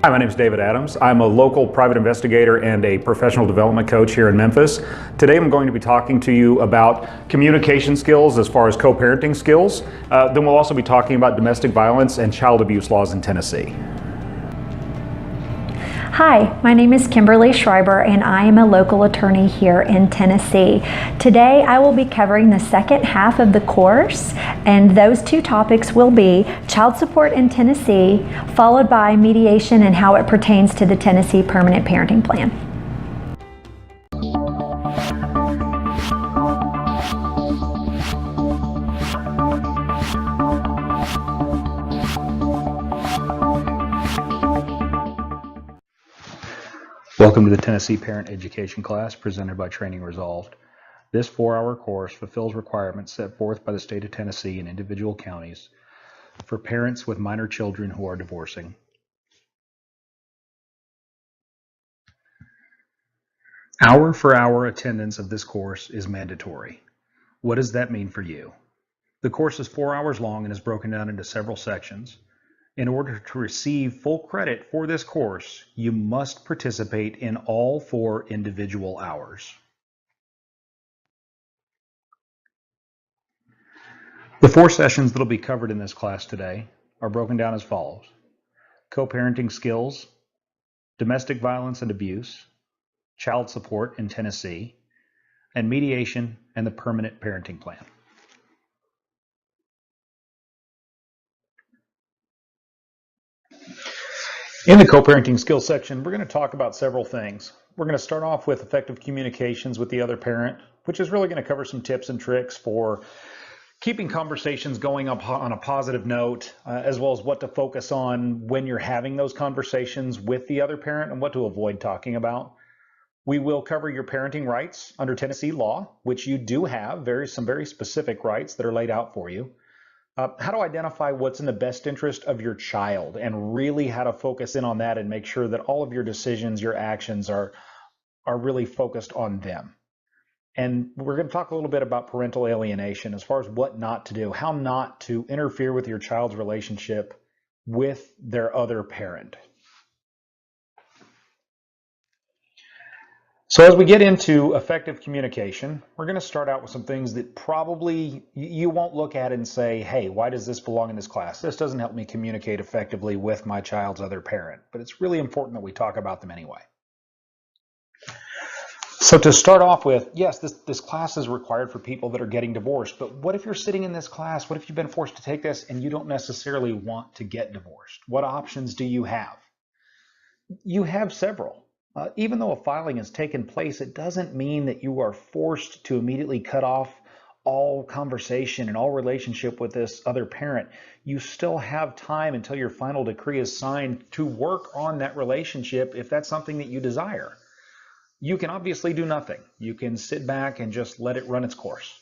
Hi, my name is David Adams. I'm a local private investigator and a professional development coach here in Memphis. Today I'm going to be talking to you about communication skills as far as co-parenting skills. Then we'll also be talking about domestic violence and child abuse laws in Tennessee. Hi, my name is Kimberly Schreiber and I am a local attorney here in Tennessee. Today I will be covering the second half of the course, and those two topics will be child support in Tennessee, followed by mediation and how it pertains to the Tennessee Permanent Parenting Plan. Welcome to the Tennessee Parent Education class presented by Training Resolved. This 4-hour course fulfills requirements set forth by the state of Tennessee and individual counties for parents with minor children who are divorcing. Hour for hour attendance of this course is mandatory. What does that mean for you? The course is 4 hours long and is broken down into several sections. In order to receive full credit for this course, you must participate in all 4 individual hours. The 4 sessions that will be covered in this class today are broken down as follows: co-parenting skills, domestic violence and abuse, child support in Tennessee, and mediation and the permanent parenting plan. In the co-parenting skills section, we're going to talk about several things. We're going to start off with effective communications with the other parent, which is really going to cover some tips and tricks for keeping conversations going up on a positive note, as well as what to focus on when you're having those conversations with the other parent and what to avoid talking about. We will cover your parenting rights under Tennessee law, which you do have some very specific rights that are laid out for you. How to identify what's in the best interest of your child, and really how to focus in on that and make sure that all of your decisions, your actions are really focused on them. And we're going to talk a little bit about parental alienation as far as what not to do, how not to interfere with your child's relationship with their other parent. So as we get into effective communication, we're going to start out with some things that probably you won't look at and say, hey, why does this belong in this class? This doesn't help me communicate effectively with my child's other parent, but it's really important that we talk about them anyway. So to start off with, yes, this class is required for people that are getting divorced, but what if you're sitting in this class? What if you've been forced to take this and you don't necessarily want to get divorced? What options do you have? You have several. Even though a filing has taken place, it doesn't mean that you are forced to immediately cut off all conversation and all relationship with this other parent. You still have time until your final decree is signed to work on that relationship if that's something that you desire. You can obviously do nothing. You can sit back and just let it run its course.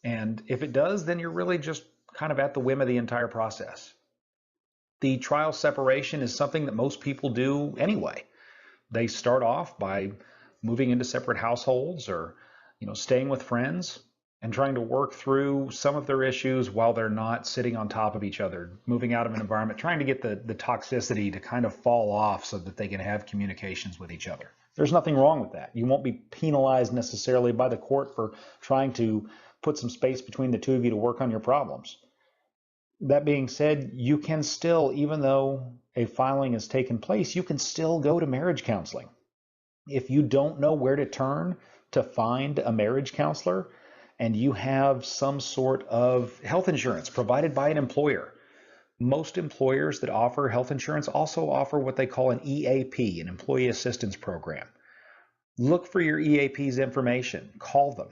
And if it does, then you're really just kind of at the whim of the entire process. The trial separation is something that most people do anyway. They start off by moving into separate households or, staying with friends and trying to work through some of their issues while they're not sitting on top of each other, moving out of an environment, trying to get the toxicity to kind of fall off so that they can have communications with each other. There's nothing wrong with that. You won't be penalized necessarily by the court for trying to put some space between the two of you to work on your problems. That being said, you can still, even though a filing has taken place, you can still go to marriage counseling. If you don't know where to turn to find a marriage counselor and you have some sort of health insurance provided by an employer, most employers that offer health insurance also offer what they call an EAP, an Employee Assistance Program. Look for your EAP's information. Call them.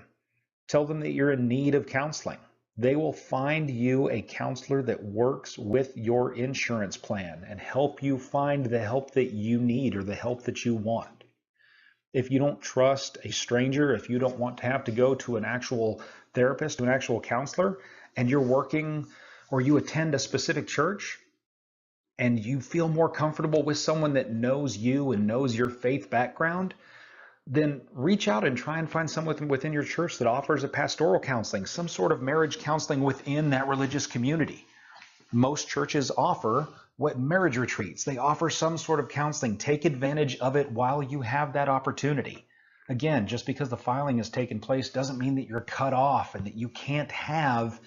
Tell them that you're in need of counseling. They will find you a counselor that works with your insurance plan and help you find the help that you need or the help that you want. If you don't trust a stranger, if you don't want to have to go to an actual therapist, to an actual counselor, and you're working or you attend a specific church and you feel more comfortable with someone that knows you and knows your faith background, then reach out and try and find someone within your church that offers a pastoral counseling, some sort of marriage counseling within that religious community. Most churches offer What marriage retreats, they offer some sort of counseling. Take advantage of it while you have that opportunity. Again, just because the filing has taken place doesn't mean that you're cut off and that you can't have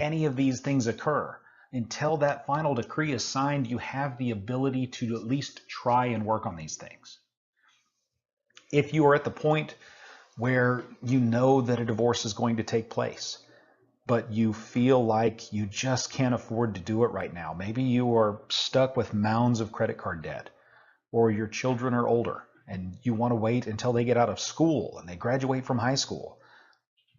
any of these things occur. Until that final decree is signed, you have the ability to at least try and work on these things. If you are at the point where you know that a divorce is going to take place, but you feel like you just can't afford to do it right now. Maybe you are stuck with mounds of credit card debt, or your children are older and you want to wait until they get out of school and they graduate from high school.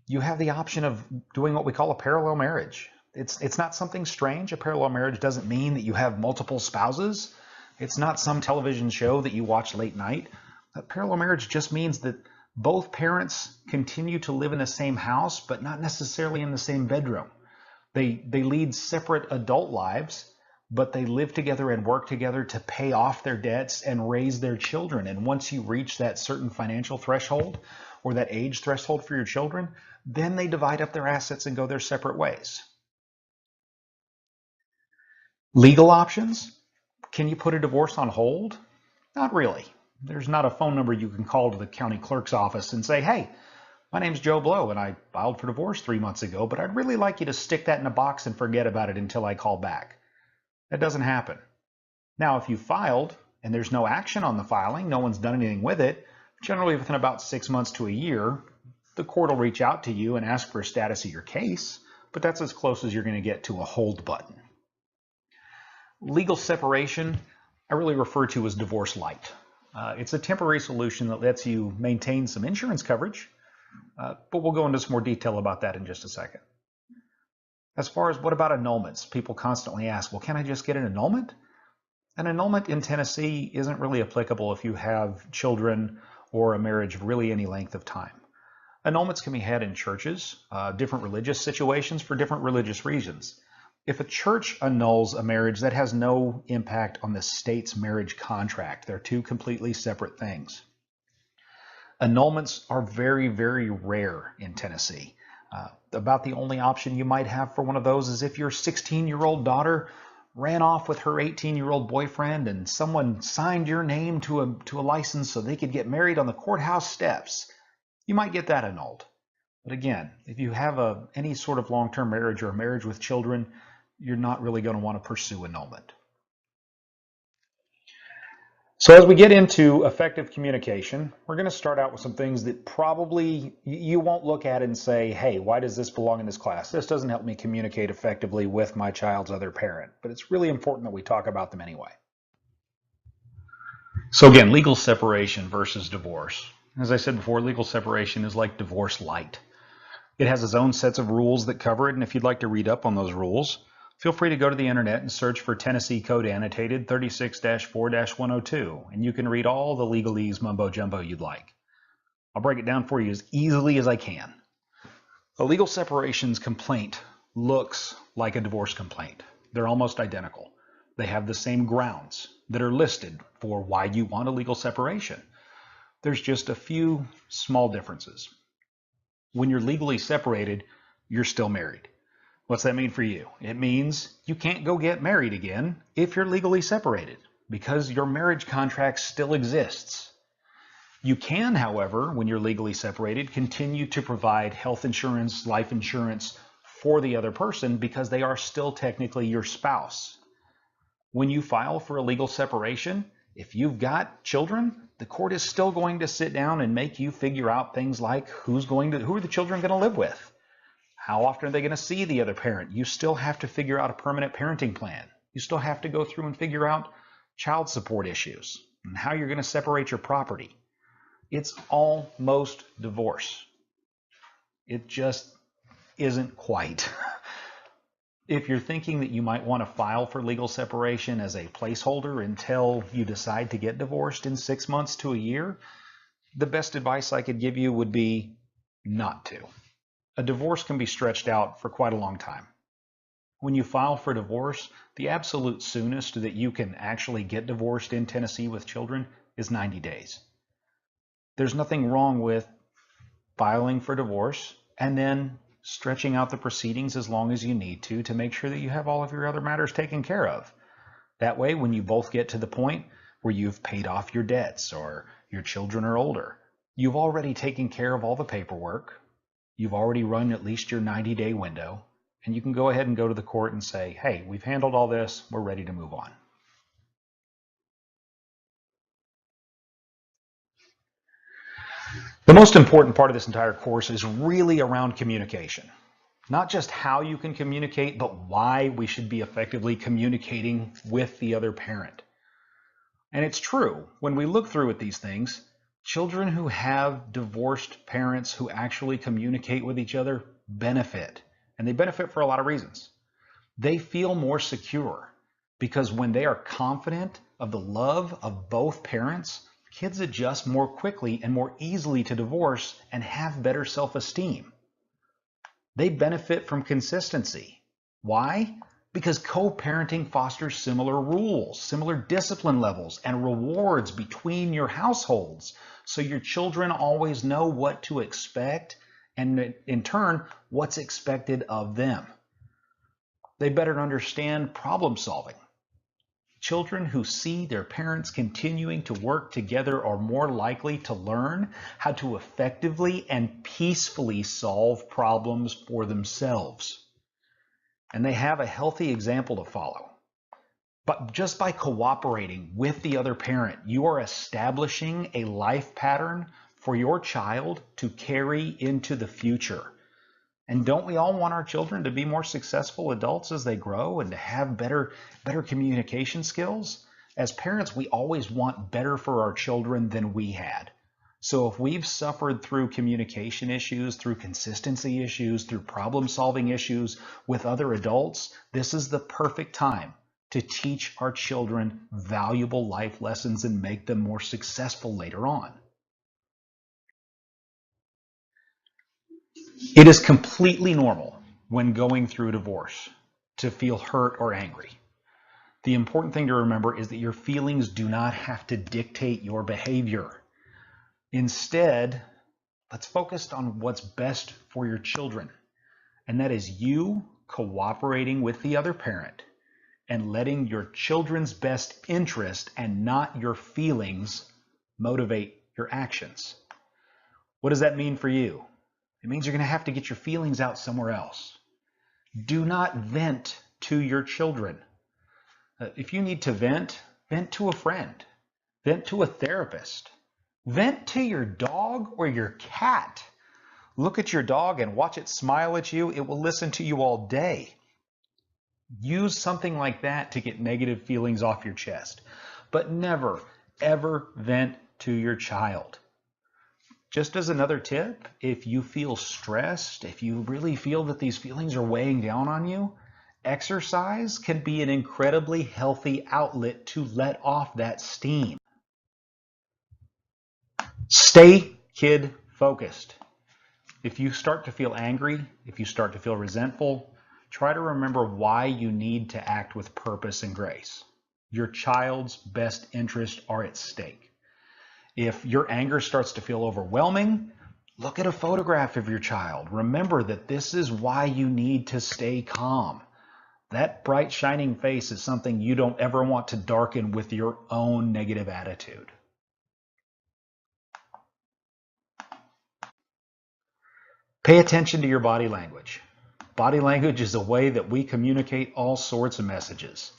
You have the option of doing what we call a parallel marriage. It's not something strange. A parallel marriage doesn't mean that you have multiple spouses. It's not some television show that you watch late night. A parallel marriage just means that both parents continue to live in the same house, but not necessarily in the same bedroom. They lead separate adult lives, but they live together and work together to pay off their debts and raise their children. And once you reach that certain financial threshold or that age threshold for your children, then they divide up their assets and go their separate ways. Legal options. Can you put a divorce on hold? Not really. There's not a phone number you can call to the county clerk's office and say, hey, my name's Joe Blow and I filed for divorce 3 months ago, but I'd really like you to stick that in a box and forget about it until I call back. That doesn't happen. Now, if you filed and there's no action on the filing, no one's done anything with it, generally within about 6 months to a year, the court will reach out to you and ask for a status of your case, but that's as close as you're going to get to a hold button. Legal separation, I really refer to as divorce light. It's a temporary solution that lets you maintain some insurance coverage, but we'll go into some more detail about that in just a second. As far as what about annulments? People constantly ask, well, can I just get an annulment? An annulment in Tennessee isn't really applicable if you have children or a marriage of really any length of time. Annulments can be had in churches, different religious situations for different religious reasons. If a church annuls a marriage, that has no impact on the state's marriage contract. They're two completely separate things. Annulments are very, very rare in Tennessee. About the only option you might have for one of those is if your 16-year-old daughter ran off with her 18-year-old boyfriend and someone signed your name to a license so they could get married on the courthouse steps. You might get that annulled. But again, if you have any sort of long-term marriage or a marriage with children, you're not really going to want to pursue annulment. So as we get into effective communication, we're going to start out with some things that probably you won't look at and say, hey, why does this belong in this class? This doesn't help me communicate effectively with my child's other parent, but it's really important that we talk about them anyway. So again, legal separation versus divorce. As I said before, legal separation is like divorce light. It has its own sets of rules that cover it, and if you'd like to read up on those rules, feel free to go to the internet and search for Tennessee Code Annotated 36-4-102, and you can read all the legalese mumbo-jumbo you'd like. I'll break it down for you as easily as I can. A legal separations complaint looks like a divorce complaint. They're almost identical. They have the same grounds that are listed for why you want a legal separation. There's just a few small differences. When you're legally separated, you're still married. What's that mean for you? It means you can't go get married again if you're legally separated because your marriage contract still exists. You can, however, when you're legally separated, continue to provide health insurance, life insurance for the other person because they are still technically your spouse. When you file for a legal separation, if you've got children, the court is still going to sit down and make you figure out things like who are the children going to live with? How often are they going to see the other parent? You still have to figure out a permanent parenting plan. You still have to go through and figure out child support issues and how you're going to separate your property. It's almost divorce. It just isn't quite. If you're thinking that you might want to file for legal separation as a placeholder until you decide to get divorced in 6 months to a year, the best advice I could give you would be not to. A divorce can be stretched out for quite a long time. When you file for divorce, the absolute soonest that you can actually get divorced in Tennessee with children is 90 days. There's nothing wrong with filing for divorce and then stretching out the proceedings as long as you need to make sure that you have all of your other matters taken care of. That way, when you both get to the point where you've paid off your debts or your children are older, you've already taken care of all the paperwork, you've already run at least your 90-day window, and you can go ahead and go to the court and say, hey, we've handled all this, we're ready to move on. The most important part of this entire course is really around communication. Not just how you can communicate, but why we should be effectively communicating with the other parent. And it's true, when we look through at these things, children who have divorced parents who actually communicate with each other benefit. And they benefit for a lot of reasons. They feel more secure because when they are confident of the love of both parents, kids adjust more quickly and more easily to divorce and have better self-esteem. They benefit from consistency. Why? Because co-parenting fosters similar rules, similar discipline levels, and rewards between your households, so your children always know what to expect and in turn, what's expected of them. They better understand problem solving. Children who see their parents continuing to work together are more likely to learn how to effectively and peacefully solve problems for themselves. And they have a healthy example to follow. But just by cooperating with the other parent, you are establishing a life pattern for your child to carry into the future. And don't we all want our children to be more successful adults as they grow and to have better communication skills? As parents, we always want better for our children than we had. So if we've suffered through communication issues, through consistency issues, through problem-solving issues with other adults, this is the perfect time to teach our children valuable life lessons and make them more successful later on. It is completely normal when going through divorce to feel hurt or angry. The important thing to remember is that your feelings do not have to dictate your behavior. Instead, let's focus on what's best for your children, and that is you cooperating with the other parent and letting your children's best interest and not your feelings motivate your actions. What does that mean for you? It means you're going to have to get your feelings out somewhere else. Do not vent to your children. If you need to vent, vent to a friend. Vent to a therapist. Vent to your dog or your cat. Look at your dog and watch it smile at you. It will listen to you all day. Use something like that to get negative feelings off your chest. But never, ever vent to your child. Just as another tip, if you feel stressed, if you really feel that these feelings are weighing down on you, exercise can be an incredibly healthy outlet to let off that steam. Stay kid focused. If you start to feel angry, if you start to feel resentful, try to remember why you need to act with purpose and grace. Your child's best interests are at stake. If your anger starts to feel overwhelming, look at a photograph of your child. Remember that this is why you need to stay calm. That bright, shining face is something you don't ever want to darken with your own negative attitude. Pay attention to your body language. Body language is a way that we communicate all sorts of messages.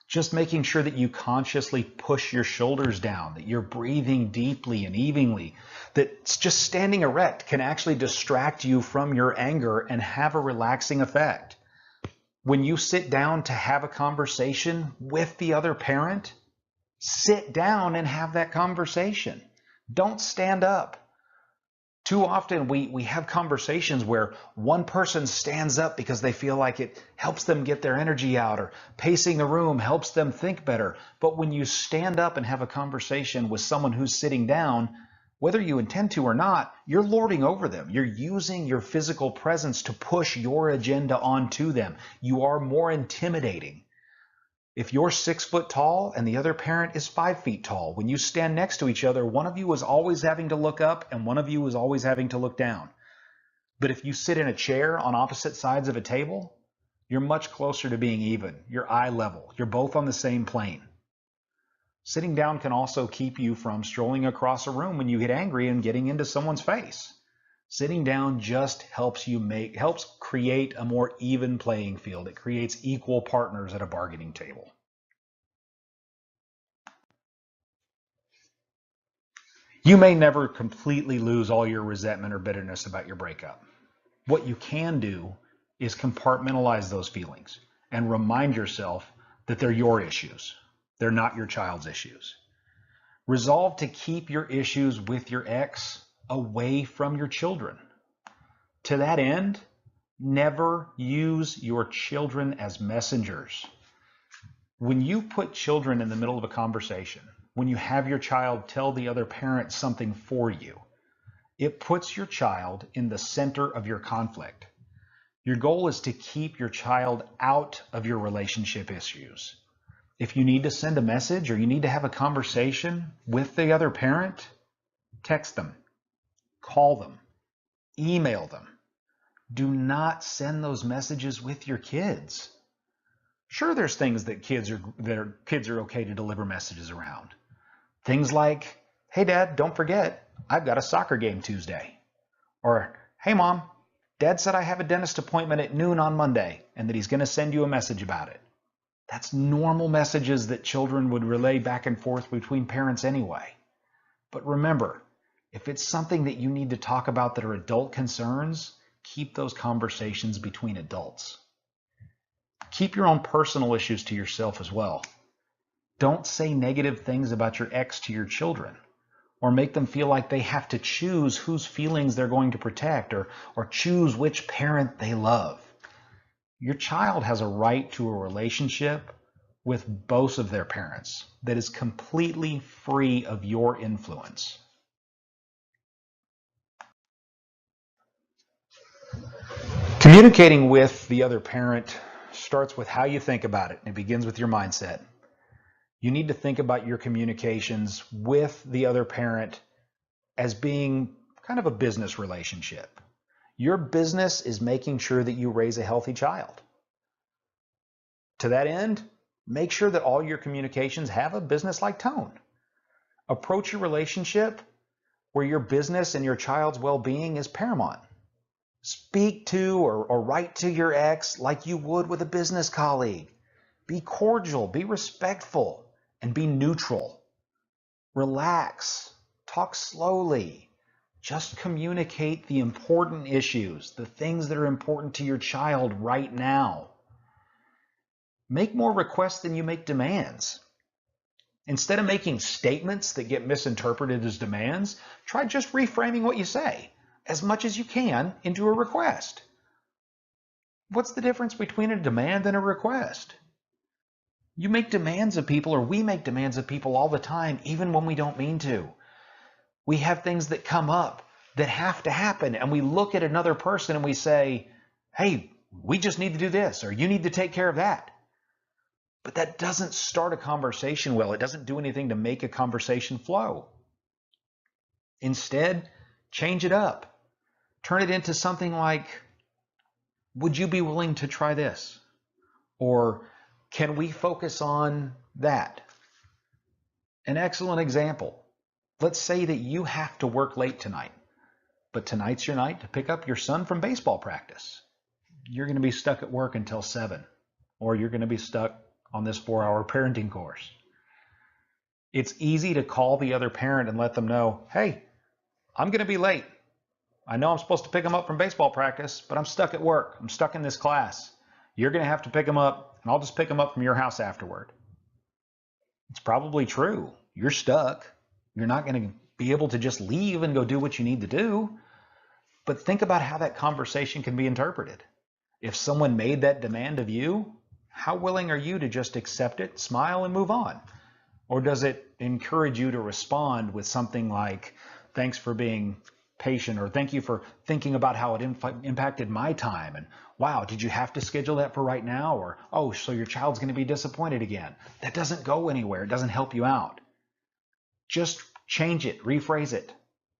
Just making sure that you consciously push your shoulders down, that you're breathing deeply and evenly, that just standing erect can actually distract you from your anger and have a relaxing effect. When you sit down to have a conversation with the other parent, sit down and have that conversation. Don't stand up. Too often we have conversations where one person stands up because they feel like it helps them get their energy out, or pacing the room helps them think better. But when you stand up and have a conversation with someone who's sitting down, whether you intend to or not, you're lording over them. You're using your physical presence to push your agenda onto them. You are more intimidating. If you're 6 foot tall and the other parent is 5 feet tall, when you stand next to each other, one of you is always having to look up and one of you is always having to look down. But if you sit in a chair on opposite sides of a table, You're much closer to being even. You're eye level. You're both on the same plane. Sitting down can also keep you from strolling across a room when you get angry and getting into someone's face. Sitting down just helps create a more even playing field. It creates equal partners at a bargaining table. You may never completely lose all your resentment or bitterness about your breakup. What you can do is compartmentalize those feelings and remind yourself that they're your issues. They're not your child's issues. Resolve to keep your issues with your ex away from your children. To that end, never use your children as messengers. When you put children in the middle of a conversation, when you have your child tell the other parent something for you, it puts your child in the center of your conflict. Your goal is to keep your child out of your relationship issues. If you need to send a message or you need to have a conversation with the other parent, text them, call them, email them. Do not send those messages with your kids. Sure, there's things that kids are okay to deliver messages around. Things like, hey Dad, don't forget, I've got a soccer game Tuesday. Or, hey Mom, Dad said I have a dentist appointment at noon on Monday and that he's going to send you a message about it. That's normal messages that children would relay back and forth between parents anyway. But remember, if it's something that you need to talk about that are adult concerns, keep those conversations between adults. Keep your own personal issues to yourself as well. Don't say negative things about your ex to your children, or make them feel like they have to choose whose feelings they're going to protect, or choose which parent they love. Your child has a right to a relationship with both of their parents that is completely free of your influence. Communicating with the other parent starts with how you think about it, and it begins with your mindset. You need to think about your communications with the other parent as being kind of a business relationship. Your business is making sure that you raise a healthy child. To that end, make sure that all your communications have a business-like tone. Approach your relationship where your business and your child's well-being is paramount. Speak to or write to your ex like you would with a business colleague. Be cordial, be respectful, and be neutral. Relax, talk slowly. Just communicate the important issues, the things that are important to your child right now. Make more requests than you make demands. Instead of making statements that get misinterpreted as demands, try just reframing what you say as much as you can into a request. What's the difference between a demand and a request? You make demands of people, or we make demands of people all the time, even when we don't mean to. We have things that come up that have to happen, and we look at another person and we say, hey, we just need to do this, or you need to take care of that. But that doesn't start a conversation well. It doesn't do anything to make a conversation flow. Instead, change it up. Turn it into something like, would you be willing to try this? Or can we focus on that? An excellent example. Let's say that you have to work late tonight, but tonight's your night to pick up your son from baseball practice. You're going to be stuck at work until 7, or you're going to be stuck on this 4-hour parenting course. It's easy to call the other parent and let them know, hey, I'm going to be late. I know I'm supposed to pick him up from baseball practice, but I'm stuck at work. I'm stuck in this class. You're going to have to pick him up, and I'll just pick him up from your house afterward. It's probably true. You're stuck. You're not going to be able to just leave and go do what you need to do. But think about how that conversation can be interpreted. If someone made that demand of you, how willing are you to just accept it, smile, and move on? Or does it encourage you to respond with something like, thanks for being patient, or thank you for thinking about how it impacted my time, and wow, did you have to schedule that for right now? Or, oh, so your child's going to be disappointed again. That doesn't go anywhere. It doesn't help you out. Just change it, rephrase it.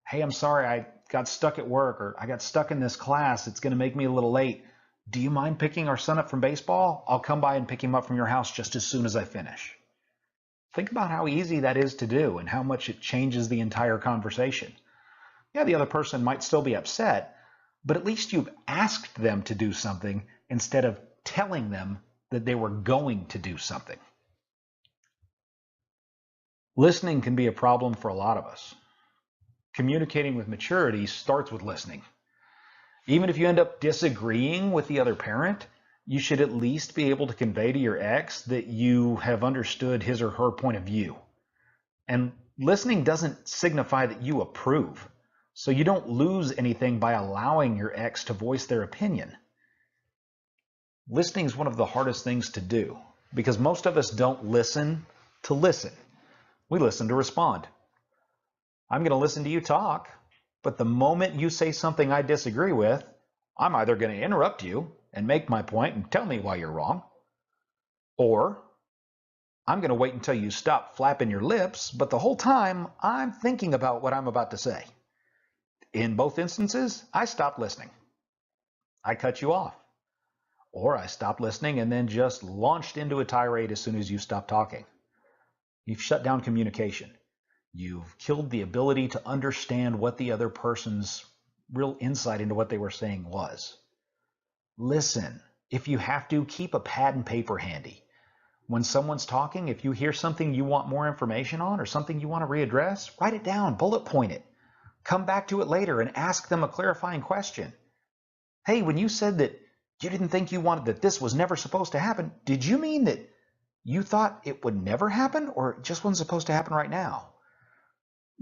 Hey, I'm sorry, I got stuck at work, or I got stuck in this class. It's going to make me a little late. Do you mind picking our son up from baseball? I'll come by and pick him up from your house just as soon as I finish. Think about how easy that is to do and how much it changes the entire conversation. Yeah, the other person might still be upset, but at least you've asked them to do something instead of telling them that they were going to do something. Listening can be a problem for a lot of us. Communicating with maturity starts with listening. Even if you end up disagreeing with the other parent, you should at least be able to convey to your ex that you have understood his or her point of view. And listening doesn't signify that you approve, so you don't lose anything by allowing your ex to voice their opinion. Listening is one of the hardest things to do because most of us don't listen to listen. We listen to respond. I'm going to listen to you talk, but the moment you say something I disagree with, I'm either going to interrupt you and make my point and tell me why you're wrong, or I'm going to wait until you stop flapping your lips, but the whole time I'm thinking about what I'm about to say. In both instances, I stopped listening. I cut you off. Or I stopped listening and then just launched into a tirade as soon as you stopped talking. You've shut down communication. You've killed the ability to understand what the other person's real insight into what they were saying was. Listen. If you have to, keep a pad and paper handy. When someone's talking, if you hear something you want more information on or something you want to readdress, write it down, bullet point it. Come back to it later and ask them a clarifying question. Hey, when you said that you didn't think you wanted that this was never supposed to happen, did you mean that you thought it would never happen or it just wasn't supposed to happen right now?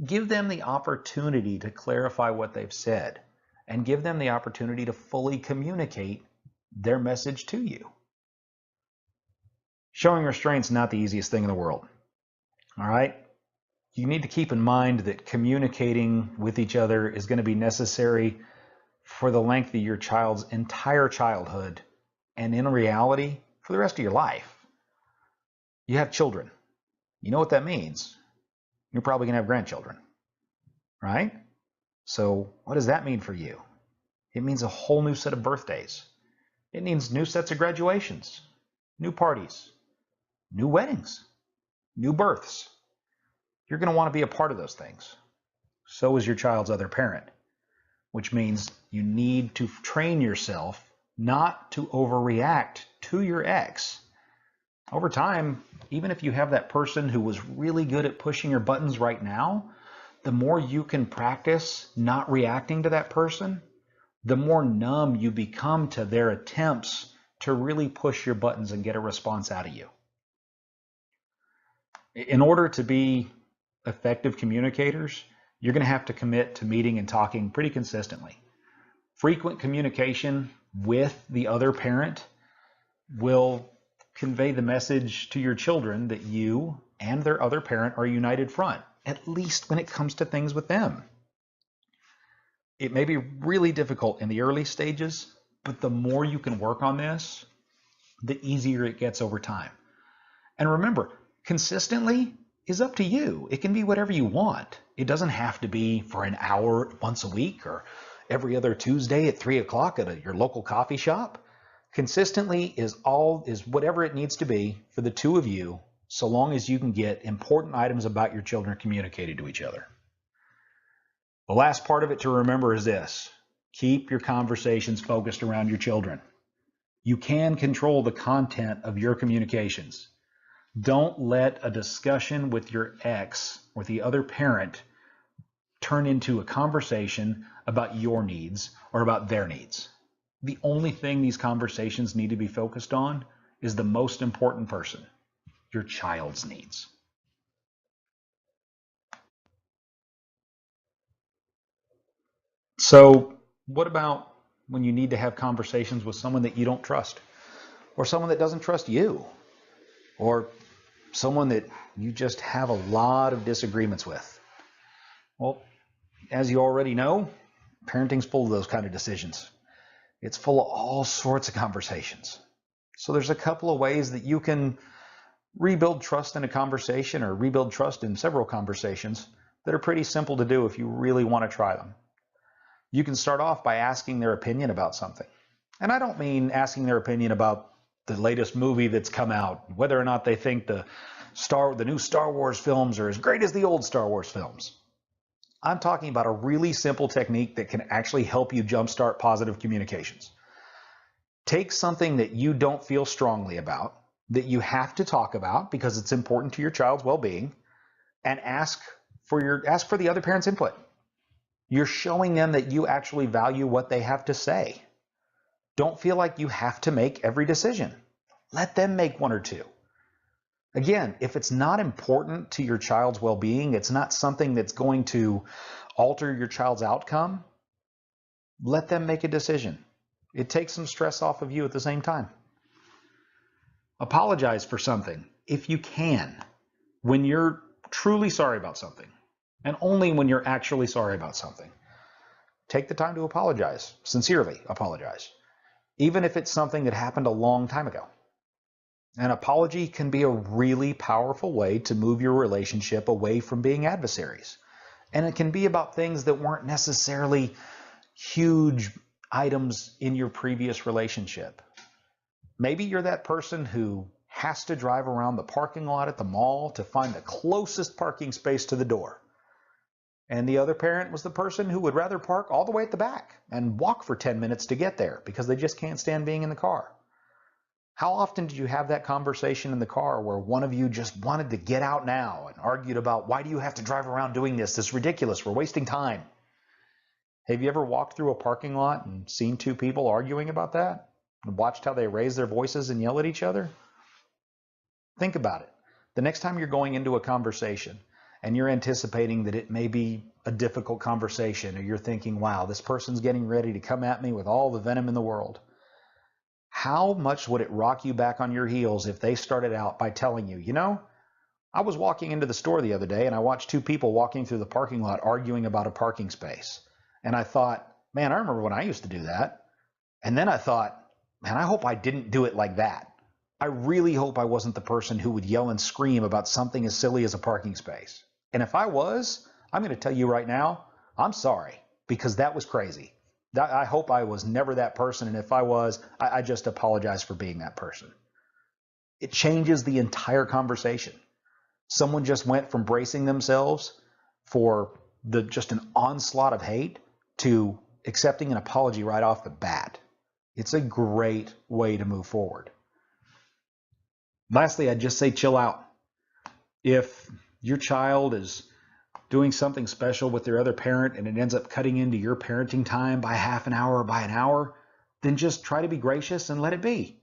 Give them the opportunity to clarify what they've said and give them the opportunity to fully communicate their message to you. Showing restraint's not the easiest thing in the world. All right? You need to keep in mind that communicating with each other is going to be necessary for the length of your child's entire childhood and in reality for the rest of your life. You have children. You know what that means. You're probably going to have grandchildren, right? So what does that mean for you? It means a whole new set of birthdays. It means new sets of graduations, new parties, new weddings, new births. You're going to want to be a part of those things. So is your child's other parent, which means you need to train yourself not to overreact to your ex. Over time, even if you have that person who was really good at pushing your buttons right now, the more you can practice not reacting to that person, the more numb you become to their attempts to really push your buttons and get a response out of you. In order to be effective communicators, you're going to have to commit to meeting and talking pretty consistently. Frequent communication with the other parent will convey the message to your children that you and their other parent are a united front, at least when it comes to things with them. It may be really difficult in the early stages, but the more you can work on this, the easier it gets over time. And remember, consistently is up to you. It can be whatever you want. It doesn't have to be for an hour once a week or every other Tuesday at 3 o'clock at your local coffee shop. Consistently is whatever it needs to be for the two of you, so long as you can get important items about your children communicated to each other. The last part of it to remember is this: keep your conversations focused around your children. You can control the content of your communications. Don't let a discussion with your ex or the other parent turn into a conversation about your needs or about their needs. The only thing these conversations need to be focused on is the most important person, your child's needs. So what about when you need to have conversations with someone that you don't trust, or someone that doesn't trust you, or someone that you just have a lot of disagreements with? Well, as you already know, parenting's full of those kind of decisions. It's full of all sorts of conversations. So there's a couple of ways that you can rebuild trust in a conversation or rebuild trust in several conversations that are pretty simple to do if you really want to try them. You can start off by asking their opinion about something. And I don't mean asking their opinion about the latest movie that's come out, whether or not they think the new Star Wars films are as great as the old Star Wars films. I'm talking about a really simple technique that can actually help you jumpstart positive communications. Take something that you don't feel strongly about, that you have to talk about because it's important to your child's well-being, and ask for the other parent's input. You're showing them that you actually value what they have to say. Don't feel like you have to make every decision. Let them make one or two. Again, if it's not important to your child's well-being, it's not something that's going to alter your child's outcome, let them make a decision. It takes some stress off of you at the same time. Apologize for something if you can, when you're truly sorry about something, and only when you're actually sorry about something. Take the time to apologize, sincerely apologize, even if it's something that happened a long time ago. An apology can be a really powerful way to move your relationship away from being adversaries. And it can be about things that weren't necessarily huge items in your previous relationship. Maybe you're that person who has to drive around the parking lot at the mall to find the closest parking space to the door. And the other parent was the person who would rather park all the way at the back and walk for 10 minutes to get there because they just can't stand being in the car. How often did you have that conversation in the car where one of you just wanted to get out now and argued about, why do you have to drive around doing this? This is ridiculous. We're wasting time. Have you ever walked through a parking lot and seen two people arguing about that and watched how they raise their voices and yell at each other? Think about it. The next time you're going into a conversation and you're anticipating that it may be a difficult conversation, or you're thinking, wow, this person's getting ready to come at me with all the venom in the world, how much would it rock you back on your heels if they started out by telling you, you know, I was walking into the store the other day and I watched two people walking through the parking lot arguing about a parking space. And I thought, man, I remember when I used to do that. And then I thought, man, I hope I didn't do it like that. I really hope I wasn't the person who would yell and scream about something as silly as a parking space. And if I was, I'm going to tell you right now, I'm sorry, because that was crazy. I hope I was never that person, and if I was, I just apologize for being that person. It changes the entire conversation. Someone just went from bracing themselves for just an onslaught of hate to accepting an apology right off the bat. It's a great way to move forward. Lastly, I'd just say chill out. If your child is doing something special with their other parent and it ends up cutting into your parenting time by half an hour or by an hour, then just try to be gracious and let it be.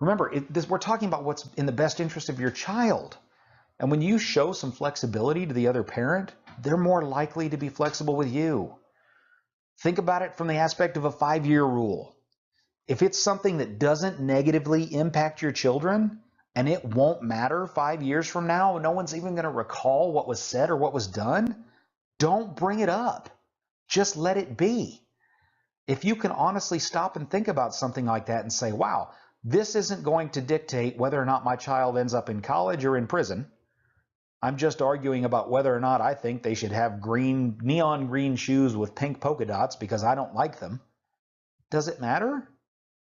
Remember, we're talking about what's in the best interest of your child. And when you show some flexibility to the other parent, they're more likely to be flexible with you. Think about it from the aspect of a 5-year rule. If it's something that doesn't negatively impact your children, and it won't matter 5 years from now, no one's even going to recall what was said or what was done, don't bring it up. Just let it be. If you can honestly stop and think about something like that and say, wow, this isn't going to dictate whether or not my child ends up in college or in prison. I'm just arguing about whether or not I think they should have neon green shoes with pink polka dots because I don't like them. Does it matter?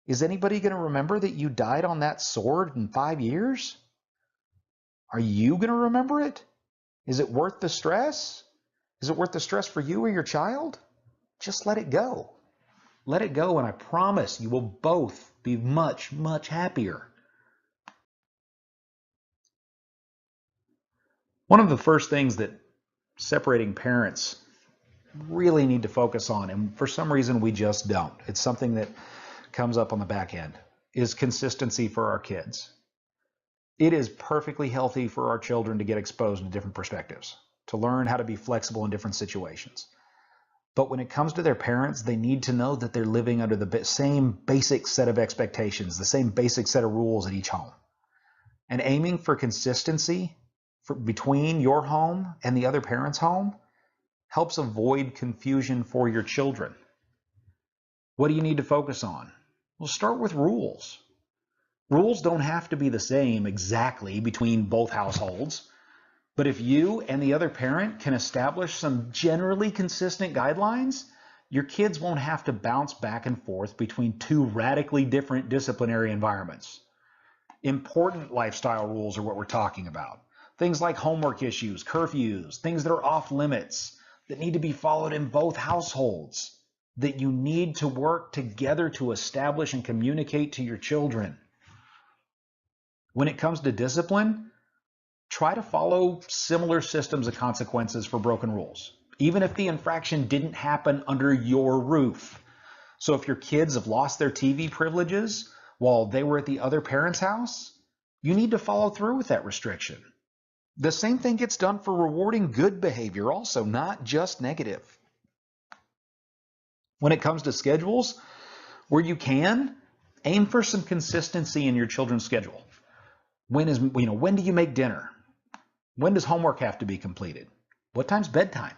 Is anybody going to remember that you died on that sword in 5 years? Are you going to remember it? Is it worth the stress? Is it worth the stress for you or your child? Just let it go. Let it go, and I promise you will both be much, much happier. One of the first things that separating parents really need to focus on, and for some reason we just don't, it's something that comes up on the back end, is consistency for our kids. It is perfectly healthy for our children to get exposed to different perspectives, to learn how to be flexible in different situations. But when it comes to their parents, they need to know that they're living under the same basic set of expectations, the same basic set of rules at each home. And aiming for consistency between your home and the other parent's home helps avoid confusion for your children. What do you need to focus on? Well, start with rules. Rules don't have to be the same exactly between both households, but if you and the other parent can establish some generally consistent guidelines, Your kids won't have to bounce back and forth between two radically different disciplinary environments. Important lifestyle rules are what we're talking about. Things like homework issues, curfews, things that are off limits, that need to be followed in both households, that you need to work together to establish and communicate to your children. When it comes to discipline, try to follow similar systems of consequences for broken rules, even if the infraction didn't happen under your roof. So if your kids have lost their TV privileges while they were at the other parent's house, you need to follow through with that restriction. The same thing gets done for rewarding good behavior also, not just negative. When it comes to schedules, where you can, aim for some consistency in your children's schedule. When do you make dinner? When does homework have to be completed? What time's bedtime?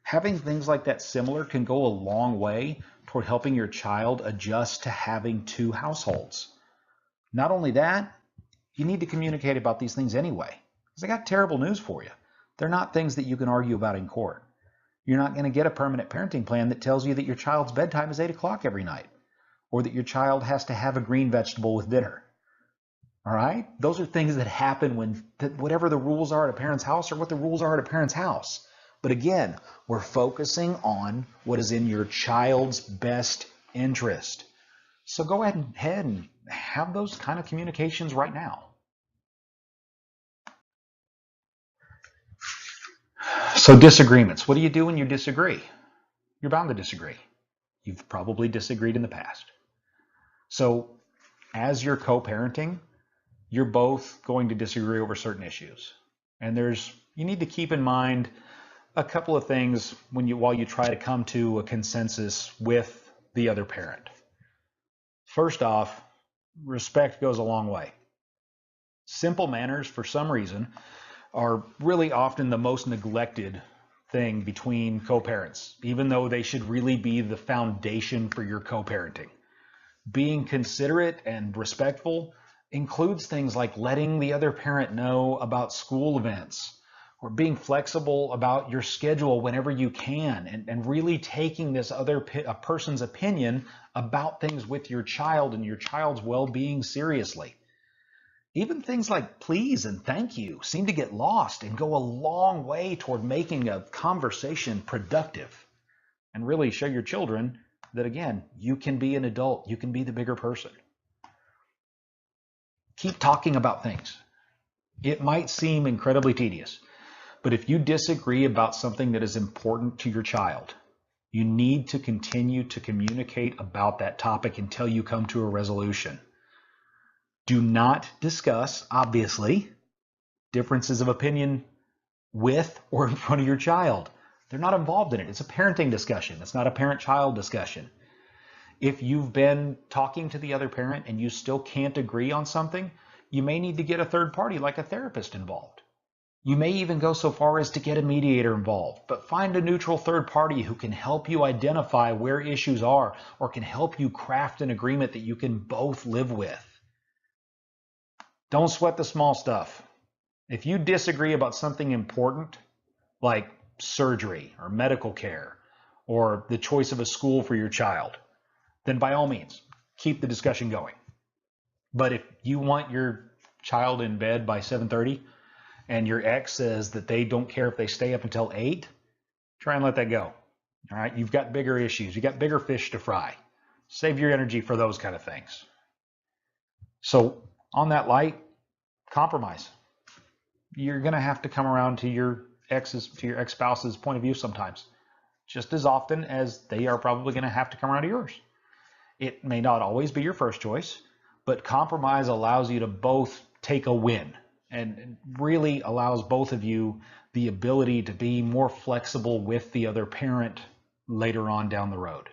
Having things like that similar can go a long way toward helping your child adjust to having two households. Not only that, you need to communicate about these things anyway. Because I got terrible news for you. They're not things that you can argue about in court. You're not going to get a permanent parenting plan that tells you that your child's bedtime is 8 o'clock every night, or that your child has to have a green vegetable with dinner. All right? Those are things that happen when whatever the rules are at a parent's house or what the rules are at a parent's house. But again, we're focusing on what is in your child's best interest. So go ahead and have those kind of communications right now. So disagreements. What do you do when you disagree? You're bound to disagree. You've probably disagreed in the past. So as you're co-parenting, you're both going to disagree over certain issues. And you need to keep in mind a couple of things while you try to come to a consensus with the other parent. First off, respect goes a long way. Simple manners, for some reason, are really often the most neglected thing between co-parents, even though they should really be the foundation for your co-parenting. Being considerate and respectful includes things like letting the other parent know about school events, or being flexible about your schedule whenever you can, and really taking this other person's opinion about things with your child and your child's well-being seriously. Even things like please and thank you seem to get lost and go a long way toward making a conversation productive, and really show your children that, again, you can be an adult, you can be the bigger person. Keep talking about things. It might seem incredibly tedious, but if you disagree about something that is important to your child, you need to continue to communicate about that topic until you come to a resolution. Do not discuss, obviously, differences of opinion with or in front of your child. They're not involved in it. It's a parenting discussion. It's not a parent-child discussion. If you've been talking to the other parent and you still can't agree on something, you may need to get a third party like a therapist involved. You may even go so far as to get a mediator involved, but find a neutral third party who can help you identify where issues are or can help you craft an agreement that you can both live with. Don't sweat the small stuff. If you disagree about something important, like surgery or medical care or the choice of a school for your child, then by all means, keep the discussion going. But if you want your child in bed by 7:30 and your ex says that they don't care if they stay up until 8, try and let that go. All right, you've got bigger issues. You've got bigger fish to fry. Save your energy for those kind of things. So on that light, compromise. You're going to have to come around to your ex-spouse's point of view sometimes, just as often as they are probably going to have to come around to yours. It may not always be your first choice, but compromise allows you to both take a win and really allows both of you the ability to be more flexible with the other parent later on down the road.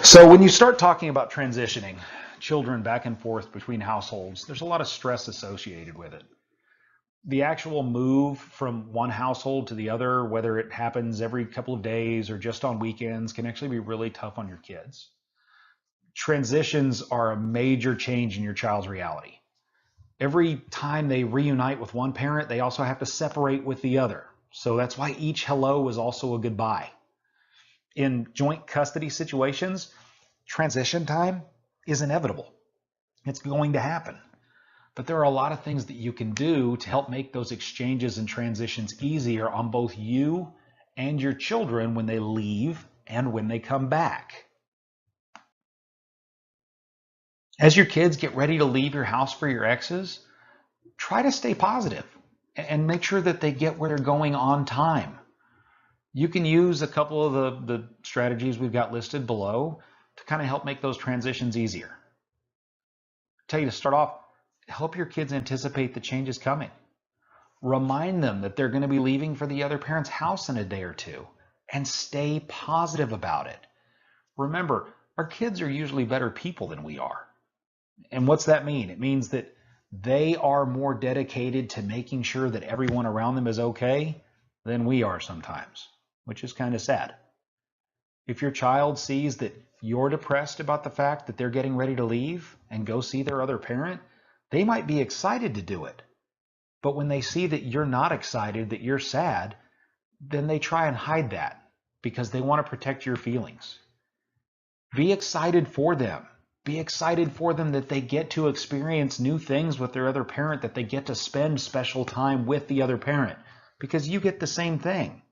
So when you start talking about transitioning children back and forth between households, there's a lot of stress associated with it. The actual move from one household to the other, whether it happens every couple of days or just on weekends, can actually be really tough on your kids. Transitions are a major change in your child's reality. Every time they reunite with one parent, they also have to separate with the other. So that's why each hello is also a goodbye. In joint custody situations, transition time is inevitable. It's going to happen. But there are a lot of things that you can do to help make those exchanges and transitions easier on both you and your children when they leave and when they come back. As your kids get ready to leave your house for your exes, try to stay positive and make sure that they get where they're going on time. You can use a couple of the strategies we've got listed below to kind of help make those transitions easier. Tell you to start off, help your kids anticipate the changes coming. Remind them that they're going to be leaving for the other parent's house in a day or two, and stay positive about it. Remember, our kids are usually better people than we are. And what's that mean? It means that they are more dedicated to making sure that everyone around them is okay than we are sometimes, which is kind of sad. If your child sees that you're depressed about the fact that they're getting ready to leave and go see their other parent, they might be excited to do it. But when they see that you're not excited, that you're sad, then they try and hide that because they want to protect your feelings. Be excited for them. Be excited for them that they get to experience new things with their other parent, that they get to spend special time with the other parent, because you get the same thing.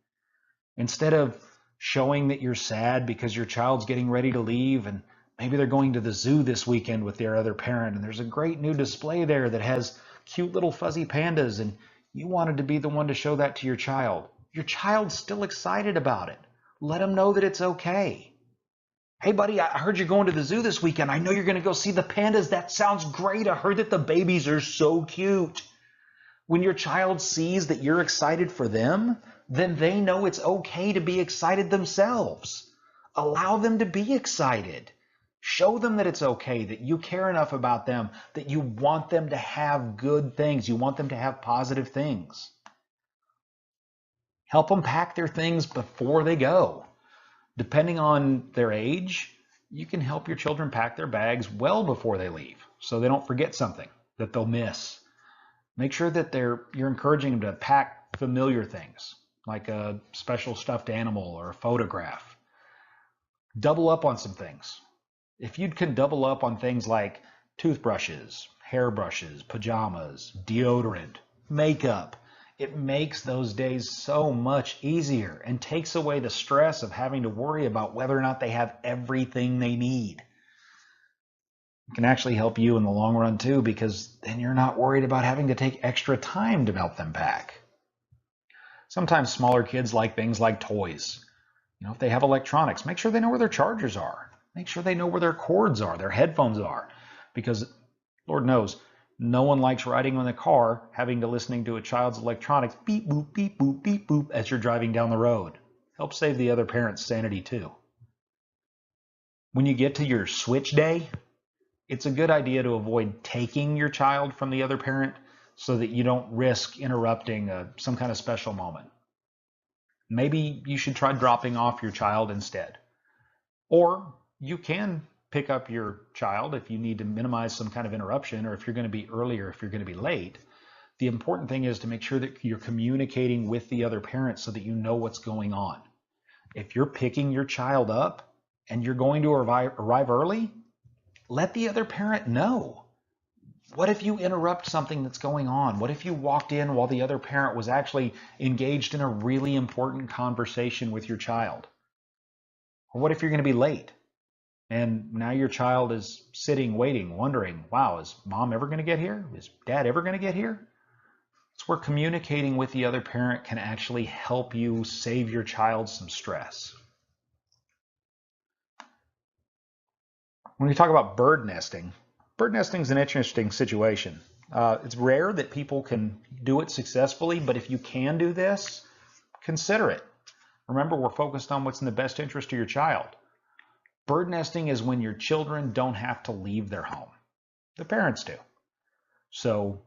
Instead of showing that you're sad because your child's getting ready to leave and maybe they're going to the zoo this weekend with their other parent and there's a great new display there that has cute little fuzzy pandas and you wanted to be the one to show that to your child. Your child's still excited about it. Let them know that it's okay. Hey buddy, I heard you're going to the zoo this weekend. I know you're going to go see the pandas. That sounds great. I heard that the babies are so cute. When your child sees that you're excited for them, then they know it's okay to be excited themselves. Allow them to be excited. Show them that it's okay, that you care enough about them, that you want them to have good things. You want them to have positive things. Help them pack their things before they go. Depending on their age, you can help your children pack their bags well before they leave so they don't forget something that they'll miss. Make sure that you're encouraging them to pack familiar things like a special stuffed animal or a photograph. Double up on some things. If you can double up on things like toothbrushes, hairbrushes, pajamas, deodorant, makeup, it makes those days so much easier and takes away the stress of having to worry about whether or not they have everything they need. It can actually help you in the long run too, because then you're not worried about having to take extra time to help them pack. Sometimes smaller kids like things like toys. If they have electronics, make sure they know where their chargers are. Make sure they know where their cords are, their headphones are, because Lord knows, no one likes riding in the car having to listening to a child's electronics beep, boop, beep, boop, beep, boop as you're driving down the road. Help save the other parent's sanity too. When you get to your switch day, it's a good idea to avoid taking your child from the other parent so that you don't risk interrupting some kind of special moment. Maybe you should try dropping off your child instead. Or you can pick up your child if you need to minimize some kind of interruption, or if you're going to be early or if you're going to be late. The important thing is to make sure that you're communicating with the other parent so that you know what's going on. If you're picking your child up and you're going to arrive early, let the other parent know. What if you interrupt something that's going on? What if you walked in while the other parent was actually engaged in a really important conversation with your child? Or what if you're going to be late? And now your child is sitting, waiting, wondering, wow, is mom ever going to get here? Is dad ever going to get here? It's where communicating with the other parent can actually help you save your child some stress. When we talk about bird nesting is an interesting situation. It's rare that people can do it successfully, but if you can do this, consider it. Remember, we're focused on what's in the best interest of your child. Bird nesting is when your children don't have to leave their home. The parents do. So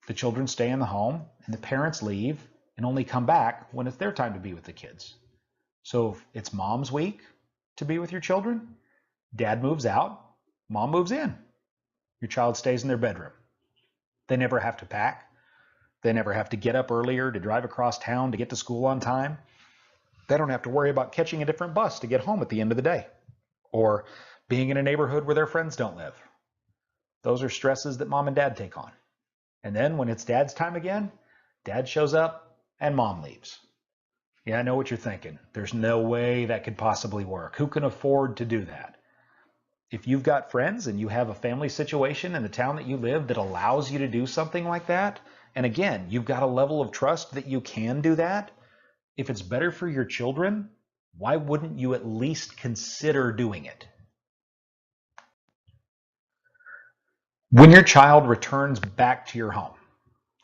the children stay in the home and the parents leave and only come back when it's their time to be with the kids. So if it's mom's week to be with your children, dad moves out, mom moves in. Your child stays in their bedroom. They never have to pack. They never have to get up earlier to drive across town to get to school on time. They don't have to worry about catching a different bus to get home at the end of the day, or being in a neighborhood where their friends don't live. Those are stresses that mom and dad take on. And then when it's dad's time again, dad shows up and mom leaves. Yeah, I know what you're thinking. There's no way that could possibly work. Who can afford to do that? If you've got friends and you have a family situation in the town that you live that allows you to do something like that, and again, you've got a level of trust that you can do that, if it's better for your children, why wouldn't you at least consider doing it? When your child returns back to your home,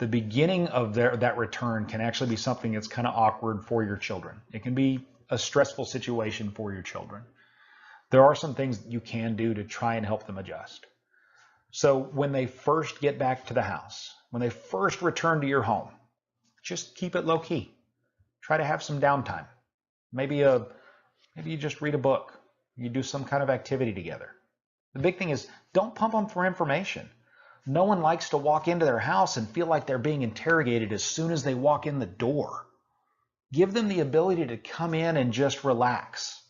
the beginning of that return can actually be something that's kind of awkward for your children. It can be a stressful situation for your children. There are some things that you can do to try and help them adjust. So when they first get back to the house, when they first return to your home, just keep it low key. Try to have some downtime. Maybe you just read a book. You do some kind of activity together. The big thing is don't pump them for information. No one likes to walk into their house and feel like they're being interrogated as soon as they walk in the door. Give them the ability to come in and just relax,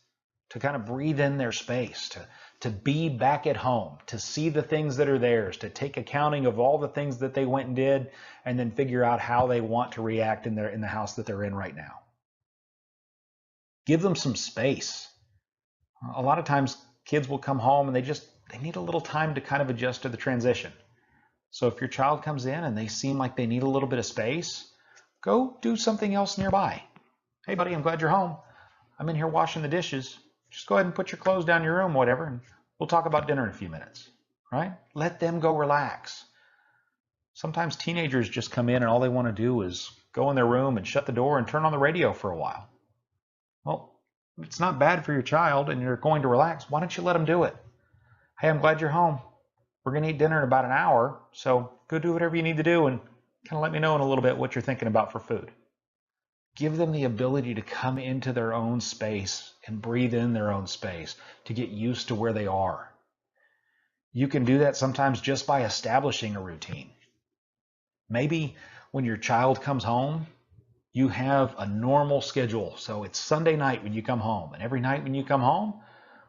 to kind of breathe in their space, to be back at home, to see the things that are theirs, to take accounting of all the things that they went and did, and then figure out how they want to react in the house that they're in right now. Give them some space. A lot of times kids will come home and they need a little time to kind of adjust to the transition. So if your child comes in and they seem like they need a little bit of space, go do something else nearby. Hey buddy, I'm glad you're home. I'm in here washing the dishes. Just go ahead and put your clothes down in your room, whatever, and we'll talk about dinner in a few minutes, right? Let them go relax. Sometimes teenagers just come in and all they want to do is go in their room and shut the door and turn on the radio for a while. Well, it's not bad for your child and you're going to relax. Why don't you let them do it? Hey, I'm glad you're home. We're going to eat dinner in about an hour, so go do whatever you need to do and kind of let me know in a little bit what you're thinking about for food. Give them the ability to come into their own space and breathe in their own space, to get used to where they are. You can do that sometimes just by establishing a routine. Maybe when your child comes home, you have a normal schedule. So it's Sunday night when you come home, and every night when you come home,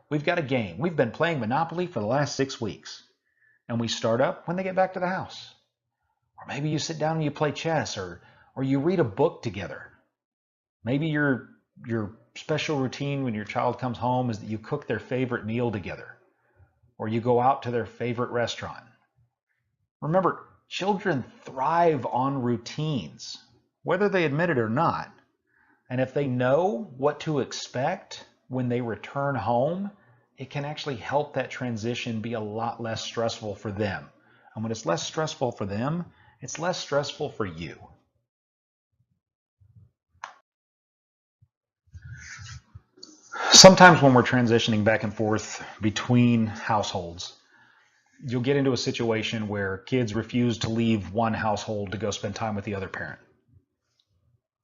we've got a game. We've been playing Monopoly for the last 6 weeks. And we start up when they get back to the house. Or maybe you sit down and you play chess, or you read a book together. Maybe your special routine when your child comes home is that you cook their favorite meal together, or you go out to their favorite restaurant. Remember, children thrive on routines, whether they admit it or not. And if they know what to expect when they return home, it can actually help that transition be a lot less stressful for them. And when it's less stressful for them, it's less stressful for you. Sometimes when we're transitioning back and forth between households, you'll get into a situation where kids refuse to leave one household to go spend time with the other parent.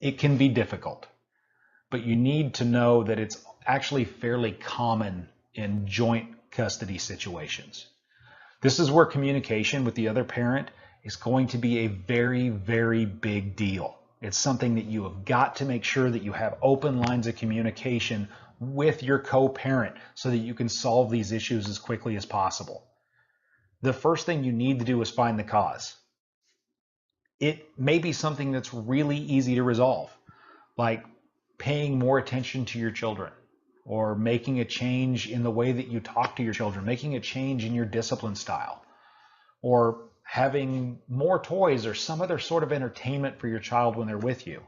It can be difficult, but you need to know that it's actually fairly common in joint custody situations. This is where communication with the other parent is going to be a very, very big deal. It's something that you have got to make sure that you have open lines of communication with your co-parent so that you can solve these issues as quickly as possible. The first thing you need to do is find the cause. It may be something that's really easy to resolve, like paying more attention to your children, or making a change in the way that you talk to your children, making a change in your discipline style, or having more toys or some other sort of entertainment for your child when they're with you.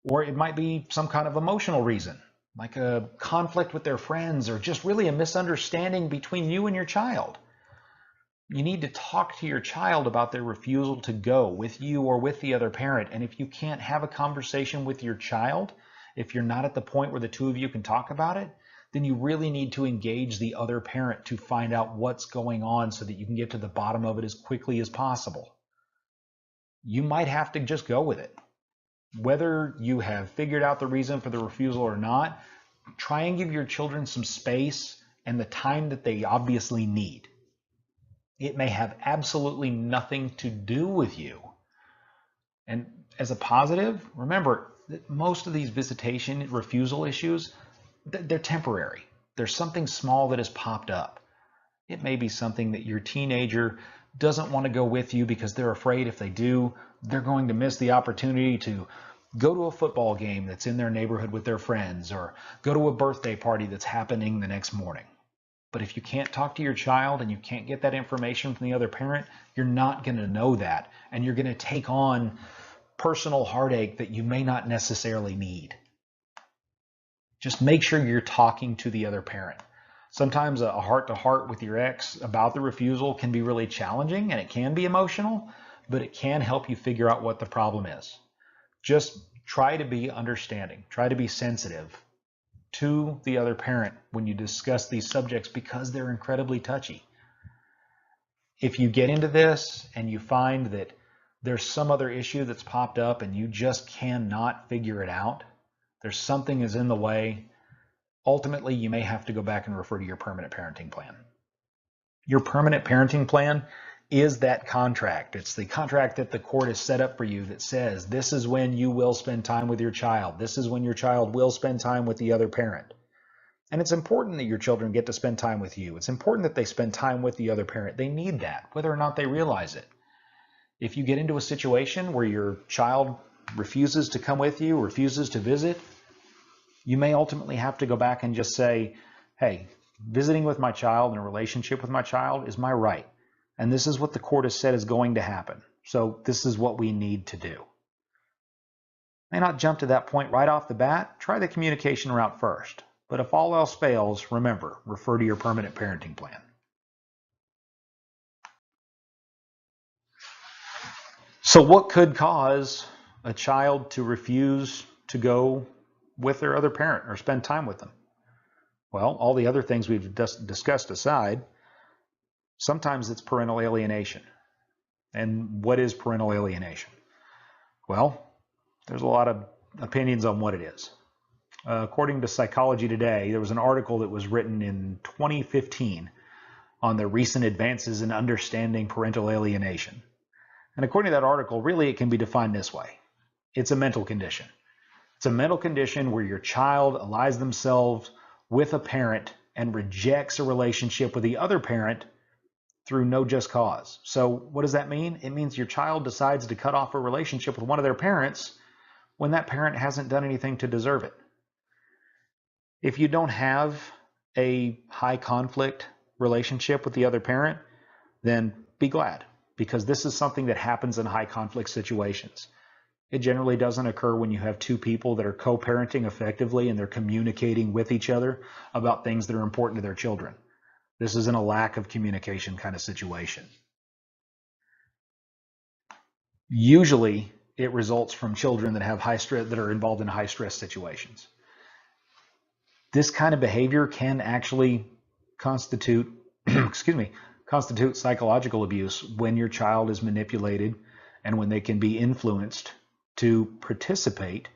Or it might be some kind of emotional reason, like a conflict with their friends, or just really a misunderstanding between you and your child. You need to talk to your child about their refusal to go with you or with the other parent. And if you can't have a conversation with your child, if you're not at the point where the two of you can talk about it, then you really need to engage the other parent to find out what's going on so that you can get to the bottom of it as quickly as possible. You might have to just go with it. Whether you have figured out the reason for the refusal or not, try and give your children some space and the time that they obviously need. It may have absolutely nothing to do with you, And as a positive, remember that most of these visitation refusal issues, they're temporary. There's something small that has popped up. It may be something that your teenager doesn't want to go with you because they're afraid if they do, they're going to miss the opportunity to go to a football game that's in their neighborhood with their friends, or go to a birthday party that's happening the next morning. But if you can't talk to your child and you can't get that information from the other parent, you're not going to know that, and you're going to take on personal heartache that you may not necessarily need. Just make sure you're talking to the other parent. Sometimes a heart-to-heart with your ex about the refusal can be really challenging, and it can be emotional, but it can help you figure out what the problem is. Just try to be understanding. Try to be sensitive to the other parent when you discuss these subjects, because they're incredibly touchy. If you get into this and you find that there's some other issue that's popped up and you just cannot figure it out, there's something is in the way, ultimately you may have to go back and refer to your permanent parenting plan. Your permanent parenting plan is that contract. It's the contract that the court has set up for you that says this is when you will spend time with your child. This is when your child will spend time with the other parent. And it's important that your children get to spend time with you. It's important that they spend time with the other parent. They need that, whether or not they realize it. If you get into a situation where your child refuses to come with you, refuses to visit, you may ultimately have to go back and just say, hey, visiting with my child and a relationship with my child is my right. And this is what the court has said is going to happen. So this is what we need to do. May not jump to that point right off the bat. Try the communication route first. But if all else fails, remember, refer to your permanent parenting plan. So what could cause a child to refuse to go with their other parent or spend time with them? Well, all the other things we've discussed aside, sometimes it's parental alienation. And what is parental alienation? Well, there's a lot of opinions on what it is. According to Psychology Today, there was an article that was written in 2015 on the recent advances in understanding parental alienation. And according to that article, really it can be defined this way. It's a mental condition. It's a mental condition where your child allies themselves with a parent and rejects a relationship with the other parent through no just cause. So what does that mean? It means your child decides to cut off a relationship with one of their parents when that parent hasn't done anything to deserve it. If you don't have a high conflict relationship with the other parent, then be glad, because this is something that happens in high conflict situations. It generally doesn't occur when you have two people that are co-parenting effectively and they're communicating with each other about things that are important to their children. This isn't a lack of communication kind of situation. Usually it results from children that have high stress, that are involved in high stress situations. This kind of behavior can actually constitute psychological abuse when your child is manipulated and when they can be influenced to participate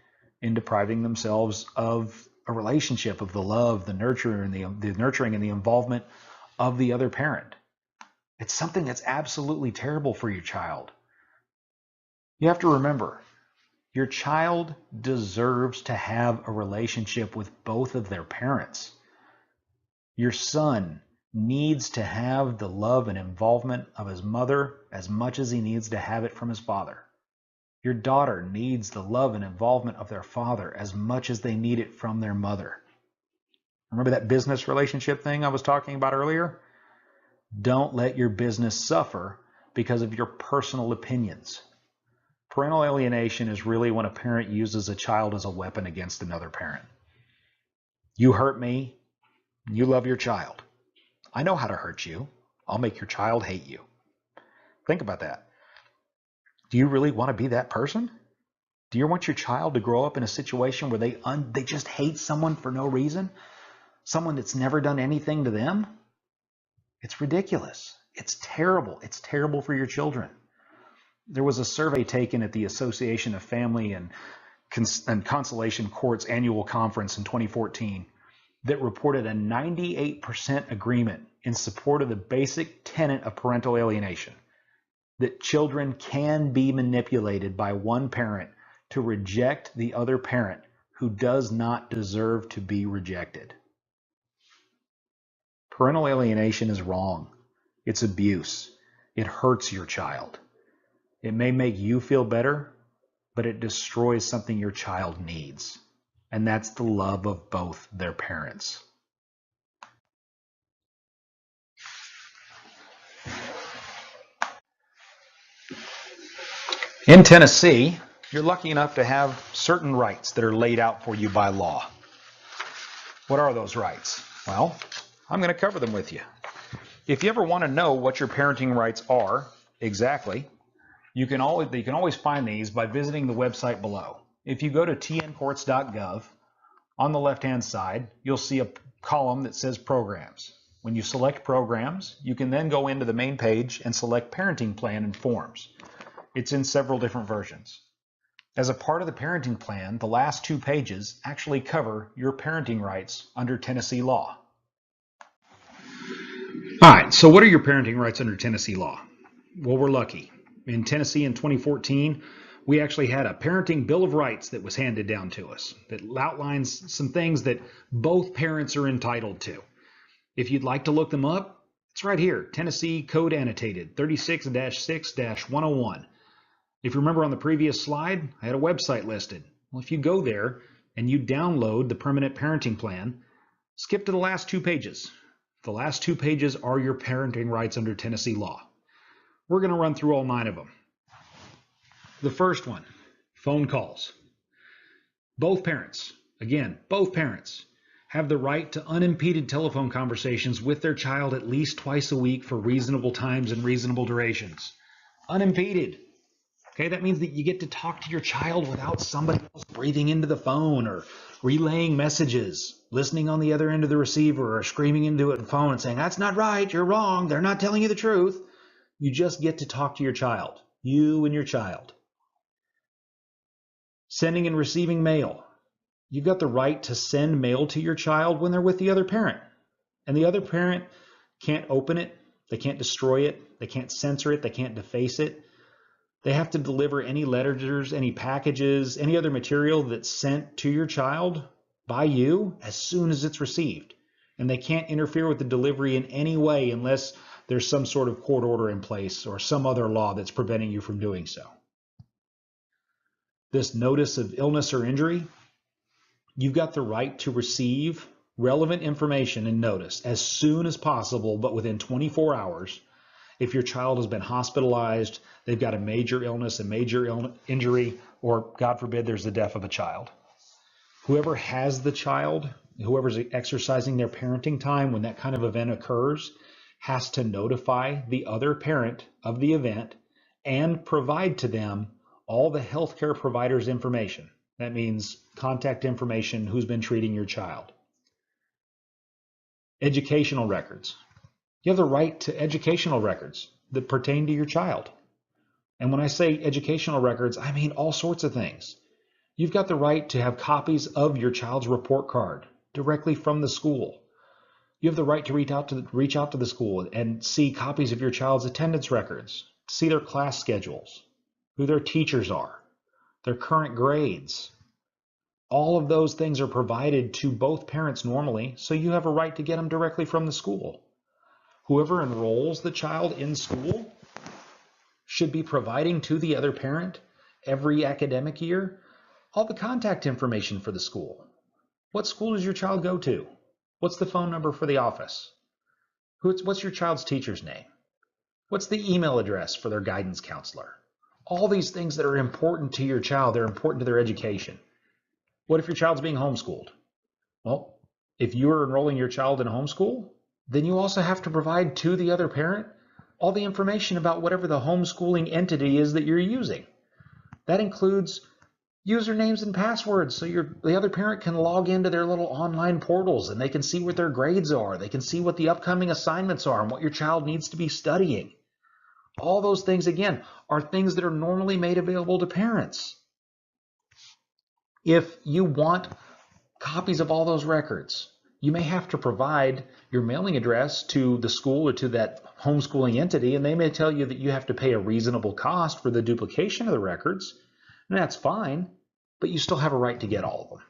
in depriving themselves of a relationship, of the love, the nurture, and the nurturing and the involvement of the other parent. It's something that's absolutely terrible for your child. You have to remember, your child deserves to have a relationship with both of their parents. Your son needs to have the love and involvement of his mother as much as he needs to have it from his father. Your daughter needs the love and involvement of their father as much as they need it from their mother. Remember that business relationship thing I was talking about earlier? Don't let your business suffer because of your personal opinions. Parental alienation is really when a parent uses a child as a weapon against another parent. You hurt me, you love your child. I know how to hurt you. I'll make your child hate you. Think about that. Do you really want to be that person? Do you want your child to grow up in a situation where they just hate someone for no reason? Someone that's never done anything to them? It's ridiculous. It's terrible. It's terrible for your children. There was a survey taken at the Association of Family and Consolation Courts annual conference in 2014 that reported a 98% agreement in support of the basic tenet of parental alienation. that children can be manipulated by one parent to reject the other parent who does not deserve to be rejected. Parental alienation is wrong. It's abuse. It hurts your child. It may make you feel better, but it destroys something your child needs, and that's the love of both their parents. In Tennessee, you're lucky enough to have certain rights that are laid out for you by law. What are those rights? Well, I'm going to cover them with you. If you ever want to know what your parenting rights are exactly, you can always find these by visiting the website below. If you go to tncourts.gov, on the left-hand side, you'll see a column that says Programs. When you select Programs, you can then go into the main page and select Parenting Plan and Forms. It's in several different versions. As a part of the parenting plan, the last 2 pages actually cover your parenting rights under Tennessee law. All right, so what are your parenting rights under Tennessee law? Well, we're lucky. In Tennessee in 2014, we actually had a parenting bill of rights that was handed down to us that outlines some things that both parents are entitled to. If you'd like to look them up, it's right here, Tennessee Code Annotated 36-6-101. If you remember on the previous slide, I had a website listed. Well, if you go there and you download the permanent parenting plan, skip to the last 2 pages. The last 2 pages are your parenting rights under Tennessee law. We're going to run through all 9 of them. The first one, phone calls. Both parents, again, both parents have the right to unimpeded telephone conversations with their child at least twice a week for reasonable times and reasonable durations. Unimpeded. Okay, that means that you get to talk to your child without somebody else breathing into the phone or relaying messages, listening on the other end of the receiver or screaming into the phone and saying, that's not right, you're wrong, they're not telling you the truth. You just get to talk to your child, you and your child. Sending and receiving mail. You've got the right to send mail to your child when they're with the other parent. And the other parent can't open it, they can't destroy it, they can't censor it, they can't deface it. They have to deliver any letters, any packages, any other material that's sent to your child by you as soon as it's received. And they can't interfere with the delivery in any way unless there's some sort of court order in place or some other law that's preventing you from doing so. This notice of illness or injury, you've got the right to receive relevant information and notice as soon as possible, but within 24 hours. If your child has been hospitalized, they've got a major illness, a major injury, or God forbid, there's the death of a child. Whoever has the child, whoever's exercising their parenting time when that kind of event occurs, has to notify the other parent of the event and provide to them all the healthcare provider's information. That means contact information, who's been treating your child. Educational records. You have the right to educational records that pertain to your child. And when I say educational records, I mean all sorts of things. You've got the right to have copies of your child's report card directly from the school. You have the right to reach out to the school and see copies of your child's attendance records, see their class schedules, who their teachers are, their current grades. All of those things are provided to both parents normally, so you have a right to get them directly from the school. Whoever enrolls the child in school should be providing to the other parent every academic year all the contact information for the school. What school does your child go to? What's the phone number for the office? What's your child's teacher's name? What's the email address for their guidance counselor? All these things that are important to your child, they're important to their education. What if your child's being homeschooled? Well, if you're enrolling your child in a homeschool, then you also have to provide to the other parent all the information about whatever the homeschooling entity is that you're using. That includes usernames and passwords, so the other parent can log into their little online portals and they can see what their grades are. They can see what the upcoming assignments are and what your child needs to be studying. All those things, again, are things that are normally made available to parents. If you want copies of all those records, You may have to provide your mailing address to the school or to that homeschooling entity, and they may tell you that you have to pay a reasonable cost for the duplication of the records, and that's fine, but you still have a right to get all of them.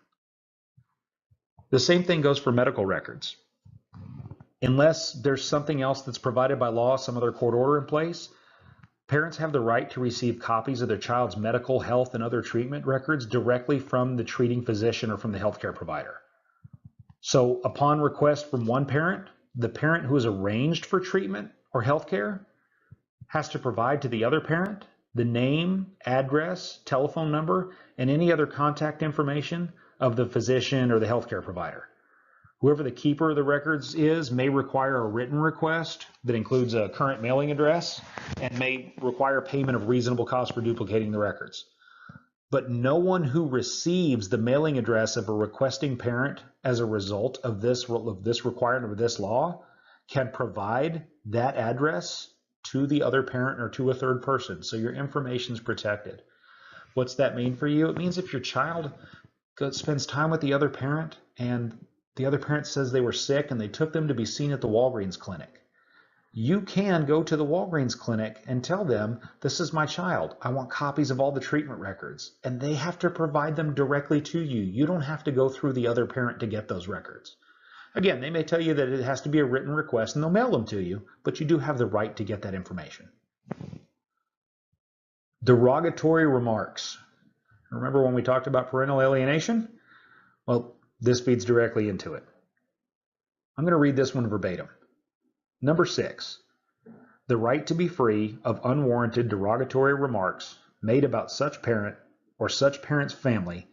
The same thing goes for medical records. Unless there's something else that's provided by law, some other court order in place, parents have the right to receive copies of their child's medical, health, and other treatment records directly from the treating physician or from the healthcare provider. So upon request from one parent, the parent who is arranged for treatment or healthcare has to provide to the other parent the name, address, telephone number, and any other contact information of the physician or the healthcare provider. Whoever the keeper of the records is may require a written request that includes a current mailing address and may require payment of reasonable cost for duplicating the records. But no one who receives the mailing address of a requesting parent as a result of this requirement of this law can provide that address to the other parent or to a third person. So your information is protected. What's that mean for you? It means if your child spends time with the other parent and the other parent says they were sick and they took them to be seen at the Walgreens clinic, you can go to the Walgreens clinic and tell them, this is my child. I want copies of all the treatment records. And they have to provide them directly to you. You don't have to go through the other parent to get those records. Again, they may tell you that it has to be a written request and they'll mail them to you, but you do have the right to get that information. Derogatory remarks. Remember when we talked about parental alienation? Well, this feeds directly into it. I'm going to read this one verbatim. Number 6, the right to be free of unwarranted derogatory remarks made about such parent or such parent's family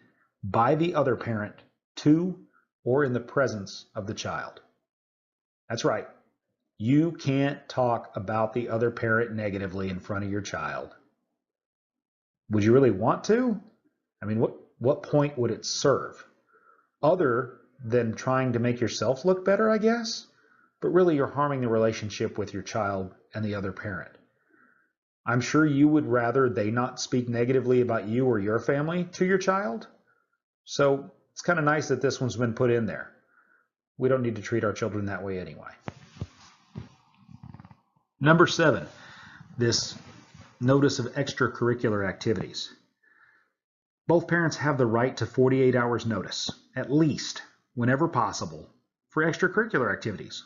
by the other parent to or in the presence of the child. That's right. You can't talk about the other parent negatively in front of your child. Would you really want to? I mean, what point would it serve? Other than trying to make yourself look better, I guess? But really you're harming the relationship with your child and the other parent. I'm sure you would rather they not speak negatively about you or your family to your child. So it's kind of nice that this one's been put in there. We don't need to treat our children that way anyway. Number 7, this notice of extracurricular activities. Both parents have the right to 48 hours notice, at least, whenever possible, for extracurricular activities.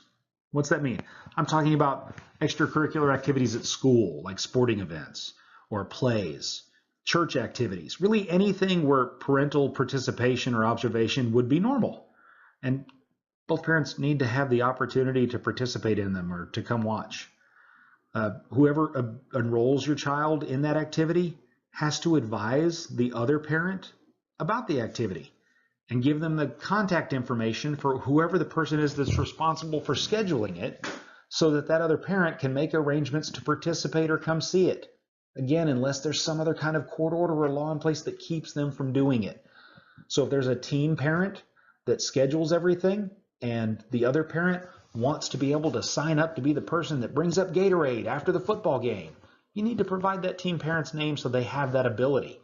What's that mean? I'm talking about extracurricular activities at school, like sporting events or plays, church activities, really anything where parental participation or observation would be normal. And both parents need to have the opportunity to participate in them or to come watch. Whoever enrolls your child in that activity has to advise the other parent about the activity and give them the contact information for whoever the person is that's responsible for scheduling it so that that other parent can make arrangements to participate or come see it. Again, unless there's some other kind of court order or law in place that keeps them from doing it. So if there's a teen parent that schedules everything and the other parent wants to be able to sign up to be the person that brings up Gatorade after the football game, you need to provide that teen parent's name so they have that ability.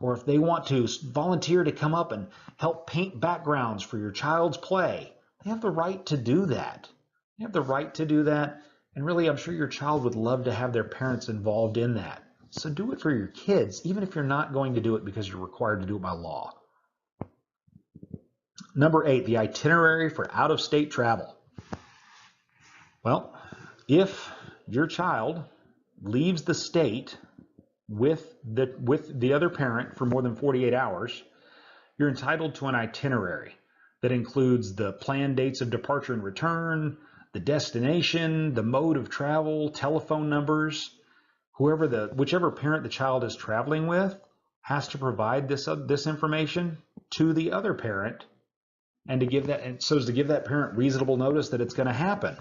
Or if they want to volunteer to come up and help paint backgrounds for your child's play, they have the right to do that. They have the right to do that. And really, I'm sure your child would love to have their parents involved in that. So do it for your kids, even if you're not going to do it because you're required to do it by law. Number 8, the itinerary for out-of-state travel. Well, if your child leaves the state with the other parent for more than 48 hours, you're entitled to an itinerary that includes the planned dates of departure and return, the destination, the mode of travel, telephone numbers. Whichever parent the child is traveling with has to provide this information to the other parent and to give that parent reasonable notice that it's going to happen.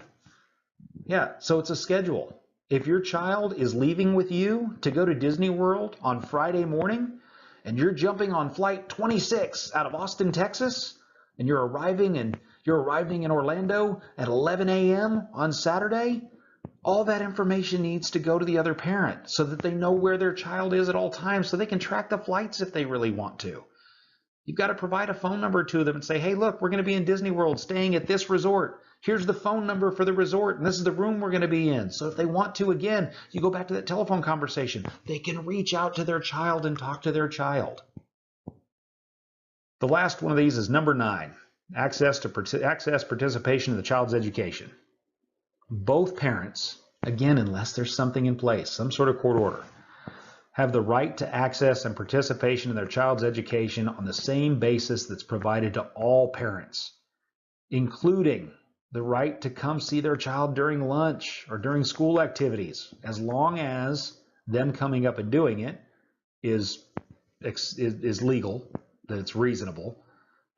Yeah, so it's a schedule. If your child is leaving with you to go to Disney World on Friday morning and you're jumping on flight 26 out of Austin, Texas, and you're arriving in Orlando at 11 a.m. on Saturday, all that information needs to go to the other parent so that they know where their child is at all times so they can track the flights if they really want to. You've got to provide a phone number to them and say, hey, look, we're going to be in Disney World staying at this resort. Here's the phone number for the resort, and this is the room we're going to be in. So if they want to, again, you go back to that telephone conversation. They can reach out to their child and talk to their child. The last one of these is number 9, access participation in the child's education. Both parents, again, unless there's something in place, some sort of court order, have the right to access and participation in their child's education on the same basis that's provided to all parents, including the right to come see their child during lunch or during school activities, as long as them coming up and doing it is legal, that it's reasonable.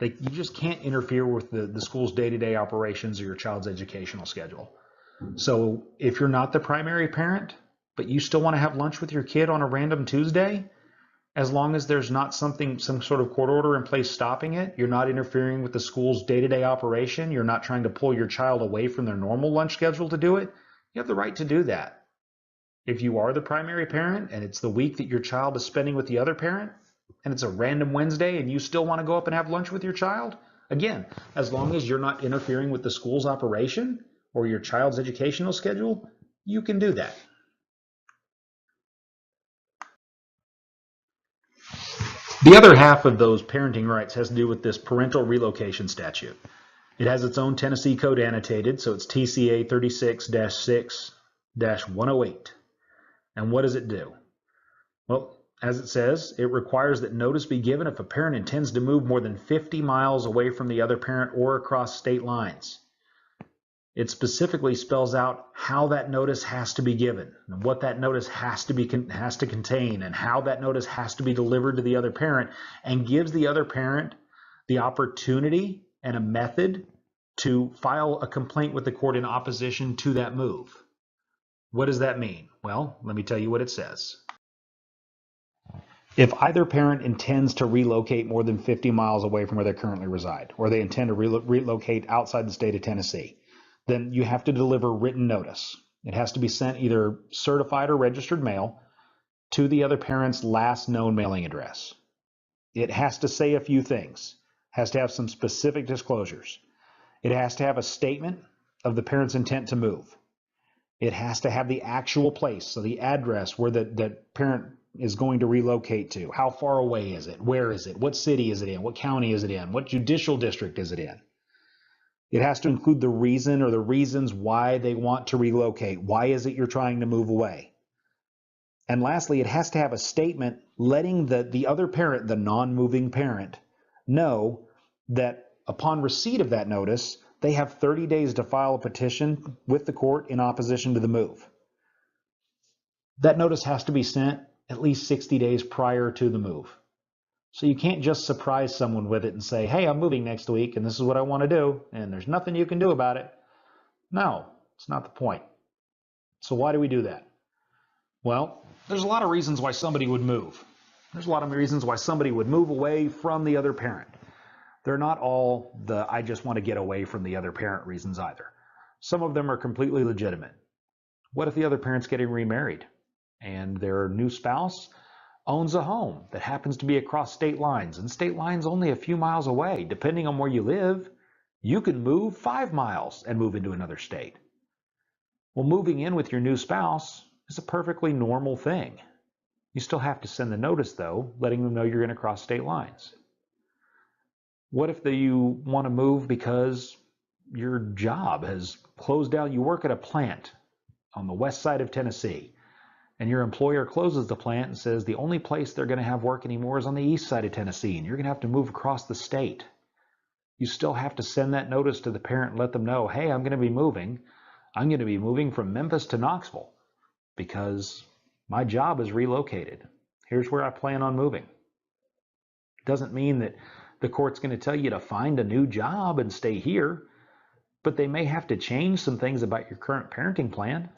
You just can't interfere with the school's day-to-day operations or your child's educational schedule. So if you're not the primary parent, but you still want to have lunch with your kid on a random Tuesday, as long as there's not some sort of court order in place stopping it, you're not interfering with the school's day-to-day operation, you're not trying to pull your child away from their normal lunch schedule to do it, you have the right to do that. If you are the primary parent and it's the week that your child is spending with the other parent, and it's a random Wednesday and you still want to go up and have lunch with your child, again, as long as you're not interfering with the school's operation or your child's educational schedule, you can do that. The other half of those parenting rights has to do with this parental relocation statute. It has its own Tennessee code annotated, so it's TCA 36-6-108. And what does it do? Well, as it says, it requires that notice be given if a parent intends to move more than 50 miles away from the other parent or across state lines. It specifically spells out how that notice has to be given, and what that notice has to contain, and how that notice has to be delivered to the other parent, and gives the other parent the opportunity and a method to file a complaint with the court in opposition to that move. What does that mean? Well, let me tell you what it says. If either parent intends to relocate more than 50 miles away from where they currently reside, or they intend to relocate outside the state of Tennessee, then you have to deliver written notice. It has to be sent either certified or registered mail to the other parent's last known mailing address. It has to say a few things. It has to have some specific disclosures. It has to have a statement of the parent's intent to move. It has to have the actual place, so the address where the parent is going to relocate to. How far away is it? Where is it? What city is it in? What county is it in? What judicial district is it in? It has to include the reason or the reasons why they want to relocate. Why is it you're trying to move away? And lastly, it has to have a statement letting the other parent, the non-moving parent, know that upon receipt of that notice, they have 30 days to file a petition with the court in opposition to the move. That notice has to be sent at least 60 days prior to the move. So you can't just surprise someone with it and say, hey, I'm moving next week and this is what I want to do and there's nothing you can do about it. No, it's not the point. So why do we do that? Well, there's a lot of reasons why somebody would move. There's a lot of reasons why somebody would move away from the other parent. They're not all the I just want to get away from the other parent reasons either. Some of them are completely legitimate. What if the other parent's getting remarried and their new spouse owns a home that happens to be across state lines, and state lines only a few miles away? Depending on where you live, you can move 5 miles and move into another state. Well, moving in with your new spouse is a perfectly normal thing. You still have to send the notice, though, letting them know you're going to cross state lines. What if you want to move because your job has closed down? You work at a plant on the west side of Tennessee, and your employer closes the plant and says the only place they're going to have work anymore is on the east side of Tennessee, and you're going to have to move across the state. You still have to send that notice to the parent and let them know, hey, I'm going to be moving. I'm going to be moving from Memphis to Knoxville because my job is relocated. Here's where I plan on moving. It doesn't mean that the court's going to tell you to find a new job and stay here, but they may have to change some things about your current parenting plan.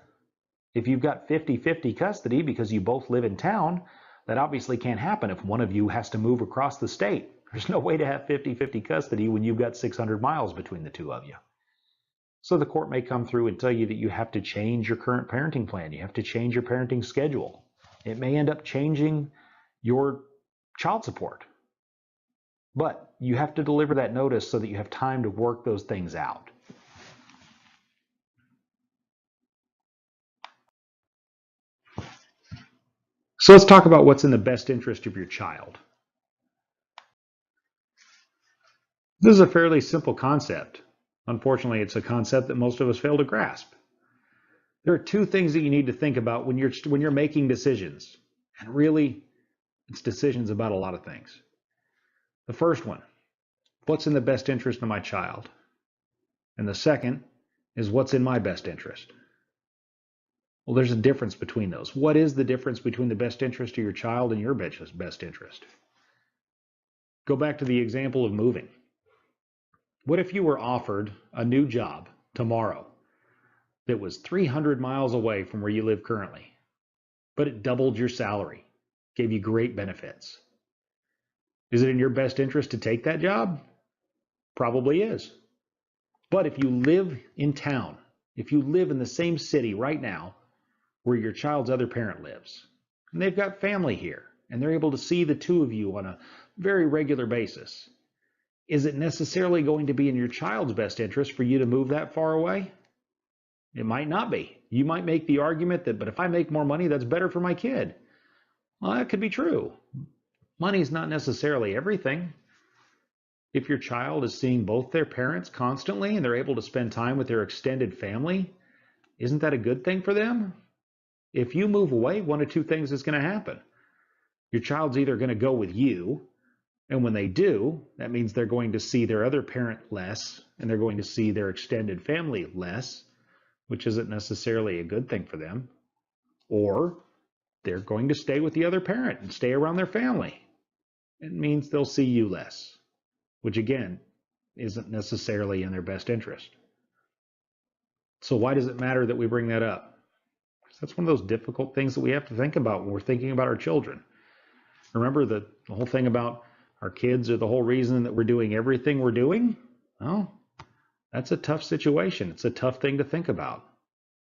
If you've got 50-50 custody because you both live in town, that obviously can't happen if one of you has to move across the state. There's no way to have 50-50 custody when you've got 600 miles between the two of you. So the court may come through and tell you that you have to change your current parenting plan. You have to change your parenting schedule. It may end up changing your child support. But you have to deliver that notice so that you have time to work those things out. So let's talk about what's in the best interest of your child. This is a fairly simple concept. Unfortunately, it's a concept that most of us fail to grasp. There are two things that you need to think about when you're making decisions. And really, it's decisions about a lot of things. The first one, what's in the best interest of my child? And the second is what's in my best interest? Well, there's a difference between those. What is the difference between the best interest of your child and your best interest? Go back to the example of moving. What if you were offered a new job tomorrow that was 300 miles away from where you live currently, but it doubled your salary, gave you great benefits? Is it in your best interest to take that job? Probably is. But if you live in town, if you live in the same city right now where your child's other parent lives, and they've got family here, and they're able to see the two of you on a very regular basis, is it necessarily going to be in your child's best interest for you to move that far away? It might not be. You might make the argument that, but if I make more money, that's better for my kid. Well, that could be true. Money's not necessarily everything. If your child is seeing both their parents constantly and they're able to spend time with their extended family, isn't that a good thing for them? If you move away, one of two things is going to happen. Your child's either going to go with you, and when they do, that means they're going to see their other parent less, and they're going to see their extended family less, which isn't necessarily a good thing for them. Or they're going to stay with the other parent and stay around their family. It means they'll see you less, which again, isn't necessarily in their best interest. So why does it matter that we bring that up? Because that's one of those difficult things that we have to think about when we're thinking about our children. Remember the whole thing about our kids are the whole reason that we're doing everything we're doing? Well, that's a tough situation. It's a tough thing to think about.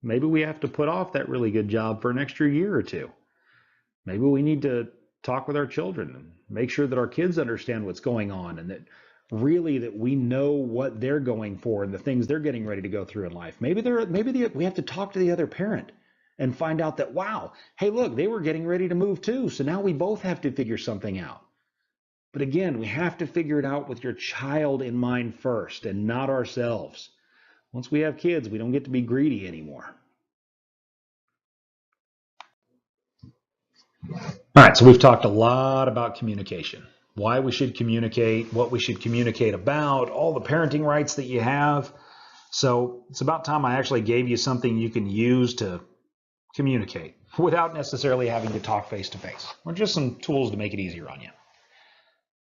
Maybe we have to put off that really good job for an extra year or two. Maybe we need to talk with our children and make sure that our kids understand what's going on, and that really that we know what they're going for and the things they're getting ready to go through in life. Maybe we have to talk to the other parent and find out that, wow, hey, look, they were getting ready to move too. So now we both have to figure something out. But again, we have to figure it out with your child in mind first and not ourselves. Once we have kids, we don't get to be greedy anymore. All right, so we've talked a lot about communication, why we should communicate, what we should communicate about, all the parenting rights that you have. So it's about time I actually gave you something you can use to communicate without necessarily having to talk face to face, or just some tools to make it easier on you.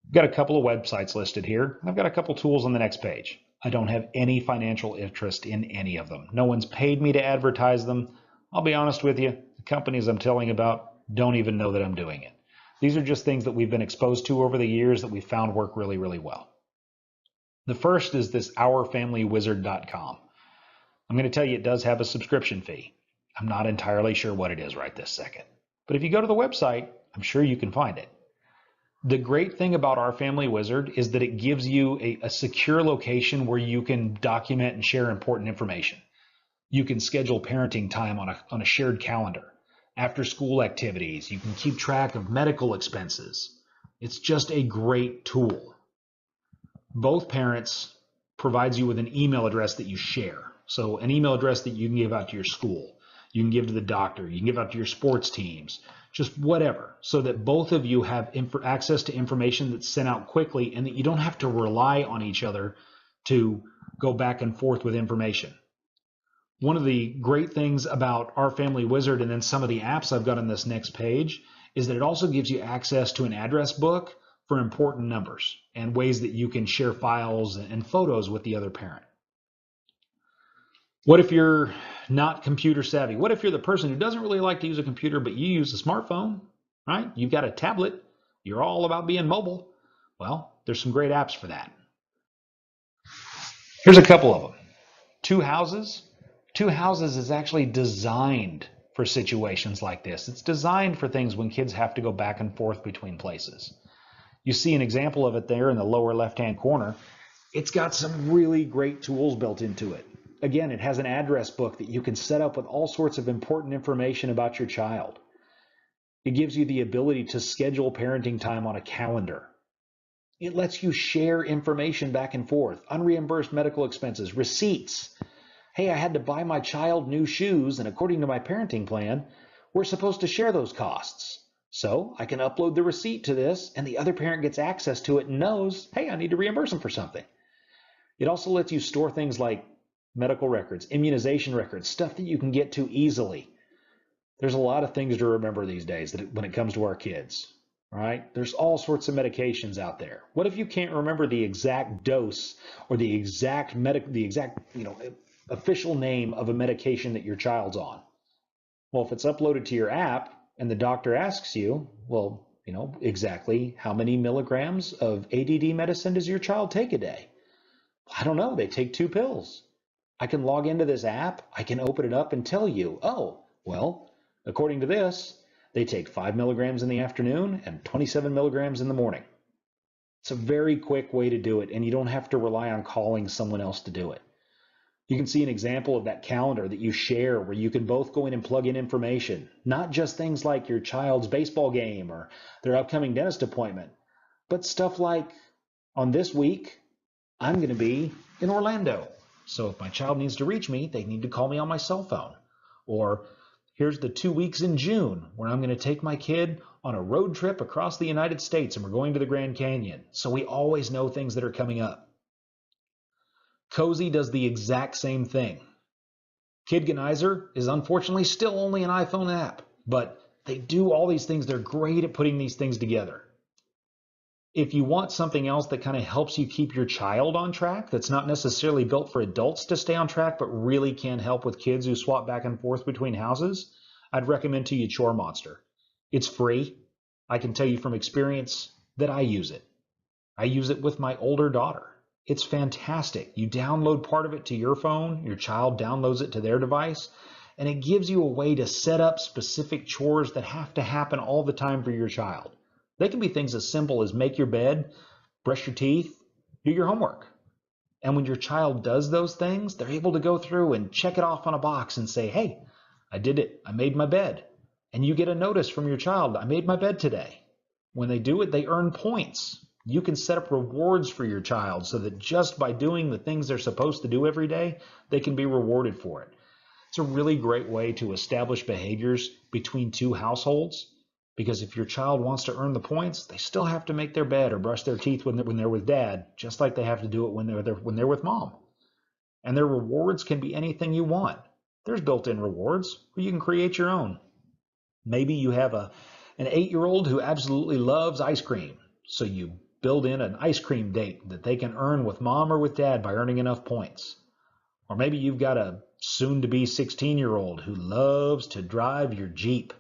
I've got a couple of websites listed here. I've got a couple tools on the next page. I don't have any financial interest in any of them. No one's paid me to advertise them. I'll be honest with you, the companies I'm telling about don't even know that I'm doing it. These are just things that we've been exposed to over the years that we've found work really, really well. The first is this OurFamilyWizard.com. I'm going to tell you it does have a subscription fee. I'm not entirely sure what it is right this second. But if you go to the website, I'm sure you can find it. The great thing about Our Family Wizard is that it gives you a secure location where you can document and share important information. You can schedule parenting time on a shared calendar. After school activities, you can keep track of medical expenses. It's just a great tool. Both parents provides you with an email address that you share. So an email address that you can give out to your school, you can give to the doctor, you can give out to your sports teams, just whatever, so that both of you have access to information that's sent out quickly and that you don't have to rely on each other to go back and forth with information. One of the great things about Our Family Wizard and then some of the apps I've got on this next page is that it also gives you access to an address book for important numbers and ways that you can share files and photos with the other parent. What if you're not computer savvy? What if you're the person who doesn't really like to use a computer, but you use a smartphone, right? You've got a tablet. You're all about being mobile. Well, there's some great apps for that. Here's a couple of them. Two Houses. Two Houses is actually designed for situations like this. It's designed for things when kids have to go back and forth between places. You see an example of it there in the lower left-hand corner. It's got some really great tools built into it. Again, it has an address book that you can set up with all sorts of important information about your child. It gives you the ability to schedule parenting time on a calendar. It lets you share information back and forth, unreimbursed medical expenses, receipts. Hey, I had to buy my child new shoes, and according to my parenting plan, we're supposed to share those costs. So I can upload the receipt to this, and the other parent gets access to it and knows, hey, I need to reimburse them for something. It also lets you store things like medical records, immunization records, stuff that you can get to easily. There's a lot of things to remember these days when it comes to our kids, right? There's all sorts of medications out there. What if you can't remember the exact dose or the exact official name of a medication that your child's on? Well, if it's uploaded to your app and the doctor asks you, well, exactly how many milligrams of ADD medicine does your child take a day? I don't know. They take 2 pills. I can log into this app. I can open it up and tell you, oh, well, according to this, they take 5 milligrams in the afternoon and 27 milligrams in the morning. It's a very quick way to do it, and you don't have to rely on calling someone else to do it. You can see an example of that calendar that you share where you can both go in and plug in information, not just things like your child's baseball game or their upcoming dentist appointment, but stuff like, on this week, I'm going to be in Orlando. So if my child needs to reach me, they need to call me on my cell phone. Or here's the 2 weeks in June where I'm going to take my kid on a road trip across the United States and we're going to the Grand Canyon. So we always know things that are coming up. Cozy does the exact same thing. Kidganizer is unfortunately still only an iPhone app, but they do all these things. They're great at putting these things together. If you want something else that kind of helps you keep your child on track, that's not necessarily built for adults to stay on track, but really can help with kids who swap back and forth between houses, I'd recommend to you Chore Monster. It's free. I can tell you from experience that I use it. I use it with my older daughter. It's fantastic. You download part of it to your phone, your child downloads it to their device, and it gives you a way to set up specific chores that have to happen all the time for your child. They can be things as simple as make your bed, brush your teeth, do your homework. And when your child does those things, they're able to go through and check it off on a box and say, hey, I did it. I made my bed. And you get a notice from your child, I made my bed today. When they do it, they earn points. You can set up rewards for your child so that just by doing the things they're supposed to do every day, they can be rewarded for it. It's a really great way to establish behaviors between 2 households. Because if your child wants to earn the points, they still have to make their bed or brush their teeth when they're with dad, just like they have to do it when they're with mom. And their rewards can be anything you want. There's built-in rewards, or you can create your own. Maybe you have an 8-year-old who absolutely loves ice cream, so you build in an ice cream date that they can earn with mom or with dad by earning enough points. Or maybe you've got a soon-to-be 16-year-old who loves to drive your Jeep,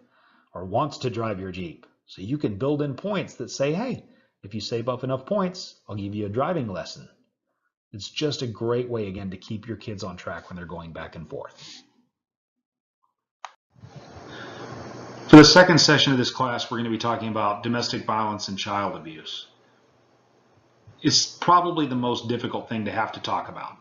or wants to drive your Jeep. So you can build in points that say, hey, if you save up enough points, I'll give you a driving lesson. It's just a great way, again, to keep your kids on track when they're going back and forth. For the second session of this class, we're going to be talking about domestic violence and child abuse. It's probably the most difficult thing to have to talk about.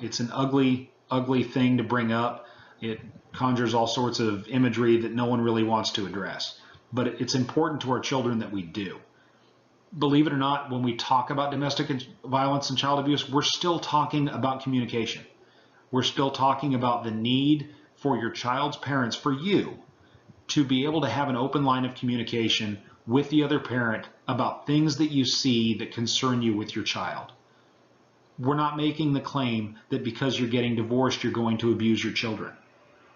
It's an ugly, ugly thing to bring up. It conjures all sorts of imagery that no one really wants to address. But it's important to our children that we do. Believe it or not, when we talk about domestic violence and child abuse, we're still talking about communication. We're still talking about the need for your child's parents, for you, to be able to have an open line of communication with the other parent about things that you see that concern you with your child. We're not making the claim that because you're getting divorced, you're going to abuse your children.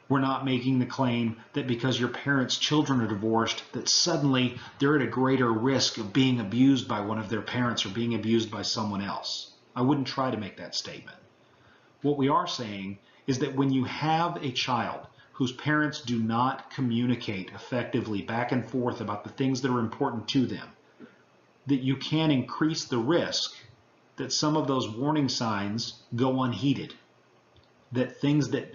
We're not making the claim that because your parents' children are divorced, that suddenly they're at a greater risk of being abused by one of their parents or being abused by someone else. I wouldn't try to make that statement. What we are saying is that when you have a child whose parents do not communicate effectively back and forth about the things that are important to them, that you can increase the risk that some of those warning signs go unheeded, that things that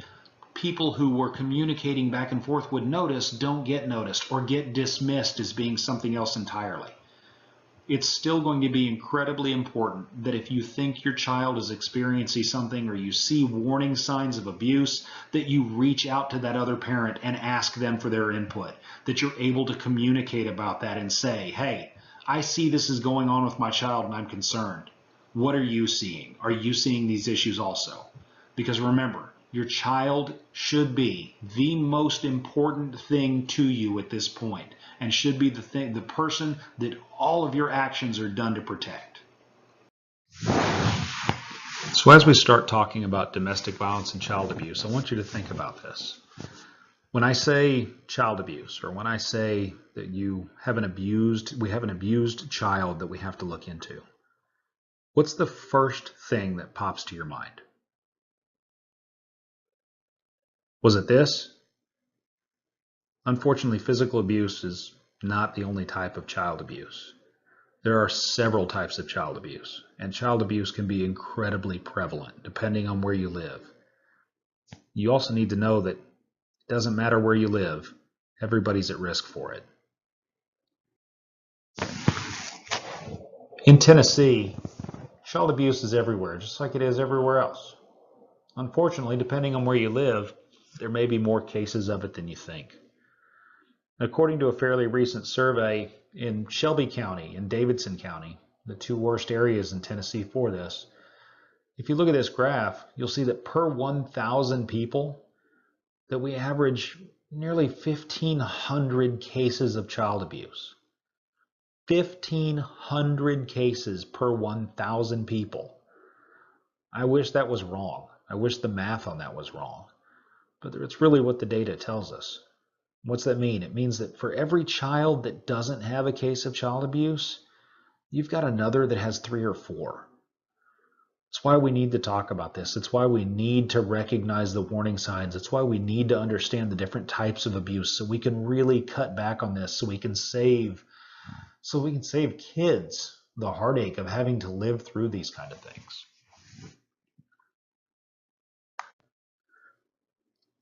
people who were communicating back and forth would notice don't get noticed or get dismissed as being something else entirely. it's still going to be incredibly important that if you think your child is experiencing something or you see warning signs of abuse, that you reach out to that other parent and ask them for their input, that you're able to communicate about that and say, hey, I see this is going on with my child and I'm concerned. What are you seeing? Are you seeing these issues also? Because remember, your child should be the most important thing to you at this point, and should be the person that all of your actions are done to protect. So as we start talking about domestic violence and child abuse, I want you to think about this. When I say child abuse, or when I say that we have an abused child that we have to look into, what's the first thing that pops to your mind? Was it this? Unfortunately, physical abuse is not the only type of child abuse. There are several types of child abuse, and child abuse can be incredibly prevalent depending on where you live. You also need to know that it doesn't matter where you live, everybody's at risk for it. In Tennessee, child abuse is everywhere, just like it is everywhere else. Unfortunately, depending on where you live, there may be more cases of it than you think. According to a fairly recent survey in Shelby County and Davidson County, the two worst areas in Tennessee for this, if you look at this graph, you'll see that per 1,000 people, that we average nearly 1,500 cases of child abuse. 1,500 cases per 1,000 people. I wish that was wrong. I wish the math on that was wrong. But it's really what the data tells us. What's that mean? It means that for every child that doesn't have a case of child abuse, you've got another that has 3 or 4. It's why we need to talk about this. It's why we need to recognize the warning signs. It's why we need to understand the different types of abuse so we can really cut back on this, so we can save kids the heartache of having to live through these kind of things.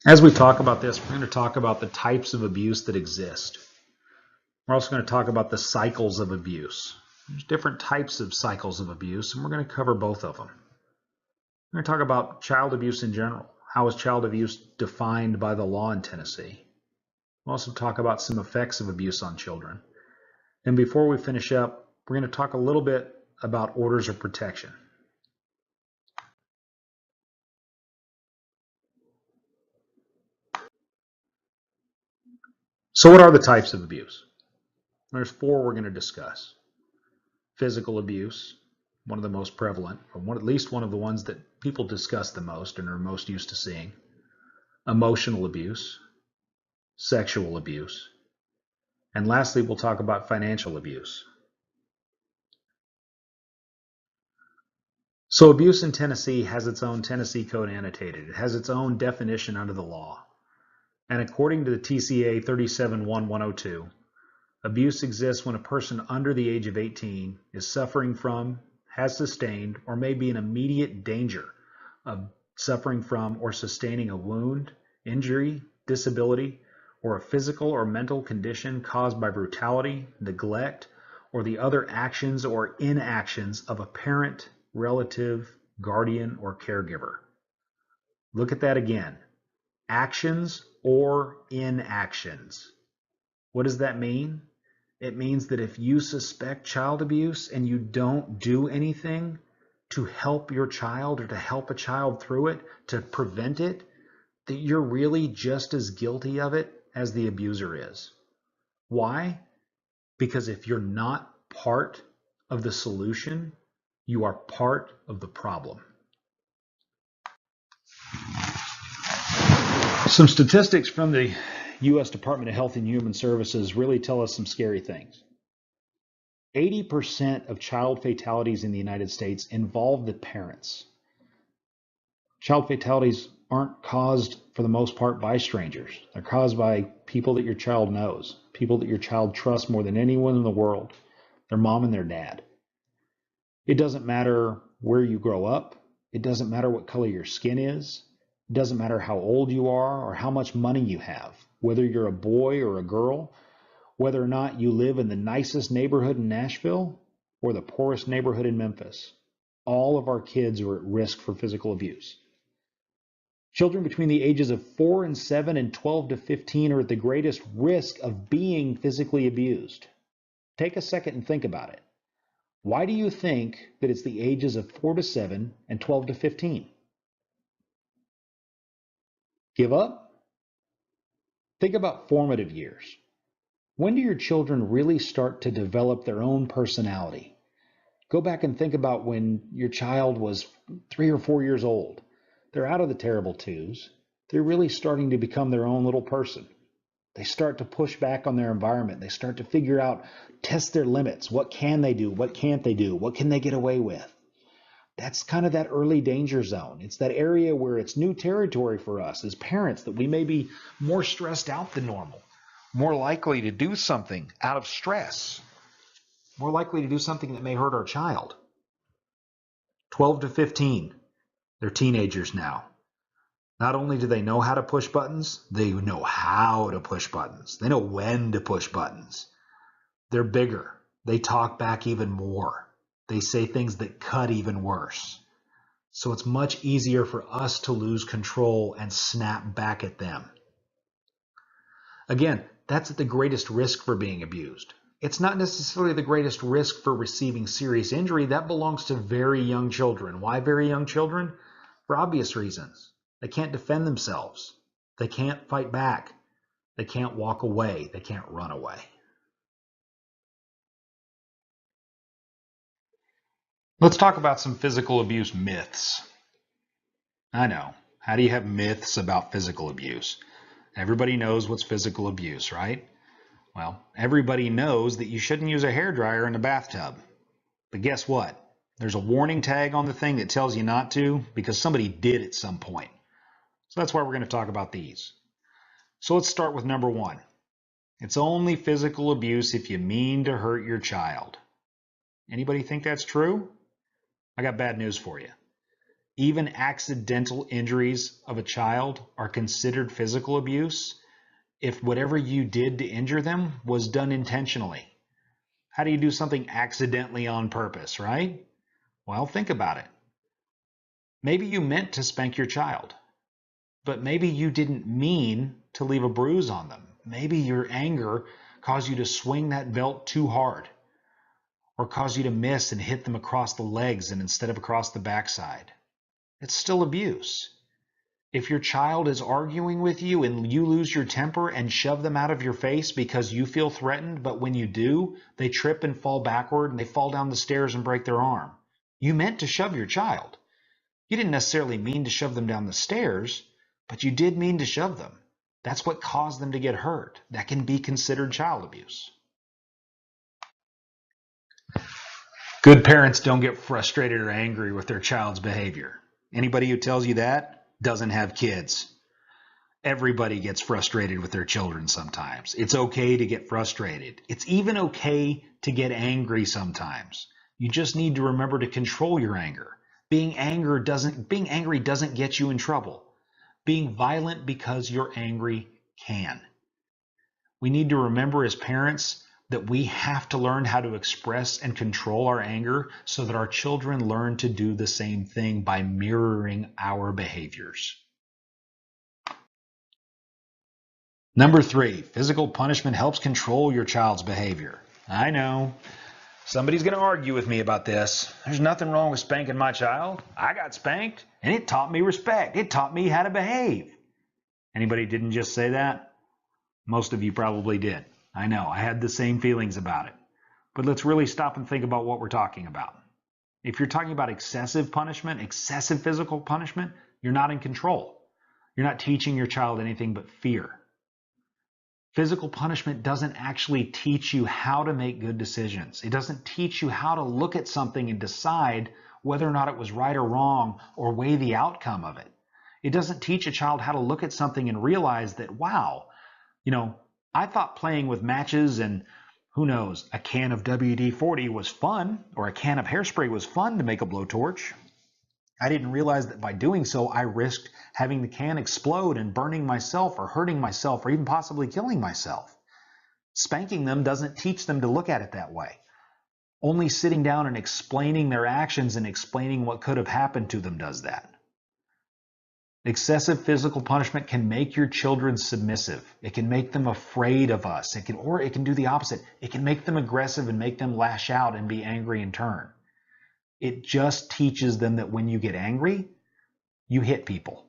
As we talk about this, we're going to talk about the types of abuse that exist. We're also going to talk about the cycles of abuse. There's different types of cycles of abuse, and we're going to cover both of them. We're going to talk about child abuse in general. How is child abuse defined by the law in Tennessee? We'll also talk about some effects of abuse on children. And before we finish up, we're going to talk a little bit about orders of protection. So what are the types of abuse? There's 4 we're going to discuss. Physical abuse, one of the most prevalent, or at least one of the ones that people discuss the most and are most used to seeing. Emotional abuse, sexual abuse, and lastly, we'll talk about financial abuse. So abuse in Tennessee has its own Tennessee Code annotated. It has its own definition under the law. And according to the TCA 37-1-102, abuse exists when a person under the age of 18 is suffering from, has sustained, or may be in immediate danger of suffering from or sustaining a wound, injury, disability, or a physical or mental condition caused by brutality, neglect, or the other actions or inactions of a parent, relative, guardian, or caregiver. Look at that again. Actions or inactions. What does that mean? It means that if you suspect child abuse and you don't do anything to help your child or to help a child through it, to prevent it, that you're really just as guilty of it as the abuser is. Why? Because if you're not part of the solution, you are part of the problem. Some statistics from the U.S. Department of Health and Human Services really tell us some scary things. 80% of child fatalities in the United States involve the parents. Child fatalities aren't caused, for the most part, by strangers. They're caused by people that your child knows, people that your child trusts more than anyone in the world, their mom and their dad. It doesn't matter where you grow up. It doesn't matter what color your skin is. It doesn't matter how old you are or how much money you have, whether you're a boy or a girl, whether or not you live in the nicest neighborhood in Nashville or the poorest neighborhood in Memphis, all of our kids are at risk for physical abuse. Children between the ages of 4 and 7 and 12 to 15 are at the greatest risk of being physically abused. Take a second and think about it. Why do you think that it's the ages of 4 to 7 and 12 to 15? Give up? Think about formative years. When do your children really start to develop their own personality? Go back and think about when your child was 3 or 4 years old. They're out of the terrible twos. They're really starting to become their own little person. They start to push back on their environment. They start to figure out, test their limits. What can they do? What can't they do? What can they get away with? That's kind of that early danger zone. It's that area where it's new territory for us as parents, that we may be more stressed out than normal, more likely to do something out of stress, more likely to do something that may hurt our child. 12 to 15, they're teenagers now. Not only do they know how to push buttons, they know how to push buttons. They know when to push buttons. They're bigger. They talk back even more. They say things that cut even worse. So it's much easier for us to lose control and snap back at them. Again, that's at the greatest risk for being abused. It's not necessarily the greatest risk for receiving serious injury. That belongs to very young children. Why very young children? For obvious reasons. They can't defend themselves. They can't fight back. They can't walk away. They can't run away. Let's talk about some physical abuse myths. I know. How do you have myths about physical abuse? Everybody knows what's physical abuse, right? Well, everybody knows that you shouldn't use a hairdryer in the bathtub. But guess what? There's a warning tag on the thing that tells you not to because somebody did at some point. So that's why we're going to talk about these. So let's start with number 1. It's only physical abuse if you mean to hurt your child. Anybody think that's true? I got bad news for you. Even accidental injuries of a child are considered physical abuse if whatever you did to injure them was done intentionally. How do you do something accidentally on purpose, right? Well, think about it. Maybe you meant to spank your child, but maybe you didn't mean to leave a bruise on them. Maybe your anger caused you to swing that belt too hard, or caused you to miss and hit them across the legs and instead of across the backside. It's still abuse. If your child is arguing with you and you lose your temper and shove them out of your face because you feel threatened, but when you do, they trip and fall backward and they fall down the stairs and break their arm. You meant to shove your child. You didn't necessarily mean to shove them down the stairs, but you did mean to shove them. That's what caused them to get hurt. That can be considered child abuse. Good parents don't get frustrated or angry with their child's behavior. Anybody who tells you that doesn't have kids. Everybody gets frustrated with their children sometimes. It's okay to get frustrated. It's even okay to get angry sometimes. You just need to remember to control your anger. Being angry doesn't get you in trouble. Being violent because you're angry can. We need to remember as parents that we have to learn how to express and control our anger so that our children learn to do the same thing by mirroring our behaviors. Number 3, physical punishment helps control your child's behavior. I know. Somebody's going to argue with me about this. There's nothing wrong with spanking my child. I got spanked, and it taught me respect. It taught me how to behave. Anybody didn't just say that? Most of you probably did. I know. I had the same feelings about it. But let's really stop and think about what we're talking about. If you're talking about excessive punishment, excessive physical punishment, you're not in control. You're not teaching your child anything but fear. Physical punishment doesn't actually teach you how to make good decisions. It doesn't teach you how to look at something and decide whether or not it was right or wrong or weigh the outcome of it. It doesn't teach a child how to look at something and realize that, wow, I thought playing with matches and who knows, a can of WD-40 was fun, or a can of hairspray was fun to make a blowtorch. I didn't realize that by doing so, I risked having the can explode and burning myself or hurting myself or even possibly killing myself. Spanking them doesn't teach them to look at it that way. Only sitting down and explaining their actions and explaining what could have happened to them does that. Excessive physical punishment can make your children submissive. It can make them afraid of us. Or it can do the opposite. It can make them aggressive and make them lash out and be angry in turn. It just teaches them that when you get angry, you hit people.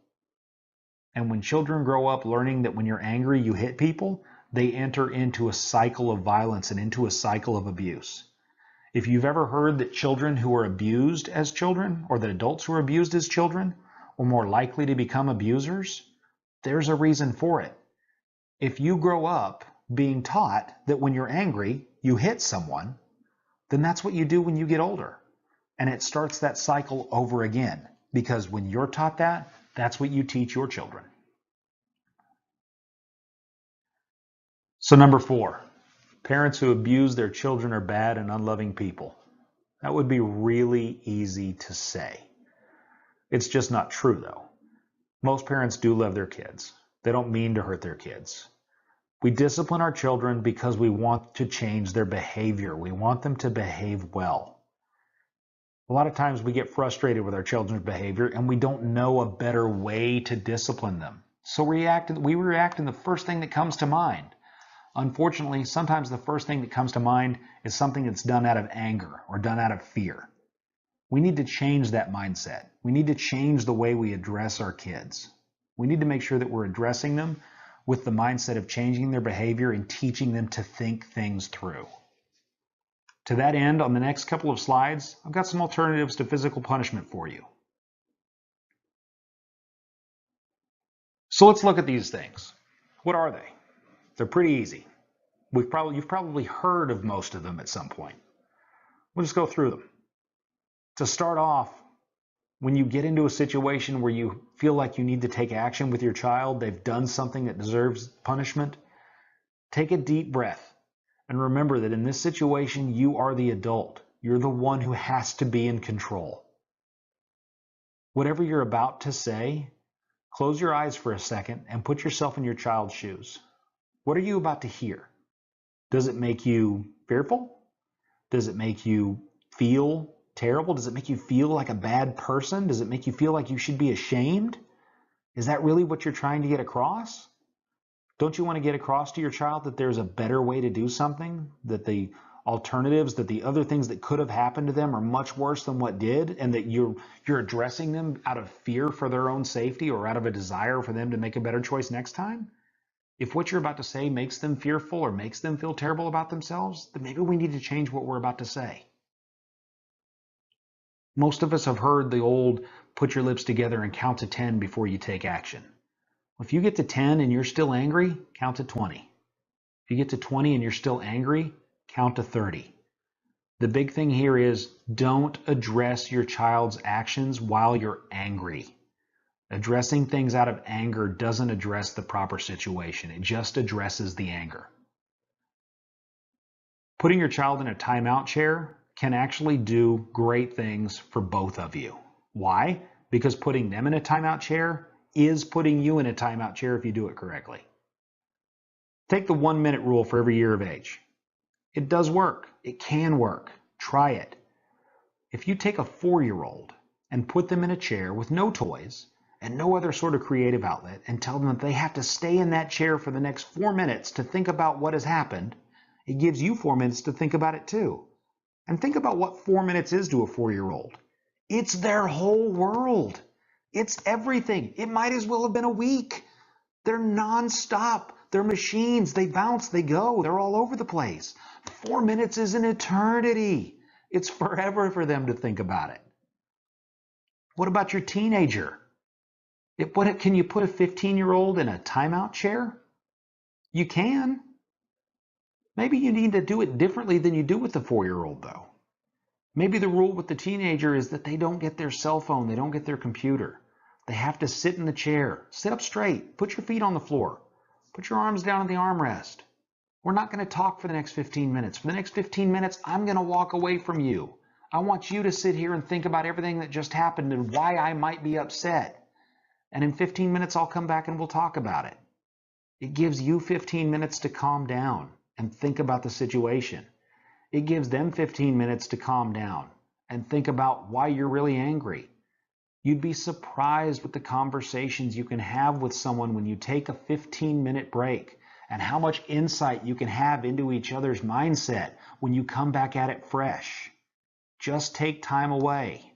And when children grow up learning that when you're angry, you hit people, they enter into a cycle of violence and into a cycle of abuse. If you've ever heard that children who are abused as children, or that adults who are abused as children, are more likely to become abusers, there's a reason for it. If you grow up being taught that when you're angry, you hit someone, then that's what you do when you get older. And it starts that cycle over again, because when you're taught that, that's what you teach your children. So number 4, parents who abuse their children are bad and unloving people. That would be really easy to say. It's just not true, though. Most parents do love their kids. They don't mean to hurt their kids. We discipline our children because we want to change their behavior. We want them to behave well. A lot of times we get frustrated with our children's behavior and we don't know a better way to discipline them. So we react in the first thing that comes to mind. Unfortunately, sometimes the first thing that comes to mind is something that's done out of anger or done out of fear. We need to change that mindset. We need to change the way we address our kids. We need to make sure that we're addressing them with the mindset of changing their behavior and teaching them to think things through. To that end, on the next couple of slides, I've got some alternatives to physical punishment for you. So let's look at these things. What are they? They're pretty easy. You've probably heard of most of them at some point. We'll just go through them. To start off, when you get into a situation where you feel like you need to take action with your child, they've done something that deserves punishment, take a deep breath and remember that in this situation, you are the adult. You're the one who has to be in control. Whatever you're about to say, close your eyes for a second and put yourself in your child's shoes. What are you about to hear? Does it make you fearful? Does it make you feel terrible? Does it make you feel like a bad person? Does it make you feel like you should be ashamed? Is that really what you're trying to get across? Don't you want to get across to your child that there's a better way to do something? That the alternatives, that the other things that could have happened to them are much worse than what did, and that you're addressing them out of fear for their own safety or out of a desire for them to make a better choice next time? If what you're about to say makes them fearful or makes them feel terrible about themselves, then maybe we need to change what we're about to say. Most of us have heard the old put your lips together and count to 10 before you take action. If you get to 10 and you're still angry, count to 20. If you get to 20 and you're still angry, count to 30. The big thing here is don't address your child's actions while you're angry. Addressing things out of anger doesn't address the proper situation. It just addresses the anger. Putting your child in a timeout chair can actually do great things for both of you. Why? Because putting them in a timeout chair is putting you in a timeout chair if you do it correctly. Take the 1-minute rule for every year of age. It does work. It can work. Try it. If you take a 4-year-old and put them in a chair with no toys and no other sort of creative outlet and tell them that they have to stay in that chair for the next 4 minutes to think about what has happened, it gives you 4 minutes to think about it too. And think about what 4 minutes is to a 4-year-old. It's their whole world. It's everything. It might as well have been a week. They're nonstop. They're machines. They bounce. They go. They're all over the place. 4 minutes is an eternity. It's forever for them to think about it. What about your teenager? Can you put a 15-year-old in a timeout chair? You can. Maybe you need to do it differently than you do with the 4-year-old, though. Maybe the rule with the teenager is that they don't get their cell phone. They don't get their computer. They have to sit in the chair. Sit up straight. Put your feet on the floor. Put your arms down on the armrest. We're not going to talk for the next 15 minutes. For the next 15 minutes, I'm going to walk away from you. I want you to sit here and think about everything that just happened and why I might be upset. And in 15 minutes, I'll come back and we'll talk about it. It gives you 15 minutes to calm down and think about the situation. It gives them 15 minutes to calm down and think about why you're really angry. You'd be surprised with the conversations you can have with someone when you take a 15-minute break, and how much insight you can have into each other's mindset when you come back at it fresh. Just take time away.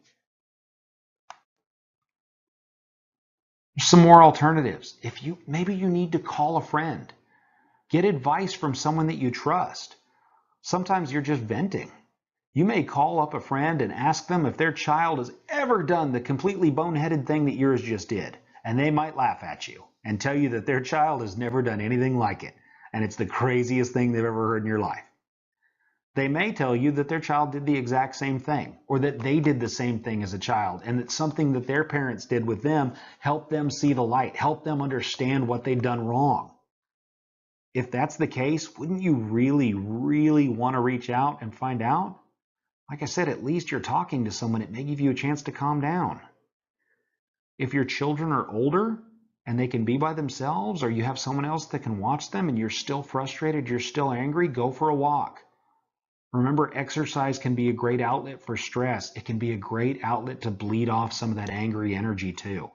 Some more alternatives. Maybe you need to call a friend. Get advice from someone that you trust. Sometimes you're just venting. You may call up a friend and ask them if their child has ever done the completely boneheaded thing that yours just did, and they might laugh at you and tell you that their child has never done anything like it, and it's the craziest thing they've ever heard in your life. They may tell you that their child did the exact same thing, or that they did the same thing as a child, and that something that their parents did with them helped them see the light, helped them understand what they'd done wrong. If that's the case, wouldn't you really, really want to reach out and find out? Like I said, at least you're talking to someone. It may give you a chance to calm down. If your children are older and they can be by themselves, or you have someone else that can watch them and you're still frustrated, you're still angry, go for a walk. Remember, exercise can be a great outlet for stress. It can be a great outlet to bleed off some of that angry energy too.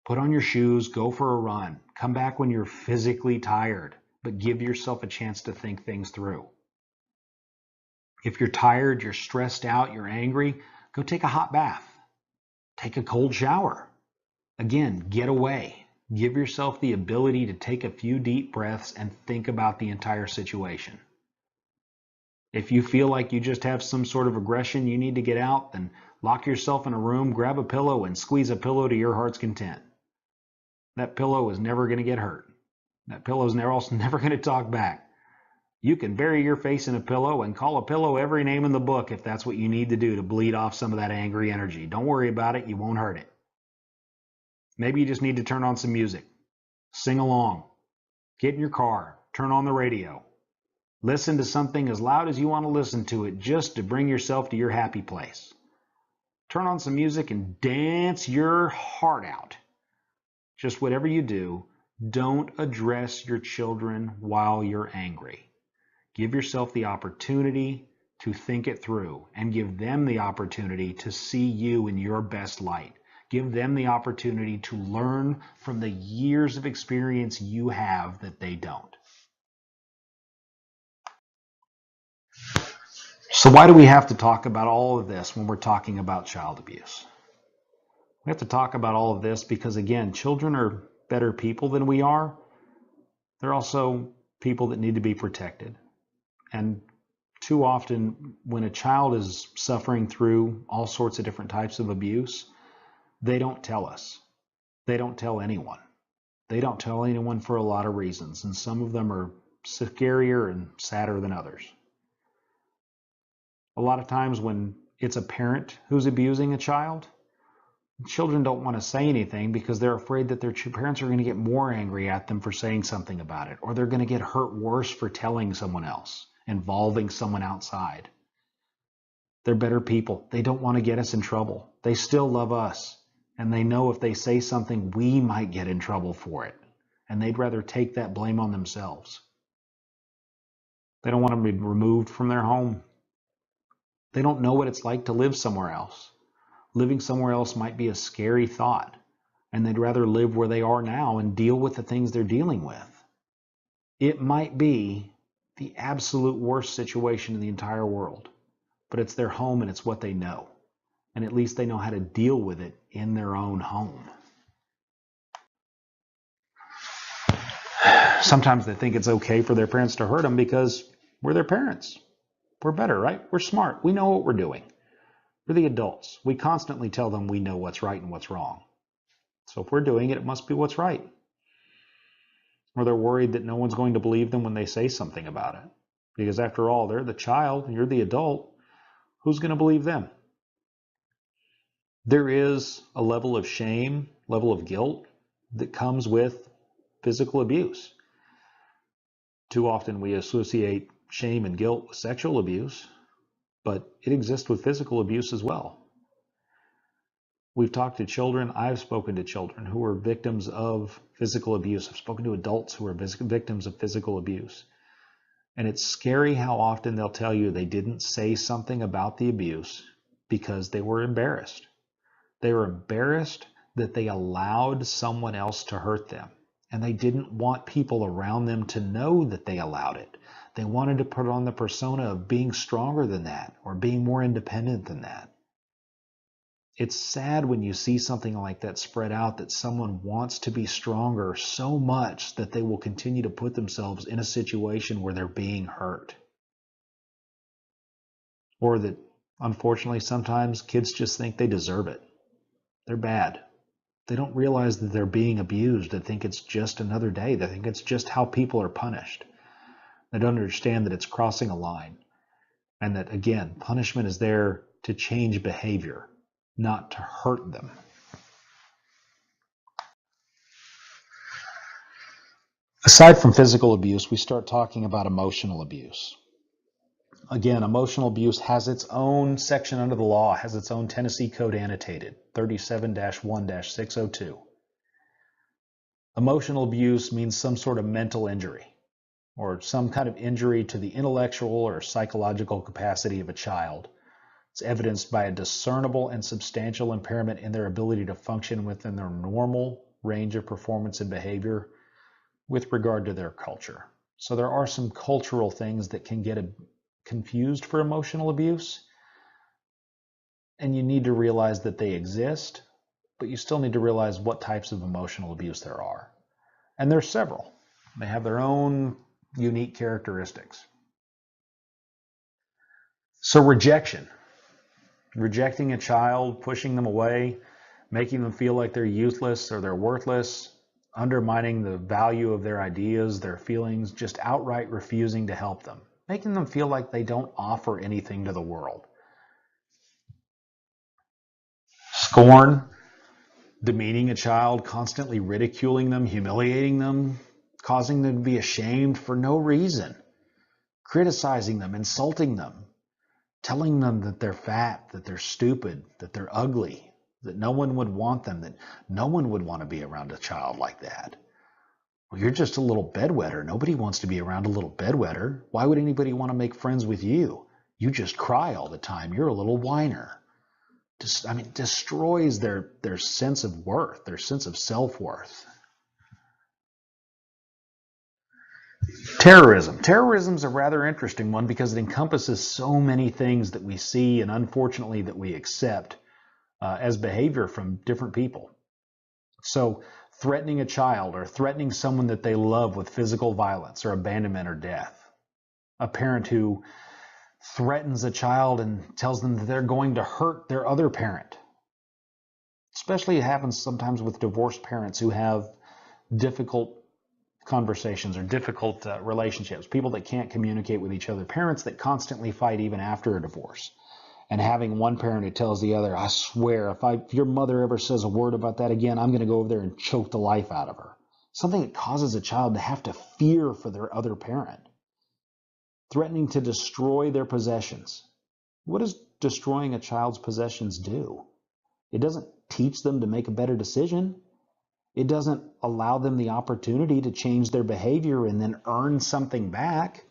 Put on your shoes, go for a run. Come back when you're physically tired, but give yourself a chance to think things through. If you're tired, you're stressed out, you're angry, go take a hot bath. Take a cold shower. Again, get away. Give yourself the ability to take a few deep breaths and think about the entire situation. If you feel like you just have some sort of aggression you need to get out, then lock yourself in a room, grab a pillow, and squeeze a pillow to your heart's content. That pillow is never going to get hurt. That pillow is also never going to talk back. You can bury your face in a pillow and call a pillow every name in the book if that's what you need to do to bleed off some of that angry energy. Don't worry about it. You won't hurt it. Maybe you just need to turn on some music. Sing along. Get in your car. Turn on the radio. Listen to something as loud as you want to listen to it, just to bring yourself to your happy place. Turn on some music and dance your heart out. Just whatever you do, don't address your children while you're angry. Give yourself the opportunity to think it through, and give them the opportunity to see you in your best light. Give them the opportunity to learn from the years of experience you have that they don't. So why do we have to talk about all of this when we're talking about child abuse? We have to talk about all of this because, again, children are better people than we are. They're also people that need to be protected. And too often, when a child is suffering through all sorts of different types of abuse, they don't tell us. They don't tell anyone. They don't tell anyone for a lot of reasons, and some of them are scarier and sadder than others. A lot of times when it's a parent who's abusing a child, children don't want to say anything because they're afraid that their parents are going to get more angry at them for saying something about it, or they're going to get hurt worse for telling someone else, involving someone outside. They're better people. They don't want to get us in trouble. They still love us, and they know if they say something, we might get in trouble for it, and they'd rather take that blame on themselves. They don't want to be removed from their home. They don't know what it's like to live somewhere else. Living somewhere else might be a scary thought, and they'd rather live where they are now and deal with the things they're dealing with. It might be the absolute worst situation in the entire world, but it's their home and it's what they know. And at least they know how to deal with it in their own home. Sometimes they think it's okay for their parents to hurt them because we're their parents. We're better, right? We're smart. We know what we're doing. We're the adults. We constantly tell them we know what's right and what's wrong. So if we're doing it, it must be what's right. Or they're worried that no one's going to believe them when they say something about it. Because after all, they're the child, you're the adult. Who's going to believe them? There is a level of shame, level of guilt that comes with physical abuse. Too often we associate shame and guilt with sexual abuse, but it exists with physical abuse as well. We've talked to children. I've spoken to children who are victims of physical abuse. I've spoken to adults who are victims of physical abuse. And it's scary how often they'll tell you they didn't say something about the abuse because they were embarrassed. They were embarrassed that they allowed someone else to hurt them. And they didn't want people around them to know that they allowed it. They wanted to put on the persona of being stronger than that or being more independent than that. It's sad when you see something like that spread out, that someone wants to be stronger so much that they will continue to put themselves in a situation where they're being hurt. Or that, unfortunately, sometimes kids just think they deserve it. They're bad. They don't realize that they're being abused. They think it's just another day. They think it's just how people are punished. They don't understand that it's crossing a line. And that, again, punishment is there to change behavior, not to hurt them. Aside from physical abuse, we start talking about emotional abuse. Again, emotional abuse has its own section under the law, has its own Tennessee Code annotated, 37-1-602. Emotional abuse means some sort of mental injury or some kind of injury to the intellectual or psychological capacity of a child. It's evidenced by a discernible and substantial impairment in their ability to function within their normal range of performance and behavior with regard to their culture. So there are some cultural things that can get confused for emotional abuse, and you need to realize that they exist, but you still need to realize what types of emotional abuse there are. And there's several. They have their own unique characteristics. So rejection. Rejecting a child, pushing them away, making them feel like they're useless or they're worthless, undermining the value of their ideas, their feelings, just outright refusing to help them, making them feel like they don't offer anything to the world. Scorn, demeaning a child, constantly ridiculing them, humiliating them, causing them to be ashamed for no reason, criticizing them, insulting them, telling them that they're fat, that they're stupid, that they're ugly, that no one would want them, that no one would want to be around a child like that. Well, you're just a little bedwetter. Nobody wants to be around a little bedwetter. Why would anybody want to make friends with you? You just cry all the time. You're a little whiner. Destroys their sense of worth, their sense of self-worth. Terrorism. Terrorism is a rather interesting one because it encompasses so many things that we see and unfortunately that we accept as behavior from different people. So threatening a child or threatening someone that they love with physical violence or abandonment or death. A parent who threatens a child and tells them that they're going to hurt their other parent. Especially it happens sometimes with divorced parents who have difficult conversations or difficult relationships, people that can't communicate with each other, parents that constantly fight even after a divorce. And having one parent who tells the other, I swear, if your mother ever says a word about that again, I'm going to go over there and choke the life out of her. Something that causes a child to have to fear for their other parent. Threatening to destroy their possessions. What does destroying a child's possessions do? It doesn't teach them to make a better decision. It doesn't allow them the opportunity to change their behavior and then earn something back.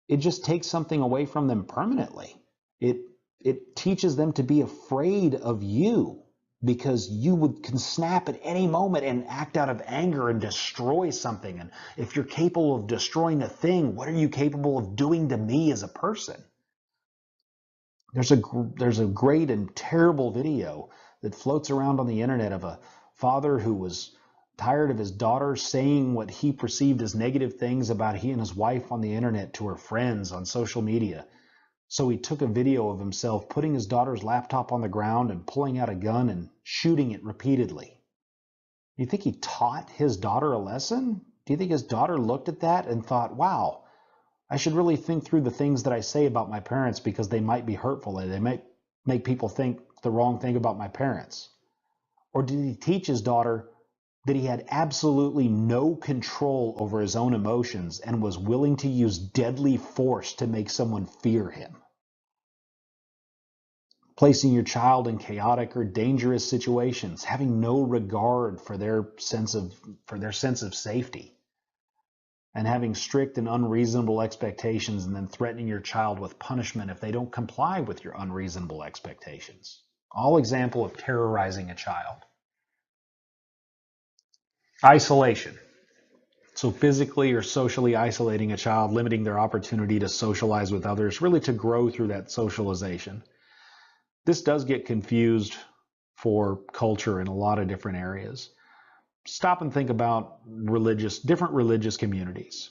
It just takes something away from them permanently. It teaches them to be afraid of you because you can snap at any moment and act out of anger and destroy something. And if you're capable of destroying a thing, what are you capable of doing to me as a person? There's a great and terrible video that floats around on the internet of a father who was tired of his daughter saying what he perceived as negative things about he and his wife on the internet to her friends on social media. So he took a video of himself putting his daughter's laptop on the ground and pulling out a gun and shooting it repeatedly. Do you think he taught his daughter a lesson? Do you think his daughter looked at that and thought, wow, I should really think through the things that I say about my parents because they might be hurtful and they might make people think the wrong thing about my parents? Or did he teach his daughter that he had absolutely no control over his own emotions and was willing to use deadly force to make someone fear him? Placing your child in chaotic or dangerous situations, having no regard for their sense of safety. and having strict and unreasonable expectations and then threatening your child with punishment if they don't comply with your unreasonable expectations. All example of terrorizing a child. Isolation. So physically or socially isolating a child, limiting their opportunity to socialize with others, really to grow through that socialization. This does get confused for culture in a lot of different areas. Stop and think about different religious communities.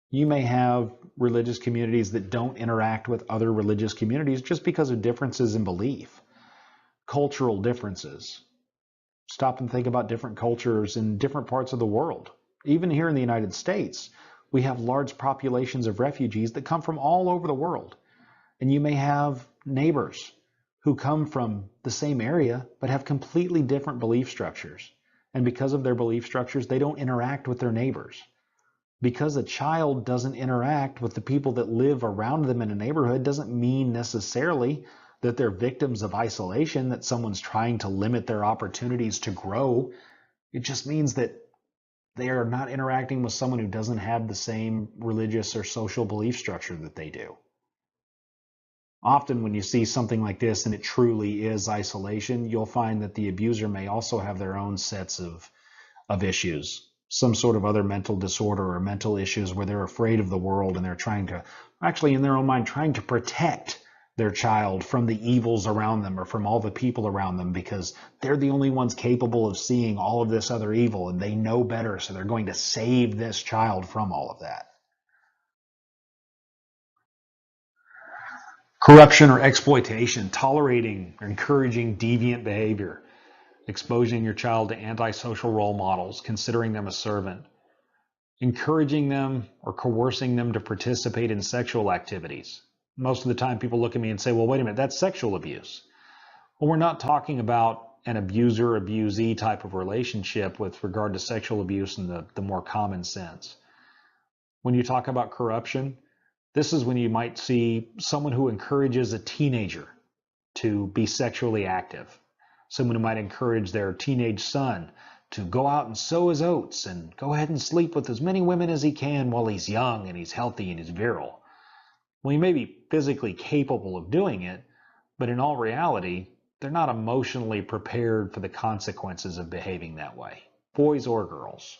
You may have religious communities that don't interact with other religious communities just because of differences in belief, cultural differences. Stop and think about different cultures in different parts of the world. Even here in the United States, we have large populations of refugees that come from all over the world. And you may have neighbors who come from the same area but have completely different belief structures. And because of their belief structures, they don't interact with their neighbors. Because a child doesn't interact with the people that live around them in a neighborhood doesn't mean necessarily that they're victims of isolation, that someone's trying to limit their opportunities to grow. It just means that they are not interacting with someone who doesn't have the same religious or social belief structure that they do. Often when you see something like this and it truly is isolation, you'll find that the abuser may also have their own sets of issues, some sort of other mental disorder or mental issues where they're afraid of the world and they're trying to, actually in their own mind, trying to protect their child from the evils around them or from all the people around them because they're the only ones capable of seeing all of this other evil and they know better, so they're going to save this child from all of that. Corruption or exploitation, tolerating or encouraging deviant behavior, exposing your child to antisocial role models, considering them a servant, encouraging them or coercing them to participate in sexual activities. Most of the time people look at me and say, well, wait a minute, that's sexual abuse. Well, we're not talking about an abuser-abusee type of relationship with regard to sexual abuse in the more common sense. When you talk about corruption, this is when you might see someone who encourages a teenager to be sexually active. Someone who might encourage their teenage son to go out and sow his oats and go ahead and sleep with as many women as he can while he's young and he's healthy and he's virile. Well, he may be physically capable of doing it, but in all reality, they're not emotionally prepared for the consequences of behaving that way, boys or girls.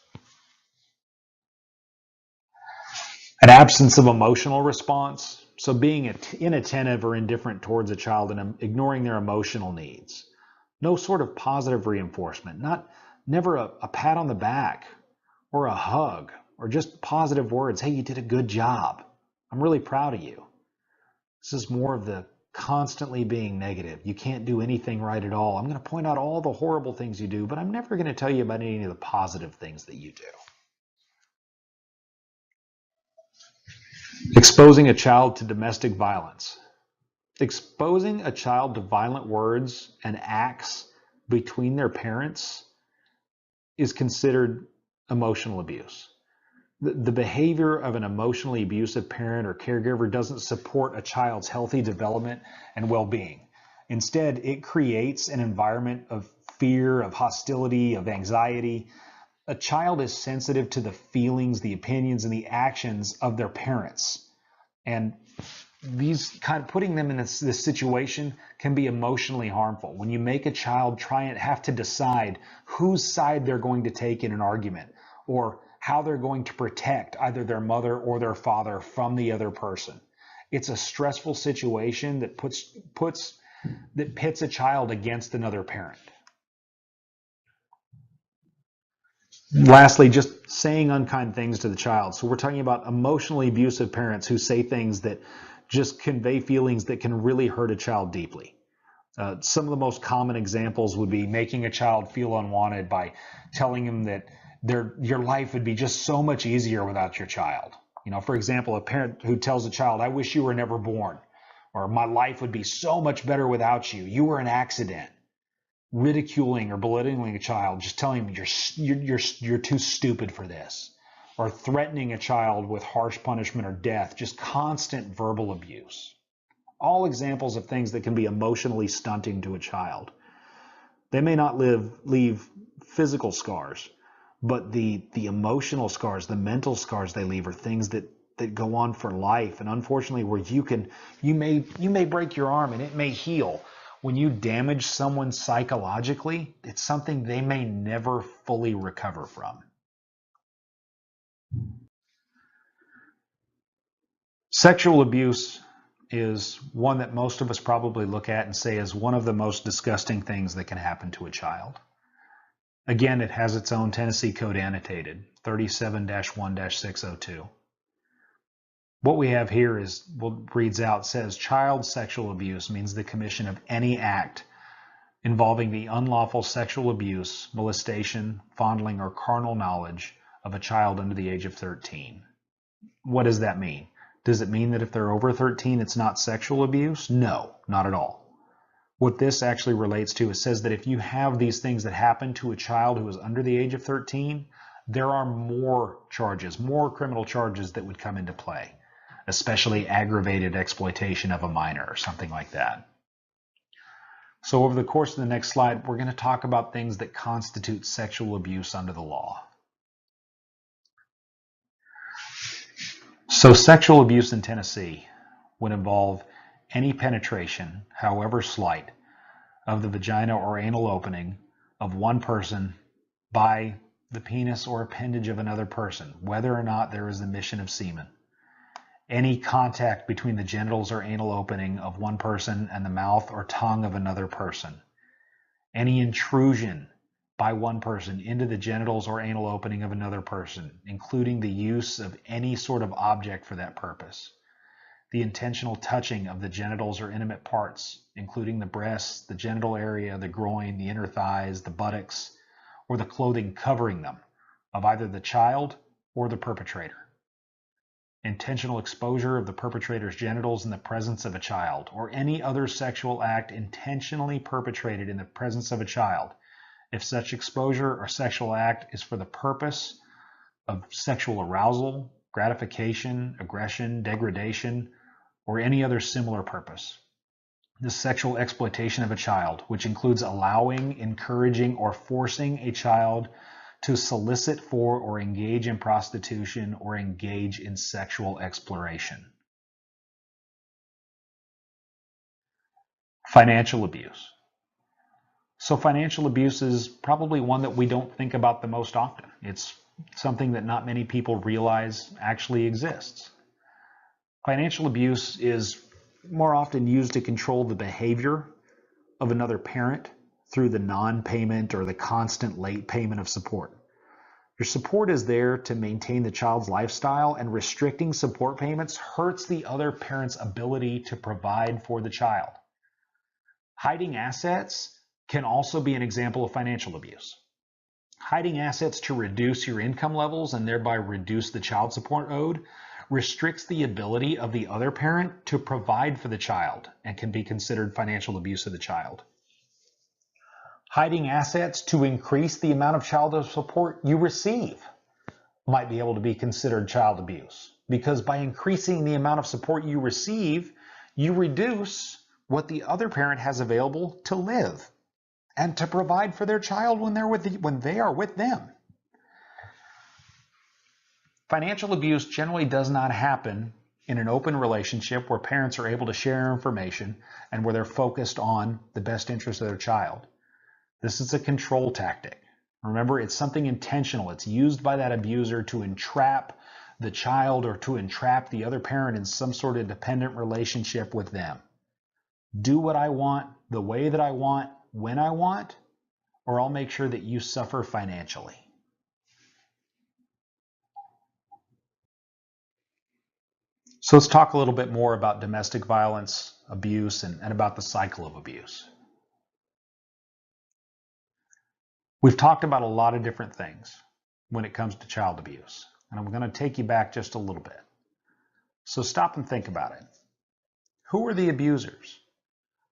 An absence of emotional response, so being inattentive or indifferent towards a child and ignoring their emotional needs. No sort of positive reinforcement, never a pat on the back or a hug or just positive words. Hey, you did a good job. I'm really proud of you. This is more of the constantly being negative. You can't do anything right at all. I'm going to point out all the horrible things you do, but I'm never going to tell you about any of the positive things that you do. Exposing a child to domestic violence. Exposing a child to violent words and acts between their parents is considered emotional abuse. The behavior of an emotionally abusive parent or caregiver doesn't support a child's healthy development and well-being. Instead, it creates an environment of fear, of hostility, of anxiety. A child is sensitive to the feelings, the opinions, and the actions of their parents. And these putting them in this situation can be emotionally harmful. When you make a child have to decide whose side they're going to take in an argument or how they're going to protect either their mother or their father from the other person. It's a stressful situation that pits a child against another parent. Lastly, just saying unkind things to the child. So we're talking about emotionally abusive parents who say things that just convey feelings that can really hurt a child deeply. Some of the most common examples would be making a child feel unwanted by telling him that your life would be just so much easier without your child. For example, a parent who tells a child, I wish you were never born, or my life would be so much better without you. You were an accident. Ridiculing or belittling a child, just telling him you're too stupid for this, or threatening a child with harsh punishment or death, just constant verbal abuse. All examples of things that can be emotionally stunting to a child. They may not leave physical scars, but the emotional scars, the mental scars they leave are things that go on for life. And unfortunately, where you may break your arm and it may heal. When you damage someone psychologically, it's something they may never fully recover from. Sexual abuse is one that most of us probably look at and say is one of the most disgusting things that can happen to a child. Again, it has its own Tennessee Code annotated, 37-1-602. What we have here is, reads out, says child sexual abuse means the commission of any act involving the unlawful sexual abuse, molestation, fondling, or carnal knowledge of a child under the age of 13. What does that mean? Does it mean that if they're over 13, it's not sexual abuse? No, not at all. What this actually relates to, it says that if you have these things that happen to a child who is under the age of 13, there are more charges, more criminal charges that would come into play, especially aggravated exploitation of a minor or something like that. So over the course of the next slide, we're going to talk about things that constitute sexual abuse under the law. So sexual abuse in Tennessee would involve any penetration, however slight, of the vagina or anal opening of one person by the penis or appendage of another person, whether or not there is emission of semen. Any contact between the genitals or anal opening of one person and the mouth or tongue of another person. Any intrusion by one person into the genitals or anal opening of another person, including the use of any sort of object for that purpose. The intentional touching of the genitals or intimate parts, including the breasts, the genital area, the groin, the inner thighs, the buttocks, or the clothing covering them, of either the child or the perpetrator. Intentional exposure of the perpetrator's genitals in the presence of a child, or any other sexual act intentionally perpetrated in the presence of a child, if such exposure or sexual act is for the purpose of sexual arousal, gratification, aggression, degradation, or any other similar purpose. The sexual exploitation of a child, which includes allowing, encouraging, or forcing a child to solicit for or engage in prostitution or engage in sexual exploration. Financial abuse. So financial abuse is probably one that we don't think about the most often. It's something that not many people realize actually exists. Financial abuse is more often used to control the behavior of another parent through the non-payment or the constant late payment of support. Your support is there to maintain the child's lifestyle, and restricting support payments hurts the other parent's ability to provide for the child. Hiding assets can also be an example of financial abuse. Hiding assets to reduce your income levels and thereby reduce the child support owed restricts the ability of the other parent to provide for the child and can be considered financial abuse of the child. Hiding assets to increase the amount of child support you receive might be able to be considered child abuse, because by increasing the amount of support you receive, you reduce what the other parent has available to live and to provide for their child when they are with them. Financial abuse generally does not happen in an open relationship where parents are able to share information and where they're focused on the best interest of their child. This is a control tactic. Remember, it's something intentional. It's used by that abuser to entrap the child or to entrap the other parent in some sort of dependent relationship with them. Do what I want, the way that I want, when I want, or I'll make sure that you suffer financially. So let's talk a little bit more about domestic violence, abuse, and about the cycle of abuse. We've talked about a lot of different things when it comes to child abuse, and I'm going to take you back just a little bit. So stop and think about it. Who are the abusers?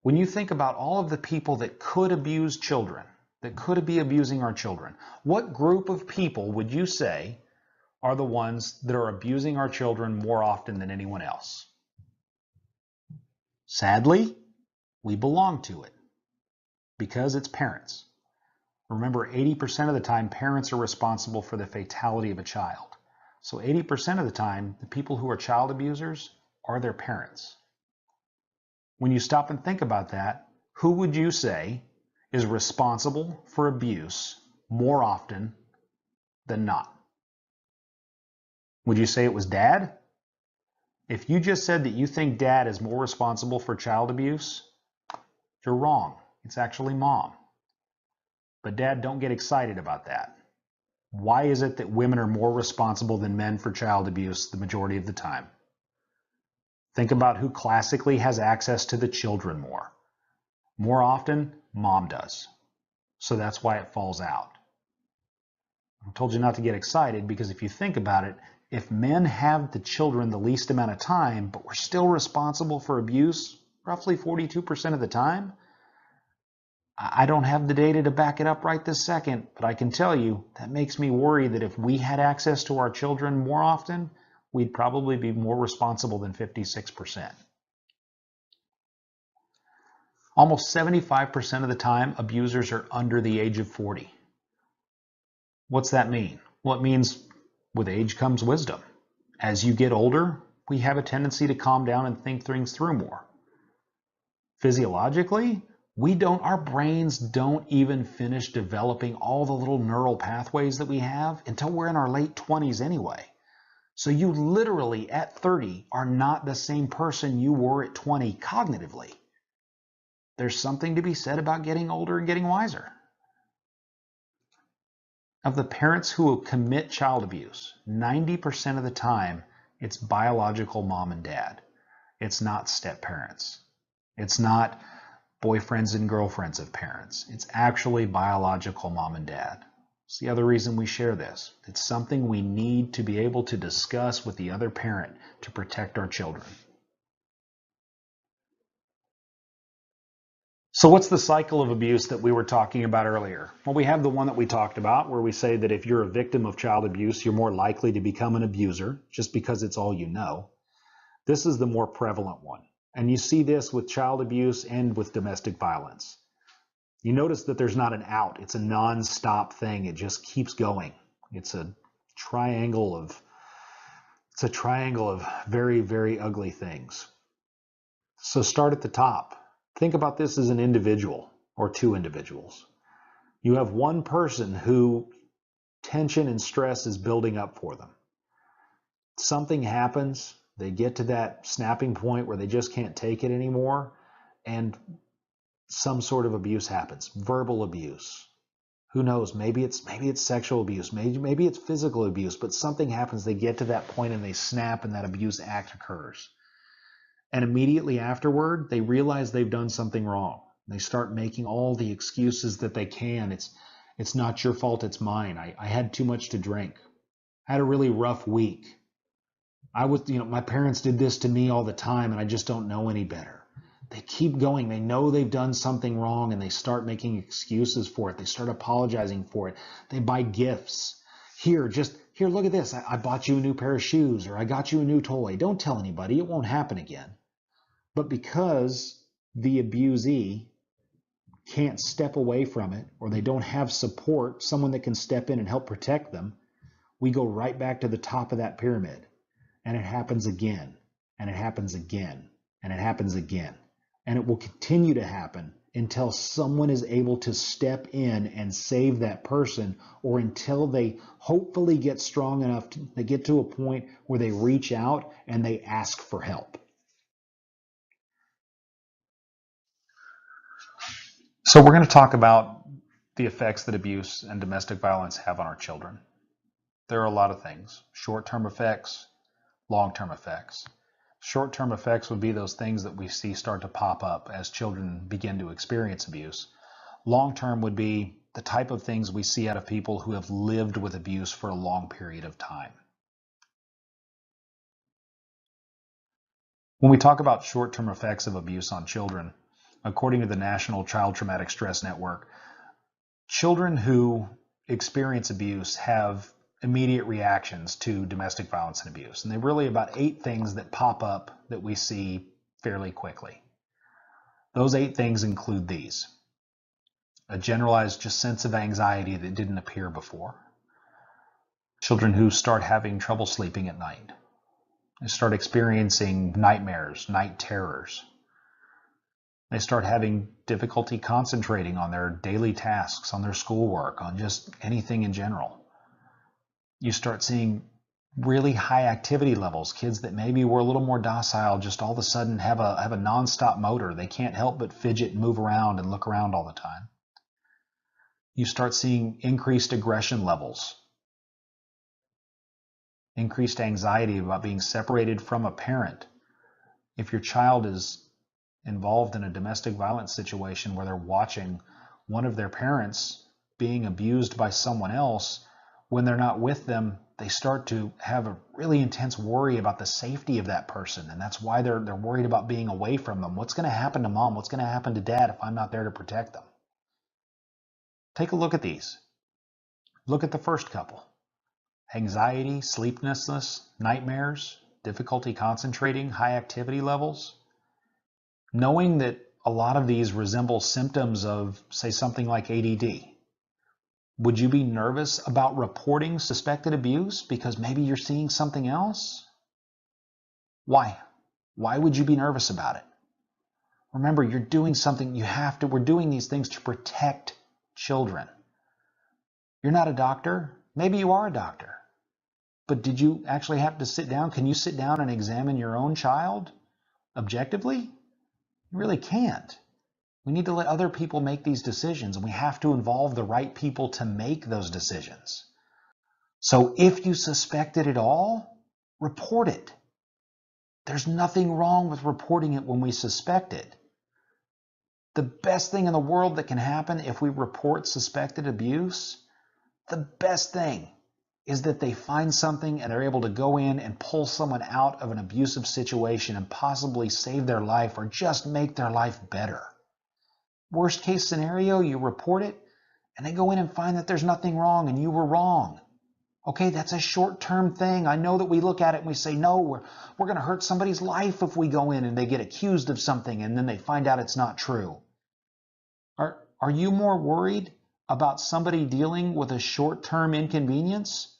When you think about all of the people that could abuse children, that could be abusing our children, what group of people would you say are the ones that are abusing our children more often than anyone else? Sadly, we belong to it because it's parents. Remember, 80% of the time, parents are responsible for the fatality of a child. So 80% of the time, the people who are child abusers are their parents. When you stop and think about that, who would you say is responsible for abuse more often than not? Would you say it was dad? If you just said that you think dad is more responsible for child abuse, you're wrong. It's actually mom. But dad, don't get excited about that. Why is it that women are more responsible than men for child abuse the majority of the time? Think about who classically has access to the children more. More often, mom does. So that's why it falls out. I told you not to get excited because if you think about it, if men have the children the least amount of time, but we're still responsible for abuse roughly 42% of the time, I don't have the data to back it up right this second, but I can tell you that makes me worry that if we had access to our children more often, we'd probably be more responsible than 56%. Almost 75% of the time, abusers are under the age of 40. What's that mean? Well, it means with age comes wisdom. As you get older, we have a tendency to calm down and think things through more. Physiologically, our brains don't even finish developing all the little neural pathways that we have until we're in our late 20s anyway. So you literally at 30 are not the same person you were at 20 cognitively. There's something to be said about getting older and getting wiser. Of the parents who commit child abuse, 90% of the time, it's biological mom and dad. It's not step parents. It's not boyfriends and girlfriends of parents. It's actually biological mom and dad. It's the other reason we share this. It's something we need to be able to discuss with the other parent to protect our children. So what's the cycle of abuse that we were talking about earlier? Well, we have the one that we talked about where we say that if you're a victim of child abuse, you're more likely to become an abuser just because it's all you know. This is the more prevalent one. And you see this with child abuse and with domestic violence. You notice that there's not an out. It's a non-stop thing. It just keeps going. It's a triangle of very, very ugly things. So start at the top. Think about this as an individual or two individuals. You have one person who tension and stress is building up for them. Something happens. They get to that snapping point where they just can't take it anymore, and some sort of abuse happens. Verbal abuse. Who knows? Maybe it's sexual abuse. Maybe it's physical abuse, but something happens. They get to that point and they snap, and that abuse act occurs. And immediately afterward, they realize they've done something wrong. They start making all the excuses that they can. It's not your fault, it's mine. I had too much to drink. I had a really rough week. My parents did this to me all the time and I just don't know any better. They keep going. They know they've done something wrong and they start making excuses for it. They start apologizing for it. They buy gifts. Here, look at this. I bought you a new pair of shoes, or I got you a new toy. Don't tell anybody. It won't happen again. But because the abusee can't step away from it, or they don't have support, someone that can step in and help protect them, we go right back to the top of that pyramid. And it happens again, and it happens again, and it happens again. And it will continue to happen until someone is able to step in and save that person, or until they hopefully get strong enough to get to a point where they reach out and they ask for help. So we're going to talk about the effects that abuse and domestic violence have on our children. There are a lot of things. Short-term effects, long-term effects. Short-term effects would be those things that we see start to pop up as children begin to experience abuse. Long-term would be the type of things we see out of people who have lived with abuse for a long period of time. When we talk about short-term effects of abuse on children, according to the National Child Traumatic Stress Network, children who experience abuse have immediate reactions to domestic violence and abuse. And they're really about 8 things that pop up that we see fairly quickly. Those 8 things include these. a generalized just sense of anxiety that didn't appear before. Children who start having trouble sleeping at night. They start experiencing nightmares, night terrors. They start having difficulty concentrating on their daily tasks, on their schoolwork, on just anything in general. You start seeing really high activity levels. Kids that maybe were a little more docile just all of a sudden have a nonstop motor. They can't help but fidget and move around and look around all the time. You start seeing increased aggression levels, increased anxiety about being separated from a parent. If your child is involved in a domestic violence situation where they're watching one of their parents being abused by someone else, when they're not with them, they start to have a really intense worry about the safety of that person. And that's why they're worried about being away from them. What's going to happen to mom? What's going to happen to dad if I'm not there to protect them? Take a look at these. Look at the first couple. Anxiety, sleeplessness, nightmares, difficulty concentrating, high activity levels. Knowing that a lot of these resemble symptoms of, say, something like ADD. Would you be nervous about reporting suspected abuse because maybe you're seeing something else? Why? Why would you be nervous about it? Remember, you're doing something we're doing these things to protect children. You're not a doctor. Maybe you are a doctor. But did you actually have to sit down? Can you sit down and examine your own child objectively? You really can't. We need to let other people make these decisions, and we have to involve the right people to make those decisions. So if you suspect it at all, report it. There's nothing wrong with reporting it when we suspect it. The best thing in the world that can happen if we report suspected abuse, the best thing is that they find something and they're able to go in and pull someone out of an abusive situation and possibly save their life or just make their life better. Worst case scenario, you report it and they go in and find that there's nothing wrong and you were wrong. Okay, that's a short-term thing. I know that we look at it and we say, no, we're going to hurt somebody's life if we go in and they get accused of something and then they find out it's not true. Are you more worried about somebody dealing with a short-term inconvenience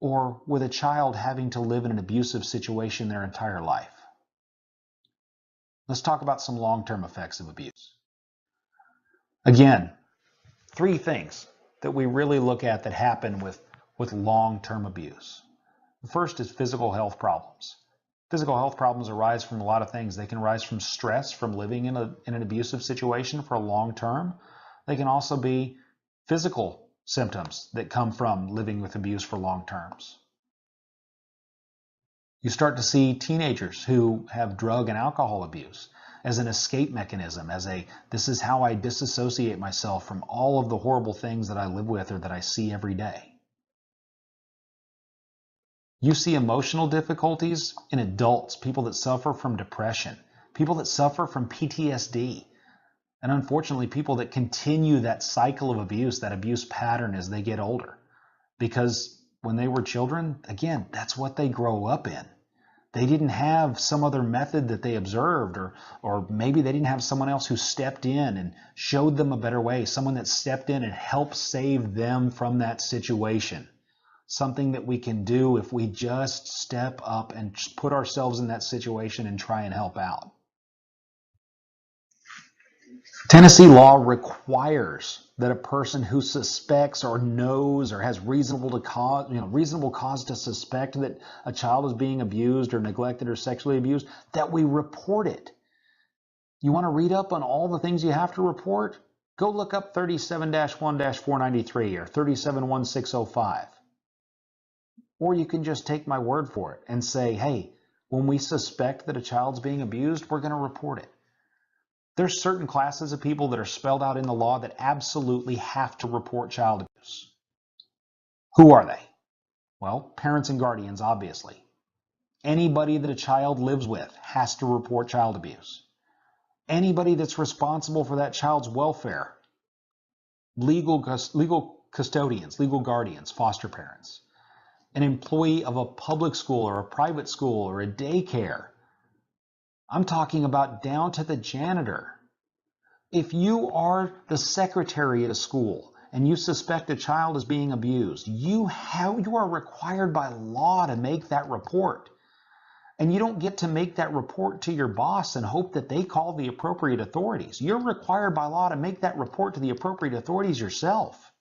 or with a child having to live in an abusive situation their entire life? Let's talk about some long-term effects of abuse. Again, 3 things that we really look at that happen with long-term abuse. The first is physical health problems. Physical health problems arise from a lot of things. They can arise from stress from living in an abusive situation for a long term. They can also be physical symptoms that come from living with abuse for long terms. You start to see teenagers who have drug and alcohol abuse as an escape mechanism, this is how I disassociate myself from all of the horrible things that I live with or that I see every day. You see emotional difficulties in adults, people that suffer from depression, people that suffer from PTSD, and unfortunately people that continue that cycle of abuse, that abuse pattern as they get older. Because when they were children, again, that's what they grow up in. They didn't have some other method that they observed, or maybe they didn't have someone else who stepped in and showed them a better way, someone that stepped in and helped save them from that situation. Something that we can do if we just step up and put ourselves in that situation and try and help out. Tennessee law requires that a person who suspects or knows or has reasonable cause to suspect that a child is being abused or neglected or sexually abused, that we report it. You want to read up on all the things you have to report? Go look up 37-1-493 or 37-1605. Or you can just take my word for it and say, hey, when we suspect that a child's being abused, we're going to report it. There's certain classes of people that are spelled out in the law that absolutely have to report child abuse. Who are they? Well, parents and guardians, obviously. Anybody that a child lives with has to report child abuse. Anybody that's responsible for that child's welfare, legal custodians, legal guardians, foster parents, an employee of a public school or a private school or a daycare. I'm talking about down to the janitor. If you are the secretary at a school and you suspect a child is being abused, you are required by law to make that report. And you don't get to make that report to your boss and hope that they call the appropriate authorities. You're required by law to make that report to the appropriate authorities yourself.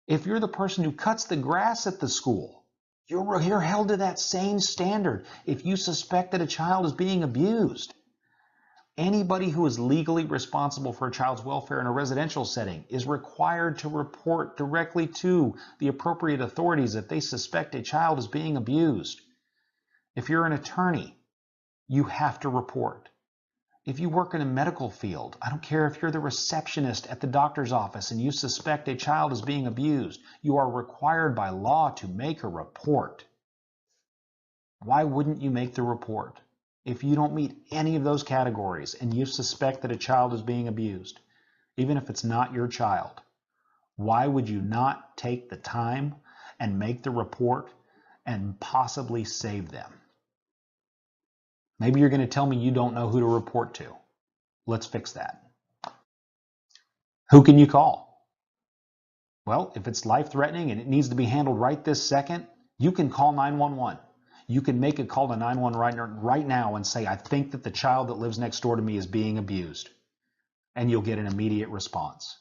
If you're the person who cuts the grass at the school, you're held to that same standard if you suspect that a child is being abused. Anybody who is legally responsible for a child's welfare in a residential setting is required to report directly to the appropriate authorities if they suspect a child is being abused. If you're an attorney, you have to report. If you work in a medical field, I don't care if you're the receptionist at the doctor's office and you suspect a child is being abused, you are required by law to make a report. Why wouldn't you make the report? If you don't meet any of those categories and you suspect that a child is being abused, even if it's not your child, why would you not take the time and make the report and possibly save them? Maybe you're going to tell me you don't know who to report to. Let's fix that. Who can you call? Well, if it's life-threatening and it needs to be handled right this second, you can call 911. You can make a call to 911 right now and say, I think that the child that lives next door to me is being abused. And you'll get an immediate response.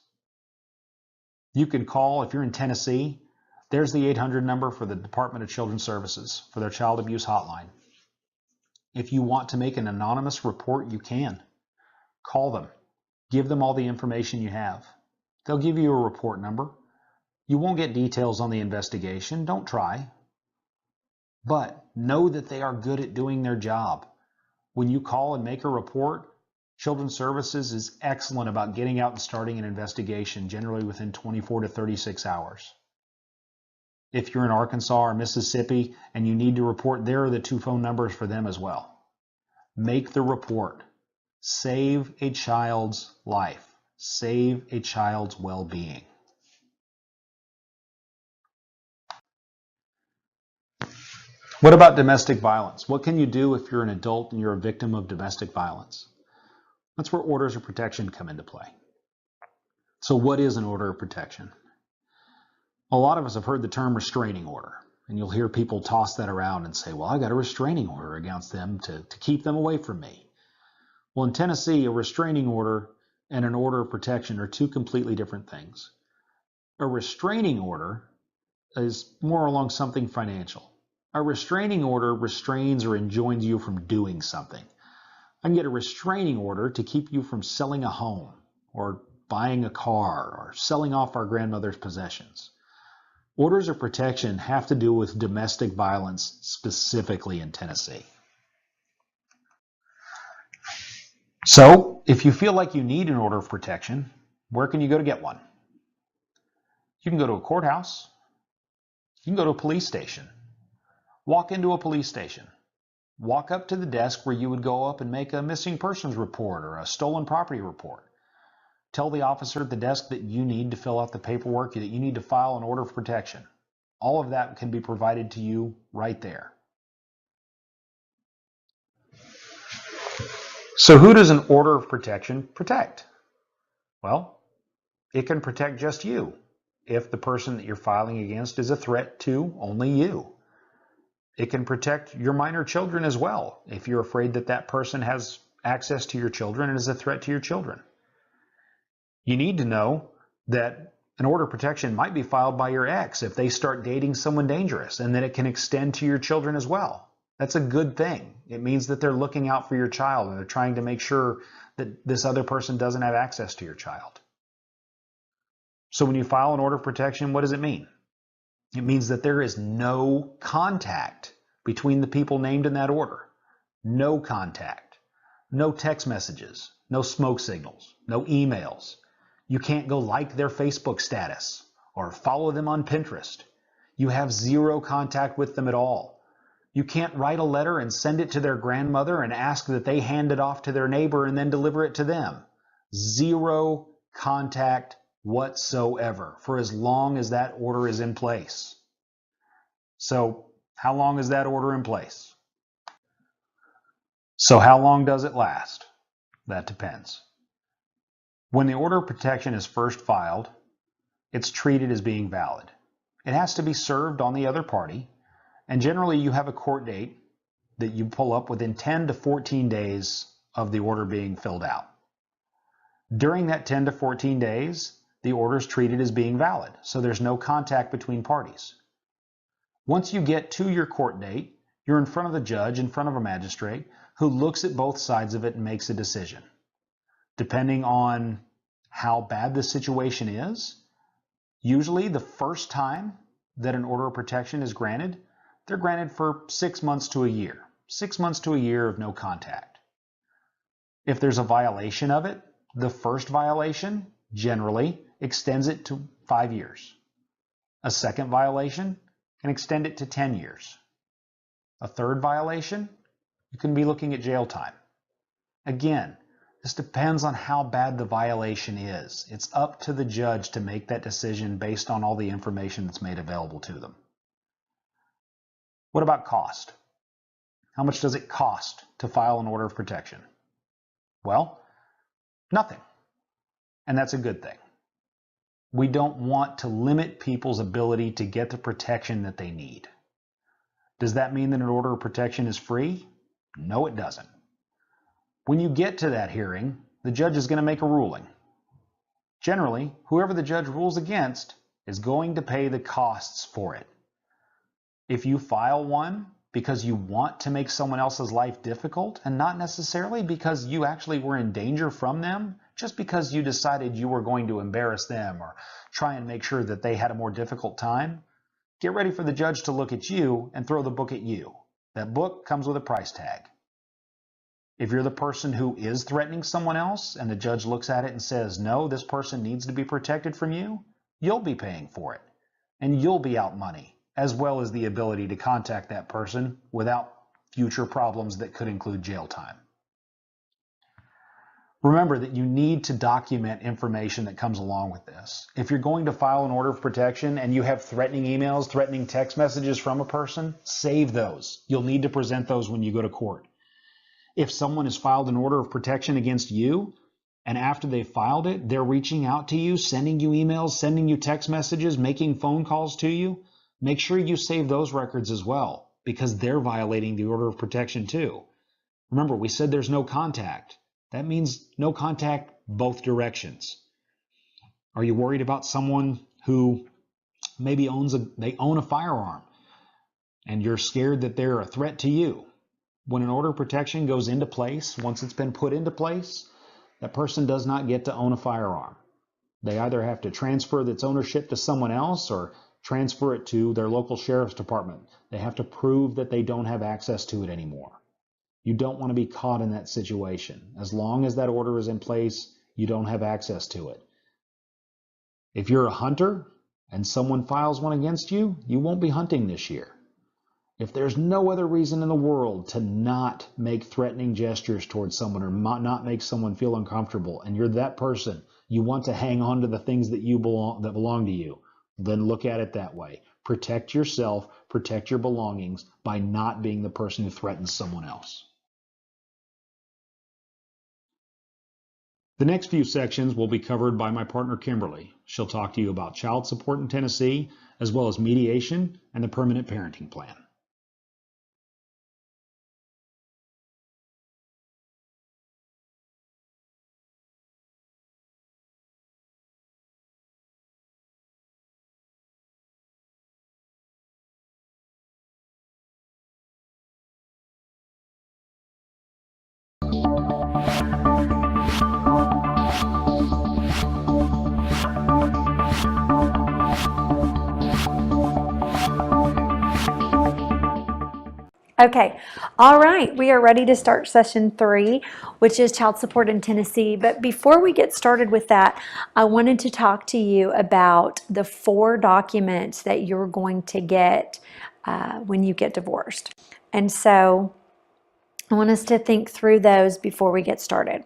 You can call, if you're in Tennessee, there's the 800 number for the Department of Children's Services for their child abuse hotline. If you want to make an anonymous report, you can. Call them. Give them all the information you have. They'll give you a report number. You won't get details on the investigation. Don't try. But know that they are good at doing their job. When you call and make a report, Children's Services is excellent about getting out and starting an investigation, generally within 24 to 36 hours. If you're in Arkansas or Mississippi and you need to report, there are the 2 phone numbers for them as well. Make the report. Save a child's life. Save a child's well-being. What about domestic violence? What can you do if you're an adult and you're a victim of domestic violence? That's where orders of protection come into play. So what is an order of protection? A lot of us have heard the term restraining order, and you'll hear people toss that around and say, well, I got a restraining order against them to keep them away from me. Well, in Tennessee, a restraining order and an order of protection are 2 completely different things. A restraining order is more along something financial. A restraining order restrains or enjoins you from doing something. I can get a restraining order to keep you from selling a home or buying a car or selling off our grandmother's possessions. Orders of protection have to do with domestic violence, specifically in Tennessee. So, if you feel like you need an order of protection, where can you go to get one? You can go to a courthouse. You can go to a police station. Walk into a police station. Walk up to the desk where you would go up and make a missing persons report or a stolen property report. Tell the officer at the desk that you need to fill out the paperwork, that you need to file an order of protection. All of that can be provided to you right there. So who does an order of protection protect? Well, it can protect just you if the person that you're filing against is a threat to only you. It can protect your minor children as well if you're afraid that that person has access to your children and is a threat to your children. You need to know that an order of protection might be filed by your ex if they start dating someone dangerous, and then it can extend to your children as well. That's a good thing. It means that they're looking out for your child and they're trying to make sure that this other person doesn't have access to your child. So when you file an order of protection, what does it mean? It means that there is no contact between the people named in that order. No contact. No text messages. No smoke signals. No emails. You can't go like their Facebook status or follow them on Pinterest. You have zero contact with them at all. You can't write a letter and send it to their grandmother and ask that they hand it off to their neighbor and then deliver it to them. Zero contact whatsoever for as long as that order is in place. So how long is that order in place? So how long does it last? That depends. When the order of protection is first filed, it's treated as being valid. It has to be served on the other party, and generally you have a court date that you pull up within 10 to 14 days of the order being filled out. During that 10 to 14 days, the order is treated as being valid, so there's no contact between parties. Once you get to your court date, you're in front of the judge, in front of a magistrate, who looks at both sides of it and makes a decision. Depending on how bad the situation is, usually the first time that an order of protection is granted, they're granted for 6 months to a year. 6 months to a year of no contact. If there's a violation of it, the first violation generally extends it to 5 years. A second violation can extend it to 10 years. A third violation, you can be looking at jail time. Again, this depends on how bad the violation is. It's up to the judge to make that decision based on all the information that's made available to them. What about cost? How much does it cost to file an order of protection? Well, nothing. And that's a good thing. We don't want to limit people's ability to get the protection that they need. Does that mean that an order of protection is free? No, it doesn't. When you get to that hearing, the judge is going to make a ruling. Generally, whoever the judge rules against is going to pay the costs for it. If you file one because you want to make someone else's life difficult and not necessarily because you actually were in danger from them, just because you decided you were going to embarrass them or try and make sure that they had a more difficult time, get ready for the judge to look at you and throw the book at you. That book comes with a price tag. If you're the person who is threatening someone else and the judge looks at it and says, no, this person needs to be protected from you, you'll be paying for it. And you'll be out money, as well as the ability to contact that person without future problems that could include jail time. Remember that you need to document information that comes along with this. If you're going to file an order of protection and you have threatening emails, threatening text messages from a person, save those. You'll need to present those when you go to court. If someone has filed an order of protection against you, and after they've filed it, they're reaching out to you, sending you emails, sending you text messages, making phone calls to you, make sure you save those records as well, because they're violating the order of protection too. Remember, we said there's no contact. That means no contact both directions. Are you worried about someone who maybe own a firearm and you're scared that they're a threat to you? When an order of protection goes into place, once it's been put into place, that person does not get to own a firearm. They either have to transfer its ownership to someone else or transfer it to their local sheriff's department. They have to prove that they don't have access to it anymore. You don't want to be caught in that situation. As long as that order is in place, you don't have access to it. If you're a hunter and someone files one against you, you won't be hunting this year. If there's no other reason in the world to not make threatening gestures towards someone or not make someone feel uncomfortable, and you're that person, you want to hang on to the things that belong to you, then look at it that way. Protect yourself, protect your belongings by not being the person who threatens someone else. The next few sections will be covered by my partner Kimberly. She'll talk to you about child support in Tennessee, as well as mediation and the permanent parenting plan. Okay, all right, we are ready to start session 3, which is child support in Tennessee. But before we get started with that, I wanted to talk to you about the 4 documents that you're going to get when you get divorced. And so I want us to think through those before we get started.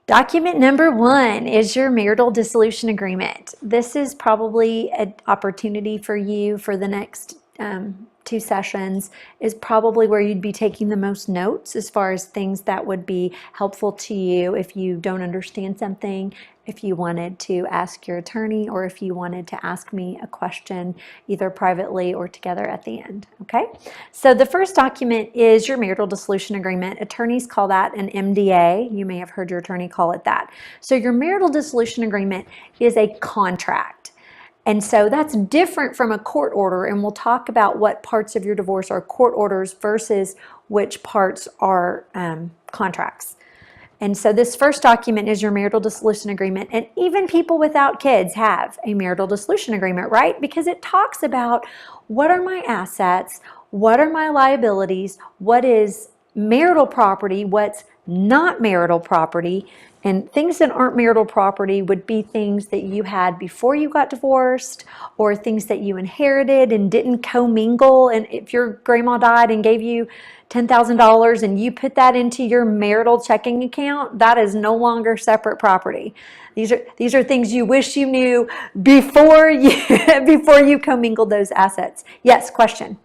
Document number 1 is your marital dissolution agreement. This is probably an opportunity for you for the next two sessions is probably where you'd be taking the most notes as far as things that would be helpful to you if you don't understand something, if you wanted to ask your attorney, or if you wanted to ask me a question either privately or together at the end. Okay, so the first document is your marital dissolution agreement. Attorneys call that an MDA. You may have heard your attorney call it that. So your marital dissolution agreement is a contract. And so that's different from a court order, and we'll talk about what parts of your divorce are court orders versus which parts are contracts. And so this first document is your marital dissolution agreement, and even people without kids have a marital dissolution agreement, right? Because it talks about what are my assets, what are my liabilities, what is marital property, what's not marital property. And things that aren't marital property would be things that you had before you got divorced, or things that you inherited and didn't commingle. And if your grandma died and gave you $10,000 and you put that into your marital checking account, that is no longer separate property. These are things you wish you knew before you before you commingled those assets. Yes, question.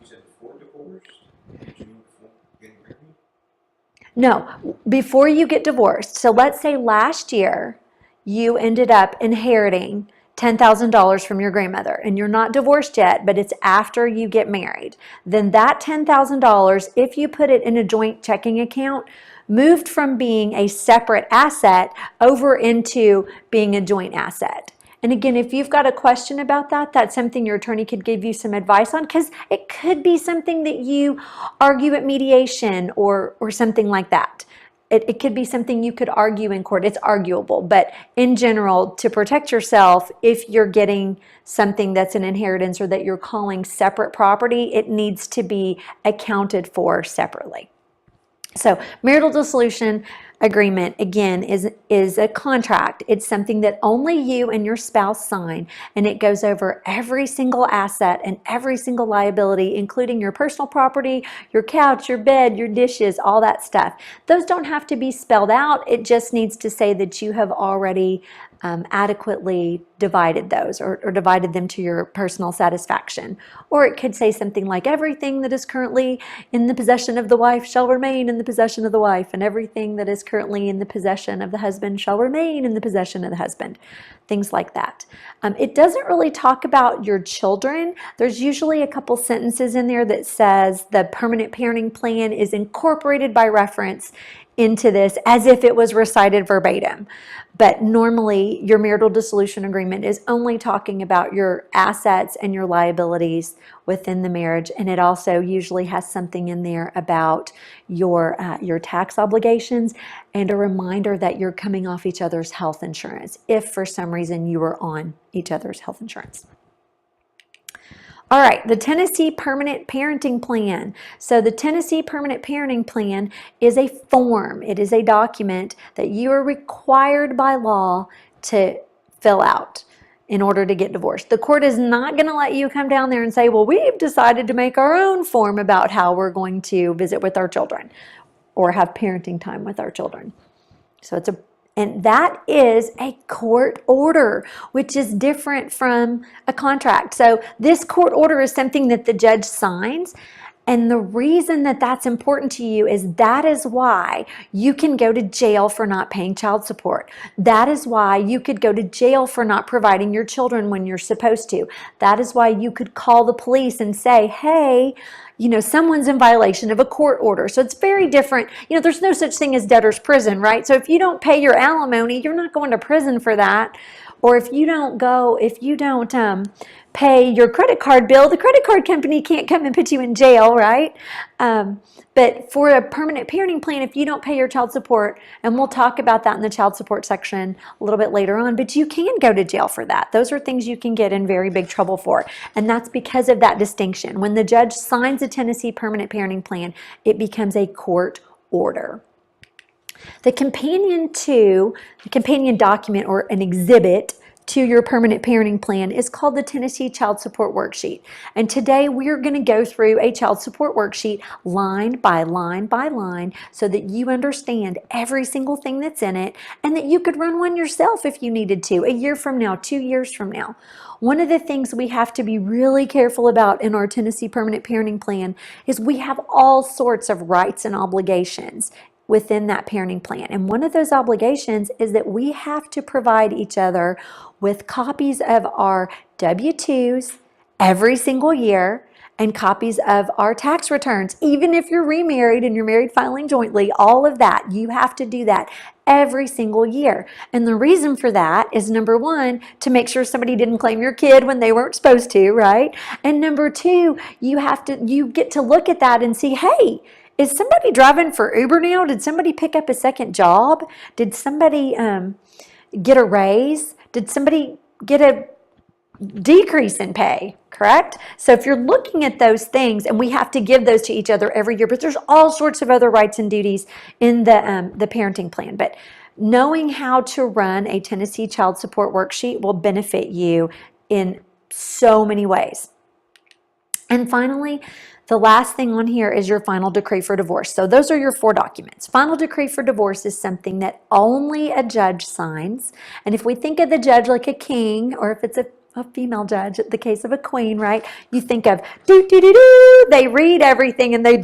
No, before you get divorced. So let's say last year you ended up inheriting $10,000 from your grandmother, and you're not divorced yet, but it's after you get married. Then that $10,000, if you put it in a joint checking account, moved from being a separate asset over into being a joint asset. And again, if you've got a question about that, that's something your attorney could give you some advice on, because it could be something that you argue at mediation or something like that. It could be something you could argue in court. It's arguable, but in general, to protect yourself, if you're getting something that's an inheritance or that you're calling separate property, it needs to be accounted for separately. So marital dissolution agreement, again, is a contract. It's something that only you and your spouse sign, and it goes over every single asset and every single liability, including your personal property, your couch, your bed, your dishes, all that stuff. Those don't have to be spelled out. It just needs to say that you have already adequately divided those, or divided them to your personal satisfaction. Or it could say something like, everything that is currently in the possession of the wife shall remain in the possession of the wife, and everything that is currently in the possession of the husband shall remain in the possession of the husband. Things like that. It doesn't really talk about your children. There's usually a couple sentences in there that says the permanent parenting plan is incorporated by reference into this as if it was recited verbatim. But normally your marital dissolution agreement is only talking about your assets and your liabilities within the marriage, and it also usually has something in there about your tax obligations and a reminder that you're coming off each other's health insurance if for some reason you were on each other's health insurance. All right, the Tennessee Permanent Parenting Plan. So the Tennessee Permanent Parenting Plan is a form. It is a document that you are required by law to fill out in order to get divorced. The court is not going to let you come down there and say, well, we've decided to make our own form about how we're going to visit with our children or have parenting time with our children. So and that is a court order, which is different from a contract. So this court order is something that the judge signs. And the reason that that's important to you is that is why you can go to jail for not paying child support. That is why you could go to jail for not providing your children when you're supposed to. That is why you could call the police and say, hey, someone's in violation of a court order. So it's very different. There's no such thing as debtor's prison, right? So if you don't pay your alimony, you're not going to prison for that. Or if you don't pay your credit card bill, the credit card company can't come and put you in jail, right? But for a permanent parenting plan, if you don't pay your child support, and we'll talk about that in the child support section a little bit later on, but you can go to jail for that. Those are things you can get in very big trouble for. And that's because of that distinction. When the judge signs a Tennessee Permanent Parenting Plan, it becomes a court order. The companion document or an exhibit to your permanent parenting plan is called the Tennessee Child Support Worksheet. And today we're going to go through a child support worksheet line by line by line so that you understand every single thing that's in it and that you could run one yourself if you needed to, a year from now, 2 years from now. One of the things we have to be really careful about in our Tennessee Permanent Parenting Plan is we have all sorts of rights and obligations within that parenting plan. And one of those obligations is that we have to provide each other with copies of our W-2s every single year and copies of our tax returns. Even if you're remarried and you're married filing jointly, all of that, you have to do that every single year. And the reason for that is, number one, to make sure somebody didn't claim your kid when they weren't supposed to, right? And number two, you get to look at that and see, hey, is somebody driving for Uber now? Did somebody pick up a second job? Did somebody get a raise? Did somebody get a decrease in pay, correct? So if you're looking at those things, and we have to give those to each other every year, but there's all sorts of other rights and duties in the parenting plan. But knowing how to run a Tennessee Child Support Worksheet will benefit you in so many ways. And finally, the last thing on here is your final decree for divorce. So those are your 4 documents. Final decree for divorce is something that only a judge signs. And if we think of the judge like a king, or if it's a female judge, the case of a queen, right? You think of do, they read everything and they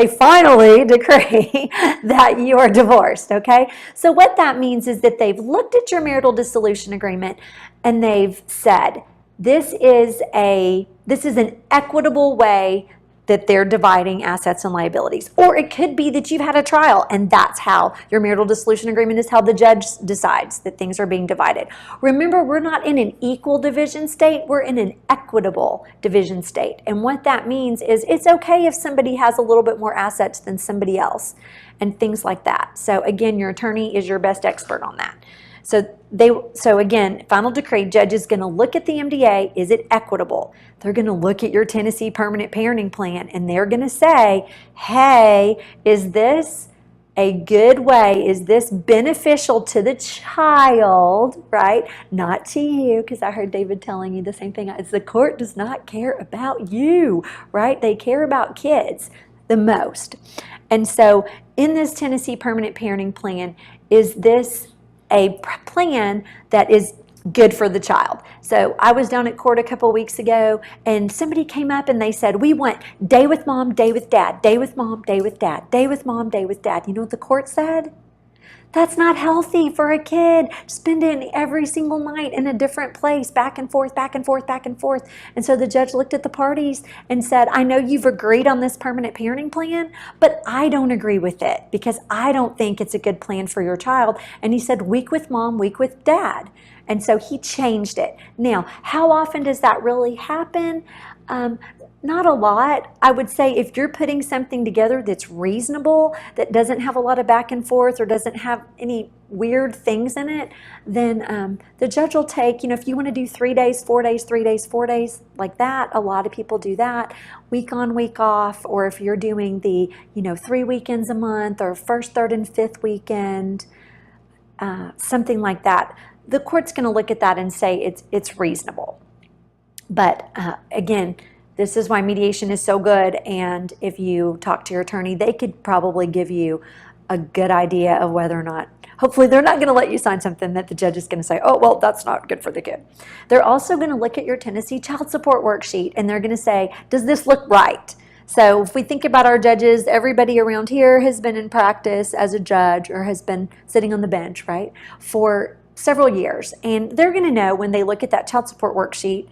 finally decree that you are divorced, okay? So what that means is that they've looked at your marital dissolution agreement and they've said, this is an equitable way that they're dividing assets and liabilities. Or it could be that you've had a trial and that's how your marital dissolution agreement is how the judge decides that things are being divided. Remember, we're not in an equal division state, we're in an equitable division state. And what that means is it's okay if somebody has a little bit more assets than somebody else and things like that. So again, your attorney is your best expert on that. So again, final decree, judge is going to look at the MDA. Is it equitable? They're going to look at your Tennessee Permanent Parenting Plan and they're going to say, hey, is this a good way? Is this beneficial to the child, right? Not to you, because I heard David telling you the same thing. It's the court does not care about you, right? They care about kids the most. And so in this Tennessee Permanent Parenting Plan, is this a plan that is good for the child? So I was down at court a couple weeks ago and somebody came up and they said, we want day with mom, day with dad, day with mom, day with dad, day with mom, day with dad. You know what the court said? That's not healthy for a kid. Spending every single night in a different place, back and forth, back and forth, back and forth. And so the judge looked at the parties and said, I know you've agreed on this permanent parenting plan, but I don't agree with it because I don't think it's a good plan for your child. And he said, week with mom, week with dad. And so he changed it. Now, how often does that really happen? Not a lot. I would say if you're putting something together that's reasonable, that doesn't have a lot of back and forth or doesn't have any weird things in it, then the judge will take, if you want to do 3 days, 4 days, 3 days, 4 days, like that, a lot of people do that, week on, week off, or if you're doing the, 3 weekends a month or first, third, and fifth weekend, something like that. The court's going to look at that and say it's reasonable. But again, this is why mediation is so good, and if you talk to your attorney, they could probably give you a good idea of whether or not, hopefully they're not going to let you sign something that the judge is going to say, oh, well, that's not good for the kid. They're also going to look at your Tennessee Child Support Worksheet, and they're going to say, does this look right? So if we think about our judges, everybody around here has been in practice as a judge or has been sitting on the bench, right, for several years. And they're going to know when they look at that child support worksheet,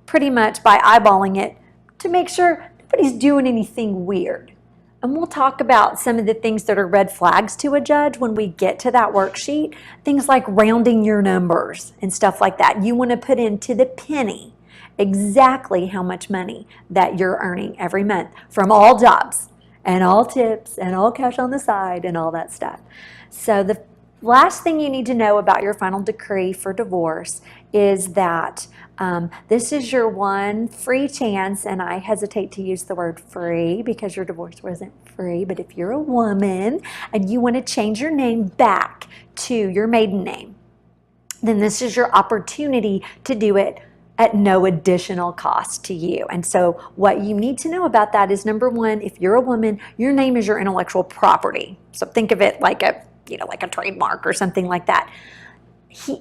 pretty much by eyeballing it, to make sure nobody's doing anything weird. And we'll talk about some of the things that are red flags to a judge when we get to that worksheet. Things like rounding your numbers and stuff like that. You want to put into the penny exactly how much money that you're earning every month from all jobs and all tips and all cash on the side and all that stuff. So the last thing you need to know about your final decree for divorce is that this is your one free chance, and I hesitate to use the word free because your divorce wasn't free, but if you're a woman and you want to change your name back to your maiden name, then this is your opportunity to do it at no additional cost to you. And so what you need to know about that is, number one, if you're a woman, your name is your intellectual property. So think of it like a trademark or something like that.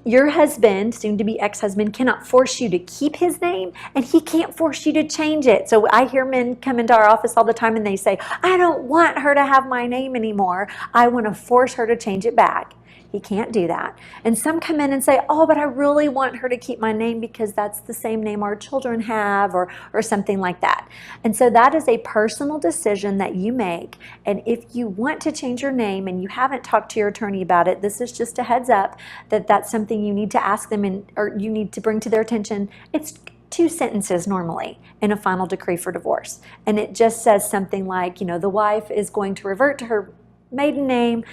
your husband, soon to be ex-husband, cannot force you to keep his name, and he can't force you to change it. So I hear men come into our office all the time and they say, I don't want her to have my name anymore. I want to force her to change it back. He can't do that. And some come in and say, oh, but I really want her to keep my name because that's the same name our children have, or something like that. And so that is a personal decision that you make. And if you want to change your name and you haven't talked to your attorney about it, this is just a heads up that that's something you need to ask them or you need to bring to their attention. It's 2 sentences normally in a final decree for divorce. And it just says something like, the wife is going to revert to her maiden name.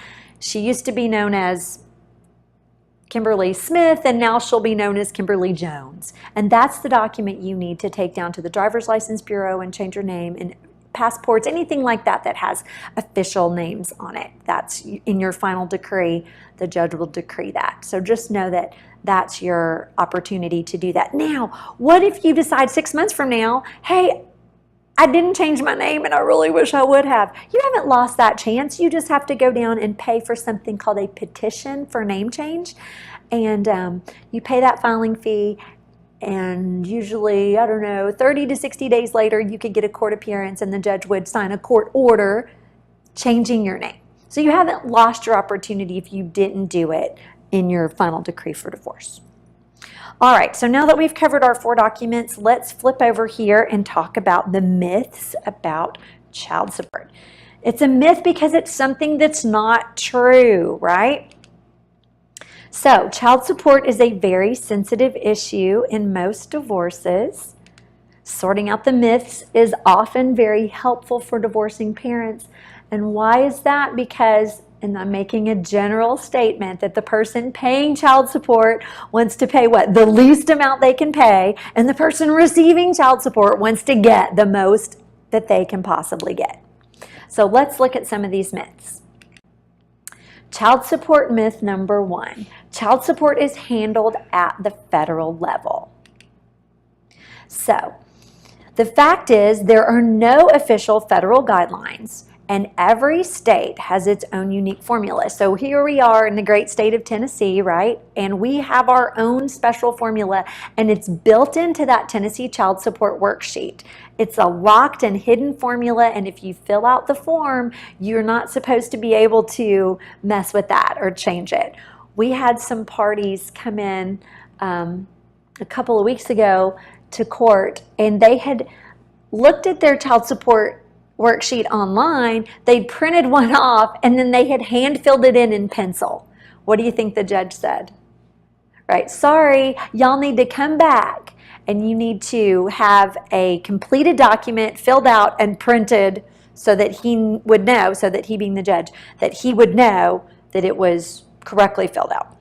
She used to be known as Kimberly Smith, and now she'll be known as Kimberly Jones. And that's the document you need to take down to the Driver's License Bureau and change your name, and passports, anything like that that has official names on it. That's in your final decree. The judge will decree that. So just know that that's your opportunity to do that. Now, what if you decide 6 months from now, hey, I didn't change my name and I really wish I would have. You haven't lost that chance. You just have to go down and pay for something called a petition for name change. And you pay that filing fee, and usually, 30 to 60 days later, you could get a court appearance and the judge would sign a court order changing your name. So you haven't lost your opportunity if you didn't do it in your final decree for divorce. All right, so now that we've covered our 4 documents, let's flip over here and talk about the myths about child support. It's a myth because it's something that's not true, right? So, child support is a very sensitive issue in most divorces. Sorting out the myths is often very helpful for divorcing parents. And why is that? Because, and I'm making a general statement, that the person paying child support wants to pay what? The least amount they can pay, and the person receiving child support wants to get the most that they can possibly get. So let's look at some of these myths. Child support myth number 1. Child support is handled at the federal level. So, the fact is there are no official federal guidelines, and every state has its own unique formula. So here we are in the great state of Tennessee, right? And we have our own special formula, and it's built into that Tennessee child support worksheet. It's a locked and hidden formula, and if you fill out the form, you're not supposed to be able to mess with that or change it. We had some parties come in a couple of weeks ago to court, and they had looked at their child support worksheet online, they'd printed one off, and then they had hand-filled it in pencil. What do you think the judge said? Right, sorry, y'all need to come back, and you need to have a completed document filled out and printed so that he would know, so that he being the judge, that he would know that it was correctly filled out.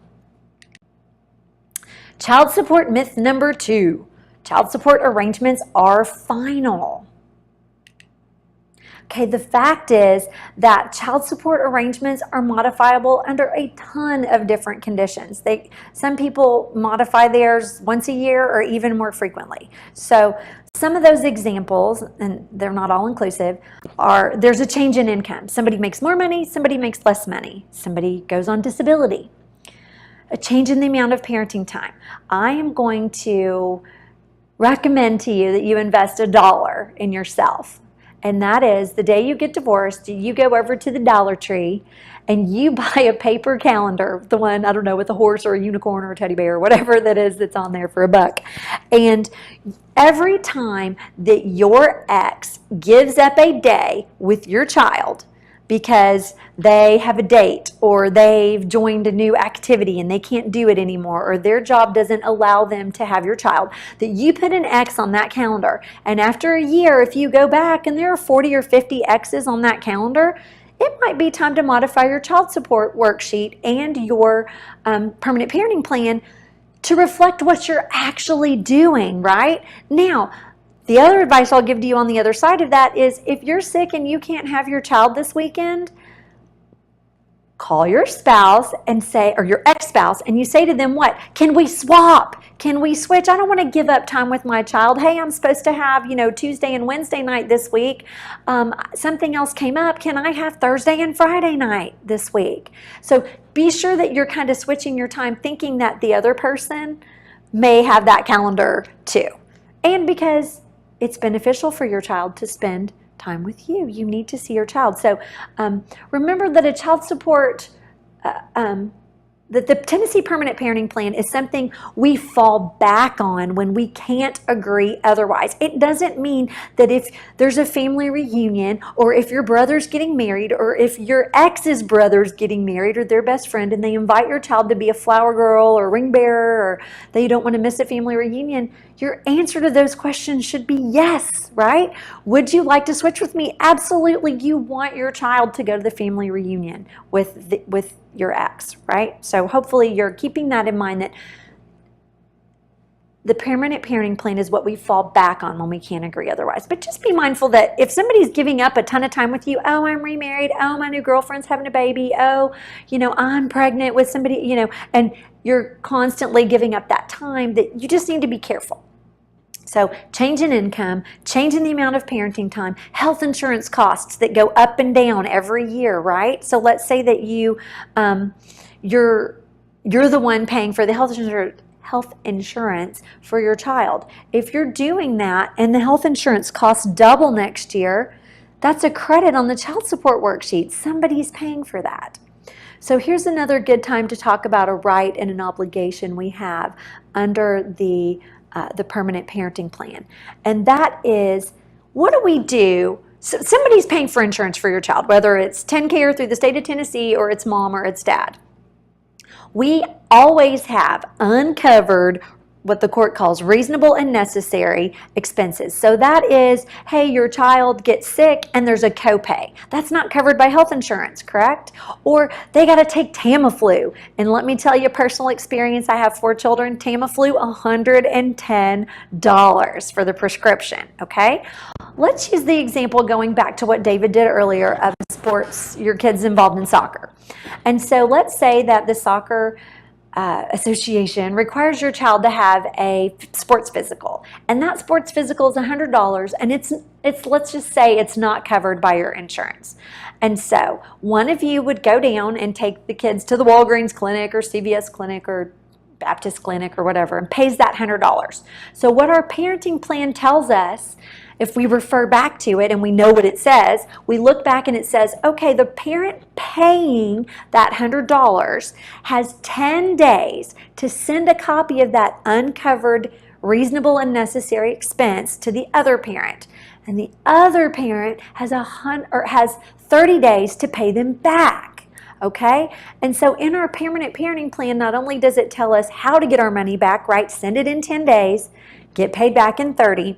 Child support myth number 2. Child support arrangements are final. Okay, the fact is that child support arrangements are modifiable under a ton of different conditions. Some people modify theirs once a year or even more frequently. So some of those examples, and they're not all inclusive, are there's a change in income. Somebody makes more money, somebody makes less money. Somebody goes on disability. A change in the amount of parenting time. I am going to recommend to you that you invest $1 in yourself. And that is, the day you get divorced, you go over to the Dollar Tree and you buy a paper calendar, the one, I don't know, with a horse or a unicorn or a teddy bear or whatever that is that's on there for $1. And every time that your ex gives up a day with your child because they have a date or they've joined a new activity and they can't do it anymore, or their job doesn't allow them to have your child, that you put an X on that calendar. And after a year, if you go back and there are 40 or 50 X's on that calendar, it might be time to modify your child support worksheet and your permanent parenting plan to reflect what you're actually doing, right? Now, the other advice I'll give to you on the other side of that is, if you're sick and you can't have your child this weekend, call your spouse and say, or your ex-spouse, and you say to them, what? Can we swap? Can we switch? I don't want to give up time with my child. Hey, I'm supposed to have, Tuesday and Wednesday night this week. Something else came up. Can I have Thursday and Friday night this week? So be sure that you're kind of switching your time, thinking that the other person may have that calendar too. And because it's beneficial for your child to spend time with you. You need to see your child. So remember that a child support, that the Tennessee Permanent Parenting Plan is something we fall back on when we can't agree otherwise. It doesn't mean that if there's a family reunion, or if your brother's getting married, or if your ex's brother's getting married, or their best friend, and they invite your child to be a flower girl or ring bearer, or they don't want to miss a family reunion, your answer to those questions should be yes, right? Would you like to switch with me? Absolutely. You want your child to go to the family reunion with your ex, right? So hopefully you're keeping that in mind, that the permanent parenting plan is what we fall back on when we can't agree otherwise. But just be mindful that if somebody's giving up a ton of time with you, oh, I'm remarried, oh, my new girlfriend's having a baby, oh, I'm pregnant with somebody, and you're constantly giving up that time, that you just need to be careful. So change in income, change in the amount of parenting time, health insurance costs that go up and down every year, right? So let's say that you're the one paying for the health insurance for your child. If you're doing that and the health insurance costs double next year, that's a credit on the child support worksheet. Somebody's paying for that. So here's another good time to talk about a right and an obligation we have under the permanent parenting plan. And that is, what do we do? So somebody's paying for insurance for your child, whether it's TennCare through the state of Tennessee, or it's mom or it's dad. We always have uncovered what the court calls reasonable and necessary expenses. So that is, hey, your child gets sick and there's a copay. That's not covered by health insurance, correct? Or they got to take Tamiflu. And let me tell you, personal experience, I have 4 children, Tamiflu, $110 for the prescription, okay? Let's use the example going back to what David did earlier of sports, your kids involved in soccer. And so let's say that the soccer association requires your child to have a sports physical, and that sports physical is $100, and it's let's just say it's not covered by your insurance. And so one of you would go down and take the kids to the Walgreens clinic or CVS clinic or Baptist clinic or whatever, and pays that $100. So what our parenting plan tells us, if we refer back to it and we know what it says, we look back and it says, okay, the parent paying that $100 has 10 days to send a copy of that uncovered reasonable and necessary expense to the other parent. And the other parent has 30 days to pay them back. Okay? And so in our permanent parenting plan, not only does it tell us how to get our money back, right? Send it in 10 days, get paid back in 30.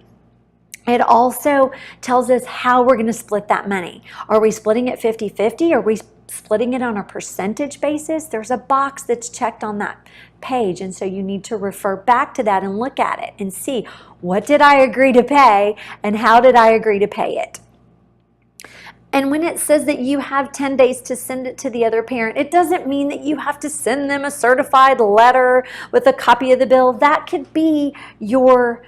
It also tells us how we're going to split that money. Are we splitting it 50-50? Are we splitting it on a percentage basis? There's a box that's checked on that page, and so you need to refer back to that and look at it and see, what did I agree to pay and how did I agree to pay it? And when it says that you have 10 days to send it to the other parent, it doesn't mean that you have to send them a certified letter with a copy of the bill. That could be your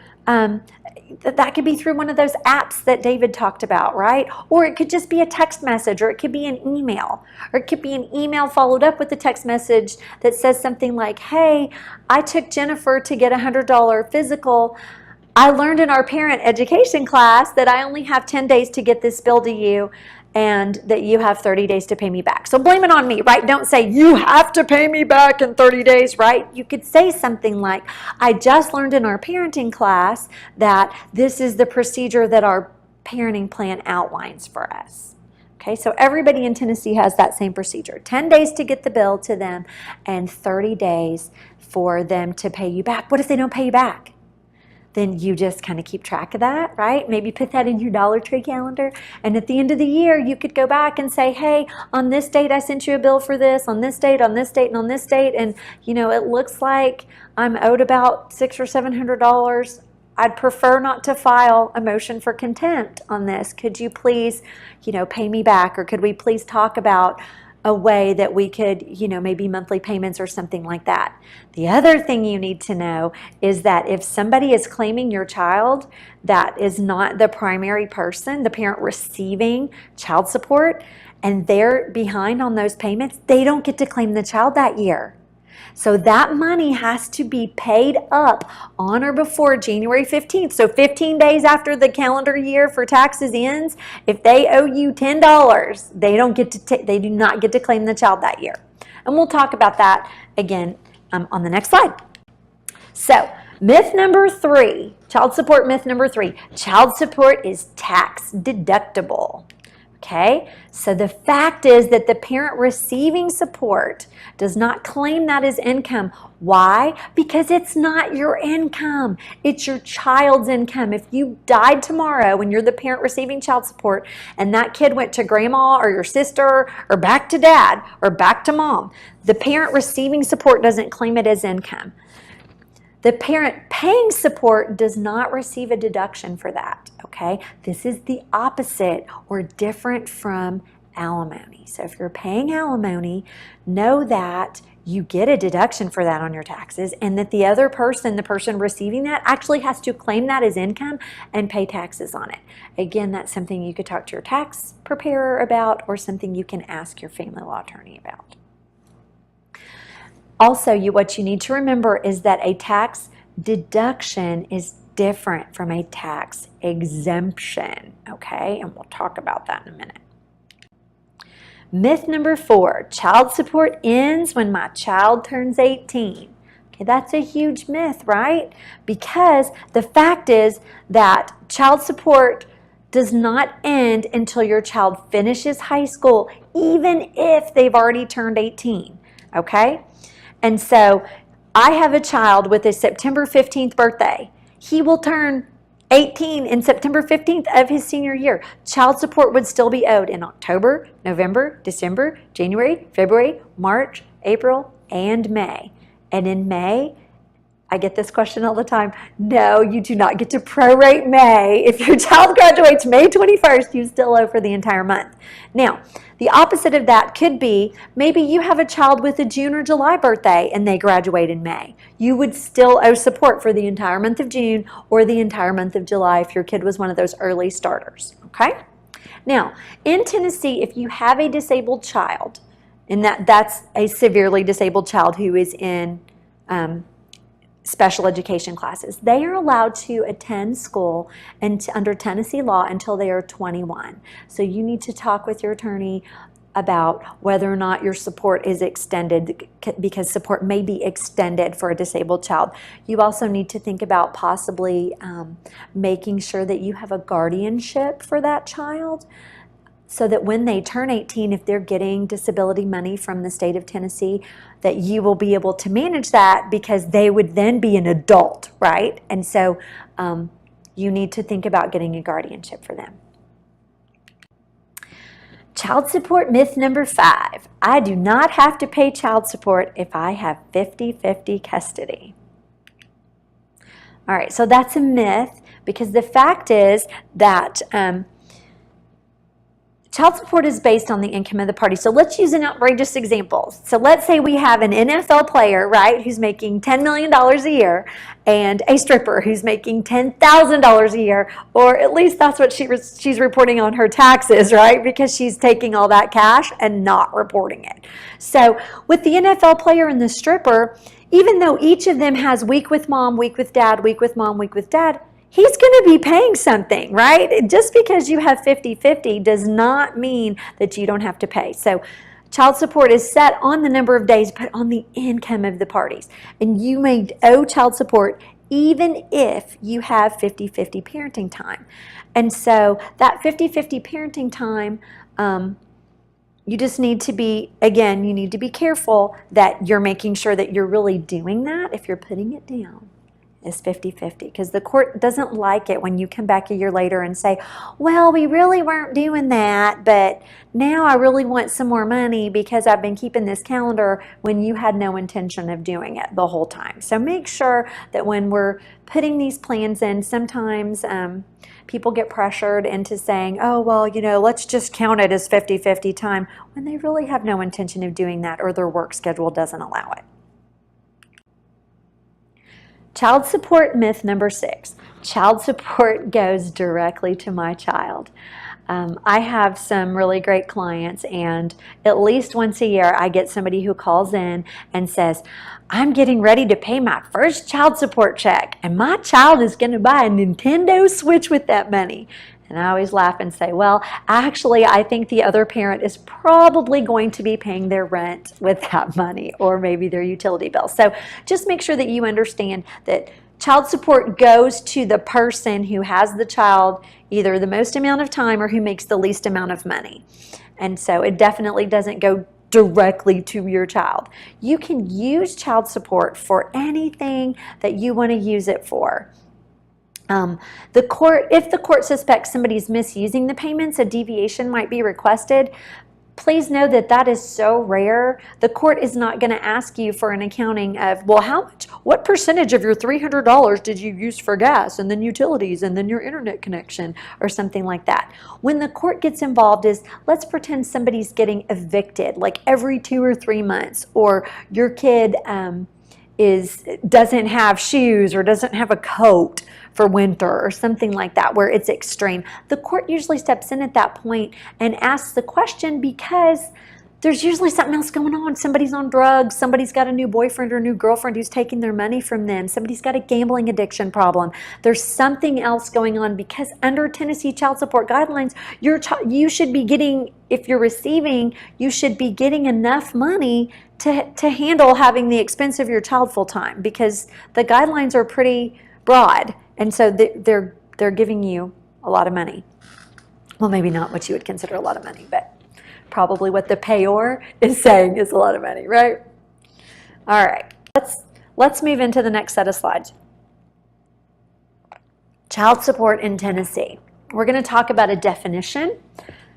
that could be through one of those apps that David talked about, right? Or it could just be a text message, or it could be an email, or it could be an email followed up with a text message that says something like, hey, I took Jennifer to get a $100 physical. I learned in our parent education class that I only have 10 days to get this bill to you, and that you have 30 days to pay me back. So blame it on me, right? Don't say, you have to pay me back in 30 days, right? You could say something like, I just learned in our parenting class that this is the procedure that our parenting plan outlines for us. Okay, so everybody in Tennessee has that same procedure. 10 days to get the bill to them and 30 days for them to pay you back. What if they don't pay you back? Then you just kind of keep track of that, right? Maybe put that in your Dollar Tree calendar. And at the end of the year, you could go back and say, hey, on this date, I sent you a bill for this, on this date, on this date, and on this date. And, it looks like I'm owed about $600 or $700. I'd prefer not to file a motion for contempt on this. Could you please, pay me back? Or could we please talk about a way that we could, maybe monthly payments or something like that. The other thing you need to know is that if somebody is claiming your child that is not the primary person, the parent receiving child support, and they're behind on those payments, they don't get to claim the child that year. So that money has to be paid up on or before January 15th. So 15 days after the calendar year for taxes ends, if they owe you $10, they do not get to claim the child that year. And we'll talk about that again on the next slide. So myth number 3, child support myth number 3, child support is tax deductible. Okay, so the fact is that the parent receiving support does not claim that as income. Why? Because it's not your income. It's your child's income. If you died tomorrow when you're the parent receiving child support and that kid went to grandma or your sister or back to dad or back to mom, the parent receiving support doesn't claim it as income. The parent paying support does not receive a deduction for that, okay? This is the opposite or different from alimony. So if you're paying alimony, know that you get a deduction for that on your taxes and that the other person, the person receiving that, actually has to claim that as income and pay taxes on it. Again, that's something you could talk to your tax preparer about or something you can ask your family law attorney about. Also, what you need to remember is that a tax deduction is different from a tax exemption, okay? And we'll talk about that in a minute. Myth number 4, child support ends when my child turns 18. Okay, that's a huge myth, right? Because the fact is that child support does not end until your child finishes high school, even if they've already turned 18, okay? And so I have a child with a September 15th birthday. He will turn 18 in September 15th of his senior year. Child support would still be owed in October, November, December, January, February, March, April, and May. And in May, I get this question all the time. No, you do not get to prorate May. If your child graduates May 21st, you still owe for the entire month. Now, the opposite of that could be maybe you have a child with a June or July birthday and they graduate in May. You would still owe support for the entire month of June or the entire month of July if your kid was one of those early starters, okay? Now, in Tennessee, if you have a disabled child, and that's a severely disabled child who is in special education classes, they are allowed to attend school and under Tennessee law until they are 21. So you need to talk with your attorney about whether or not your support is extended, because support may be extended for a disabled child. You also need to think about possibly making sure that you have a guardianship for that child, so that when they turn 18, if they're getting disability money from the state of Tennessee, that you will be able to manage that because they would then be an adult, right? And so you need to think about getting a guardianship for them. Child support myth number 5. I do not have to pay child support if I have 50-50 custody. All right, so that's a myth because the fact is that child support is based on the income of the party. So let's use an outrageous example. So let's say we have an NFL player, right, who's making $10 million a year, and a stripper who's making $10,000 a year, or at least that's what she's reporting on her taxes, right, because she's taking all that cash and not reporting it. So with the NFL player and the stripper, even though each of them has week with mom, week with dad, week with mom, week with dad, he's going to be paying something, right? Just because you have 50-50 does not mean that you don't have to pay. So child support is set on the number of days, but on the income of the parties. And you may owe child support even if you have 50-50 parenting time. And so that 50-50 parenting time, you just need to be, again, you need to be careful that you're making sure that you're really doing that if you're putting it down. is 50-50, because the court doesn't like it when you come back a year later and say, well, we really weren't doing that, but now I really want some more money because I've been keeping this calendar, when you had no intention of doing it the whole time. So make sure that when we're putting these plans in, sometimes people get pressured into saying, oh, well, let's just count it as 50-50 time, when they really have no intention of doing that, or their work schedule doesn't allow it. Child support myth number 6. Child support goes directly to my child. I have some really great clients, and at least once a year I get somebody who calls in and says, I'm getting ready to pay my first child support check, and my child is going to buy a Nintendo Switch with that money. And I always laugh and say, well, actually, I think the other parent is probably going to be paying their rent with that money, or maybe their utility bill. So just make sure that you understand that child support goes to the person who has the child either the most amount of time or who makes the least amount of money. And so it definitely doesn't go directly to your child. You can use child support for anything that you want to use it for. If the court suspects somebody's misusing the payments, a deviation might be requested. Please know that that is so rare. The court is not going to ask you for an accounting of, well, what percentage of your $300 did you use for gas and then utilities and then your internet connection or something like that. When the court gets involved is, let's pretend somebody's getting evicted like every 2 or 3 months, or your kid doesn't have shoes or doesn't have a coat for winter or something like that, where it's extreme. The court usually steps in at that point and asks the question, because there's usually something else going on. Somebody's on drugs, somebody's got a new boyfriend or new girlfriend who's taking their money from them, somebody's got a gambling addiction problem. There's something else going on, because under Tennessee child support guidelines, you should be getting, if you're receiving, you should be getting enough money to handle having the expense of your child full time, because the guidelines are pretty broad. And so they're giving you a lot of money. Well, maybe not what you would consider a lot of money, but probably what the payor is saying is a lot of money, right? All right, let's move into the next set of slides. Child support in Tennessee. We're going to talk about a definition,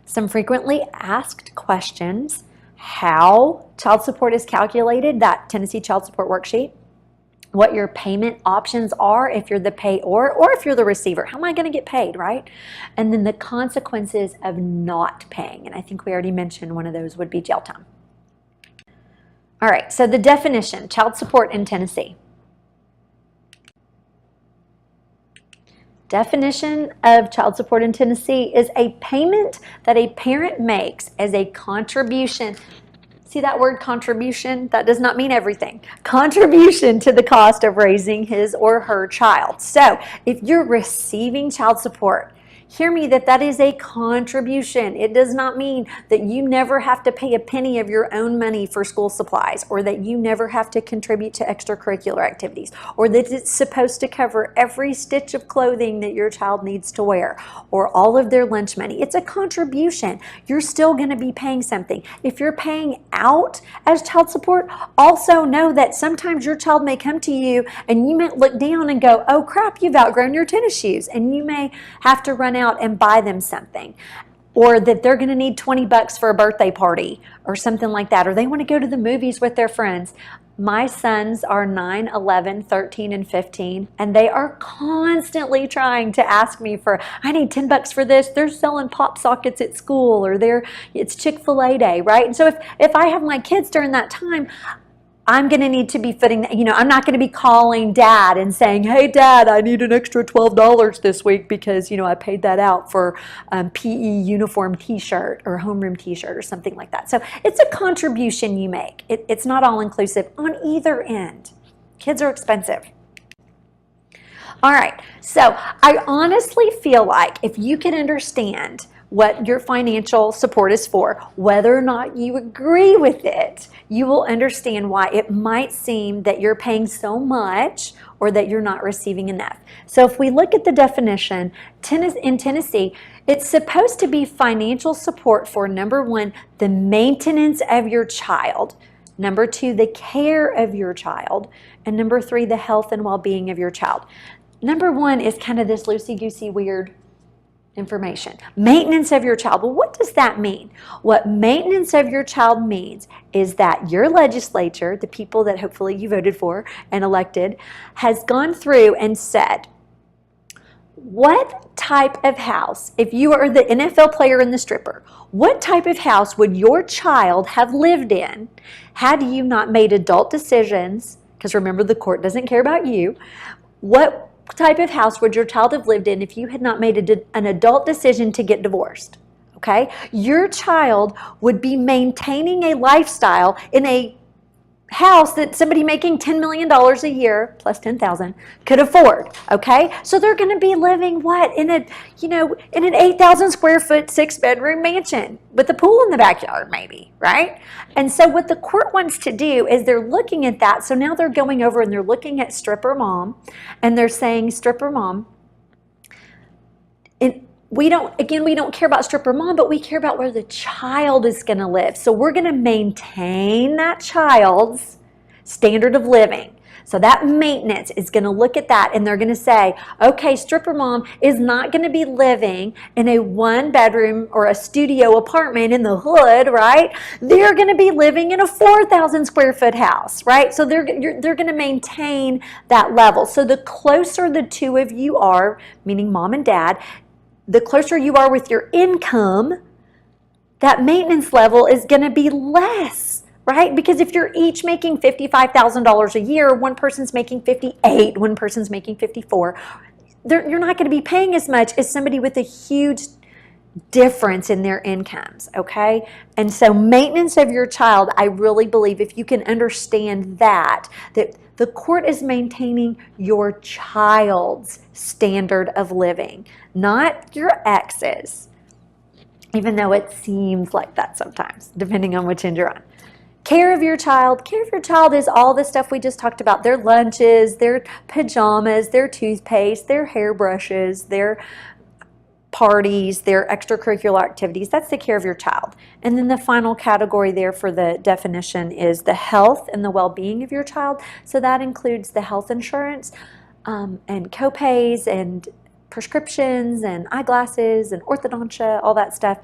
some frequently asked questions, how child support is calculated, that Tennessee child support worksheet, what your payment options are if you're the payor or if you're the receiver. How am I going to get paid, right? And then the consequences of not paying. And I think we already mentioned one of those would be jail time. All right, so the definition, child support in Tennessee. Definition of child support in Tennessee is a payment that a parent makes as a contribution. See that word contribution? That does not mean everything. Contribution to the cost of raising his or her child. So if you're receiving child support, hear me, that is a contribution. It does not mean that you never have to pay a penny of your own money for school supplies, or that you never have to contribute to extracurricular activities, or that it's supposed to cover every stitch of clothing that your child needs to wear, or all of their lunch money. It's a contribution. You're still going to be paying something. If you're paying out as child support, also know that sometimes your child may come to you and you may look down and go, oh crap, you've outgrown your tennis shoes, and you may have to run out and buy them something, or that they're going to need $20 for a birthday party or something like that, or they want to go to the movies with their friends. My sons are 9, 11, 13, and 15, and they are constantly trying to ask me for, I need $10 for this. They're selling pop sockets at school, or it's Chick-fil-A day, right? And so if I have my kids during that time, I'm going to need to be footing, I'm not going to be calling dad and saying, hey dad, I need an extra $12 this week because, I paid that out for PE uniform t-shirt or homeroom t-shirt or something like that. So it's a contribution you make. It's not all inclusive on either end. Kids are expensive. All right, so I honestly feel like if you can understand what your financial support is for, whether or not you agree with it, you will understand why it might seem that you're paying so much or that you're not receiving enough. So if we look at the definition, in Tennessee, it's supposed to be financial support for, number one, the maintenance of your child. Number 2, the care of your child. And number 3, the health and well-being of your child. Number 1 is kind of this loosey-goosey weird information. Maintenance of your child. Well, what does that mean? What maintenance of your child means is that your legislature, the people that hopefully you voted for and elected, has gone through and said, what type of house, if you are the NFL player and the stripper, what type of house would your child have lived in had you not made adult decisions? Because remember, the court doesn't care about you. What type of house would your child have lived in if you had not made an adult decision to get divorced? Okay? Your child would be maintaining a lifestyle in a house that somebody making $10 million a year plus 10,000 could afford. Okay? So they're going to be living in an 8,000 square foot 6-bedroom mansion with a pool in the backyard maybe, right? And so what the court wants to do is they're looking at that. So now they're going over and they're looking at stripper mom and they're saying, stripper mom, and we don't care about stripper mom, but we care about where the child is going to live. So we're going to maintain that child's standard of living. So that maintenance is going to look at that and they're going to say, okay, stripper mom is not going to be living in a 1-bedroom or a studio apartment in the hood, right? They're going to be living in a 4,000 square foot house, right? So they're going to maintain that level. So the closer the two of you are, meaning mom and dad, the closer you are with your income, that maintenance level is going to be less, right? Because if you're each making $55,000 a year, one person's making 58, one person's making 54, you're not going to be paying as much as somebody with a huge difference in their incomes, okay? And so maintenance of your child, I really believe if you can understand that the court is maintaining your child's standard of living, not your ex's, even though it seems like that sometimes, depending on which end you're on. Care of your child. Care of your child is all the stuff we just talked about. Their lunches, their pajamas, their toothpaste, their hairbrushes, their parties, their extracurricular activities. That's the care of your child. And then the final category there for the definition is the health and the well-being of your child. So that includes the health insurance and co-pays and prescriptions and eyeglasses and orthodontia, all that stuff.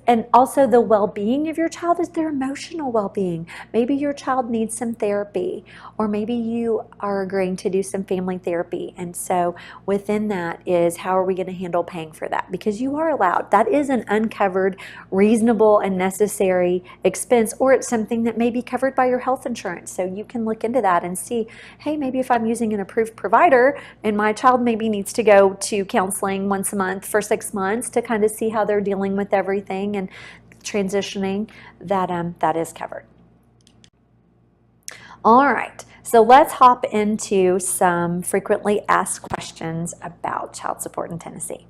And also the well-being of your child is their emotional well-being. Maybe your child needs some therapy, or maybe you are agreeing to do some family therapy. And so within that is, how are we going to handle paying for that? Because you are allowed. That is an uncovered, reasonable and necessary expense, or it's something that may be covered by your health insurance. So you can look into that and see, hey, maybe if I'm using an approved provider and my child maybe needs to go to counseling once a month for 6 months to kind of see how they're dealing with everything and transitioning, that is covered. All right, so let's hop into some frequently asked questions about child support in Tennessee.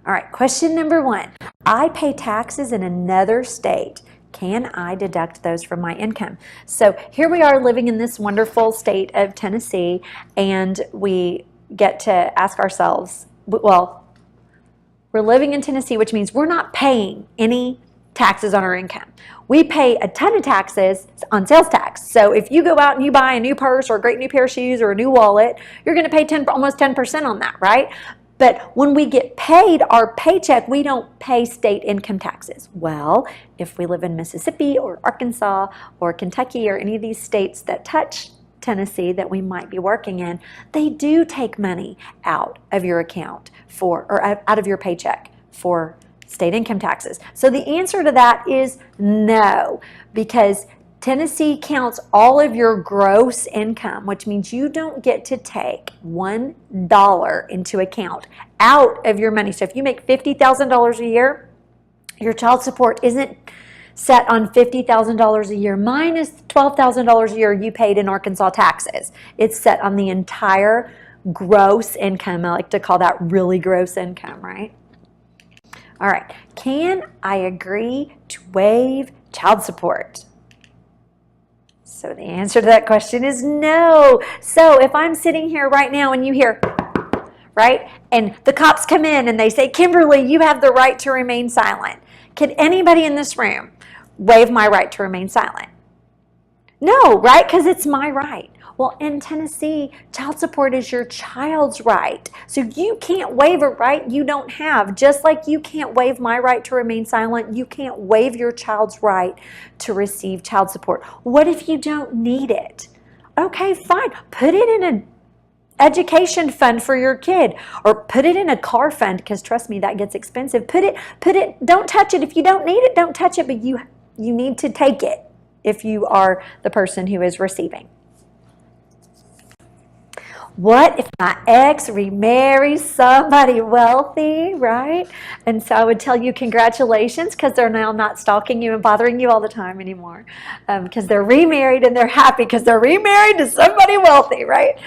All right, question number 1. I pay taxes in another state. Can I deduct those from my income? So here we are living in this wonderful state of Tennessee, and we get to ask ourselves, well, we're living in Tennessee, which means we're not paying any taxes on our income. We pay a ton of taxes on sales tax. So if you go out and you buy a new purse or a great new pair of shoes or a new wallet, you're going to pay almost 10% on that, right? But when we get paid our paycheck, we don't pay state income taxes. Well, if we live in Mississippi or Arkansas or Kentucky or any of these states that touch Tennessee that we might be working in, they do take money out of your account out of your paycheck for state income taxes. So the answer to that is no, because Tennessee counts all of your gross income, which means you don't get to take $1 into account out of your money. So if you make $50,000 a year, your child support isn't set on $50,000 a year minus $12,000 a year you paid in Arkansas taxes. It's set on the entire gross income. I like to call that really gross income, right? All right. Can I agree to waive child support? So the answer to that question is no. So if I'm sitting here right now and you hear, right, and the cops come in and they say, Kimberly, you have the right to remain silent. Can anybody in this room waive my right to remain silent? No, right? Because it's my right. Well, in Tennessee, child support is your child's right. So you can't waive a right you don't have. Just like you can't waive my right to remain silent, you can't waive your child's right to receive child support. What if you don't need it? Okay, fine. Put it in an education fund for your kid, or put it in a car fund, because trust me, that gets expensive. Put it, don't touch it. If you don't need it, don't touch it, but you need to take it if you are the person who is receiving. What if my ex remarries somebody wealthy, right? And so I would tell you congratulations, because they're now not stalking you and bothering you all the time anymore, because they're remarried and they're happy because they're remarried to somebody wealthy, right?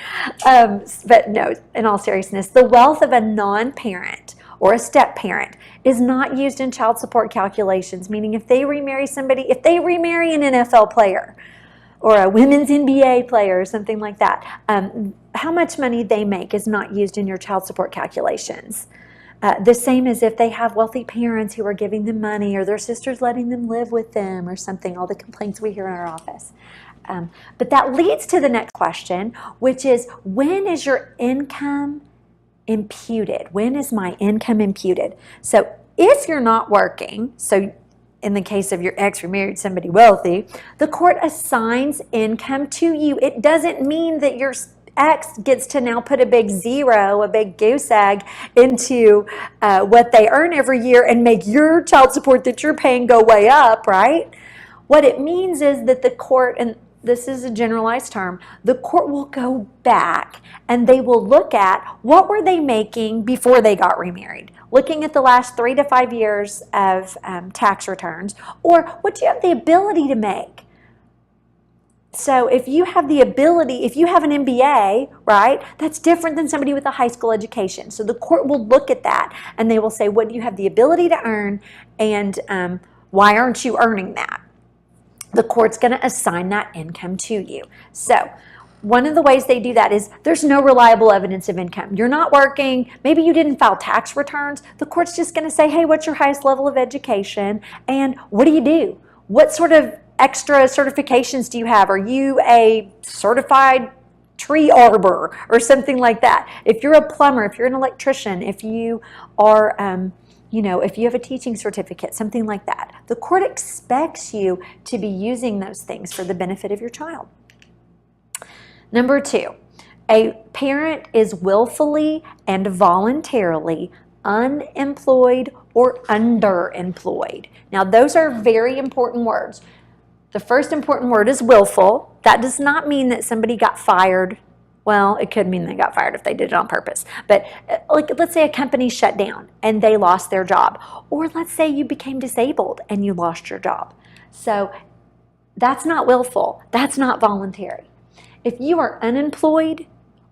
But no, in all seriousness, the wealth of a non-parent or a step-parent is not used in child support calculations, meaning if they remarry an NFL player or a women's NBA player or something like that, how much money they make is not used in your child support calculations. The same as if they have wealthy parents who are giving them money, or their sisters letting them live with them or something, all the complaints we hear in our office. But that leads to the next question, which is, when is your income imputed? When is my income imputed? So if you're not working, so in the case of your ex remarried somebody wealthy, the court assigns income to you. It doesn't mean that your ex gets to now put a big zero, a big goose egg into what they earn every year and make your child support that you're paying go way up, right? What it means is that the court, and this is a generalized term, the court will go back and they will look at what were they making before they got remarried, looking at the last 3 to 5 years of tax returns, or what do you have the ability to make? So if you have the ability, if you have an MBA, right, that's different than somebody with a high school education. So the court will look at that and they will say, what do you have the ability to earn, and why aren't you earning that? The court's going to assign that income to you. So one of the ways they do that is there's no reliable evidence of income. You're not working. Maybe you didn't file tax returns. The court's just going to say, hey, what's your highest level of education? And what do you do? What sort of extra certifications do you have? Are you a certified tree arbor or something like that? If you're a plumber, if you're an electrician, if you are if you have a teaching certificate, something like that, the court expects you to be using those things for the benefit of your child. Number 2, a parent is willfully and voluntarily unemployed or underemployed. Now, those are very important words. The first important word is willful. That does not mean that somebody got fired. Well, it could mean they got fired if they did it on purpose. But let's say a company shut down and they lost their job. Or let's say you became disabled and you lost your job. So that's not willful. That's not voluntary. If you are unemployed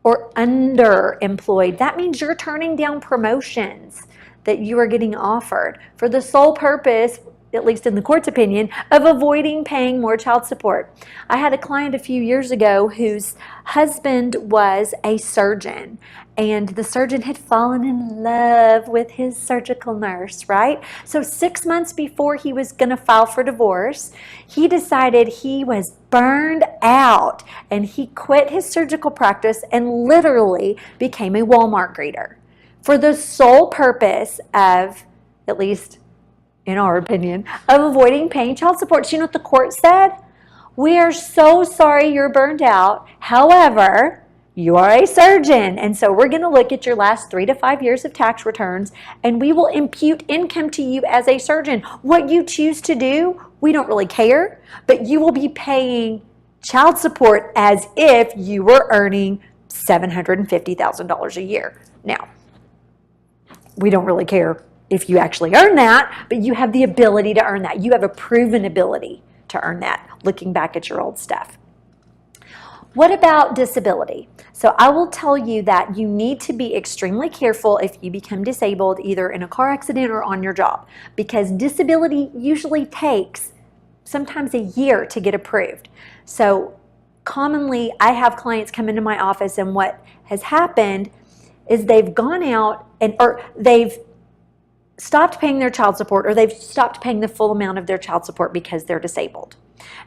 or underemployed, that means you're turning down promotions that you are getting offered for the sole purpose, at least in the court's opinion, of avoiding paying more child support. I had a client a few years ago whose husband was a surgeon, and the surgeon had fallen in love with his surgical nurse, right? So 6 months before he was going to file for divorce, he decided he was burned out, and he quit his surgical practice and literally became a Walmart greeter for the sole purpose of, at least in our opinion, of avoiding paying child support. So you know what the court said? We are so sorry you're burned out. However, you are a surgeon, and so we're going to look at your last 3 to 5 years of tax returns, and we will impute income to you as a surgeon. What you choose to do, we don't really care, but you will be paying child support as if you were earning $750,000 a year. Now, we don't really care if you actually earn that, but you have the ability to earn that. You have a proven ability to earn that, looking back at your old stuff. What about disability? So I will tell you that you need to be extremely careful if you become disabled, either in a car accident or on your job, because disability usually takes sometimes a year to get approved. So commonly, I have clients come into my office, and what has happened is they've gone out and they've stopped paying their child support, or they've stopped paying the full amount of their child support because they're disabled.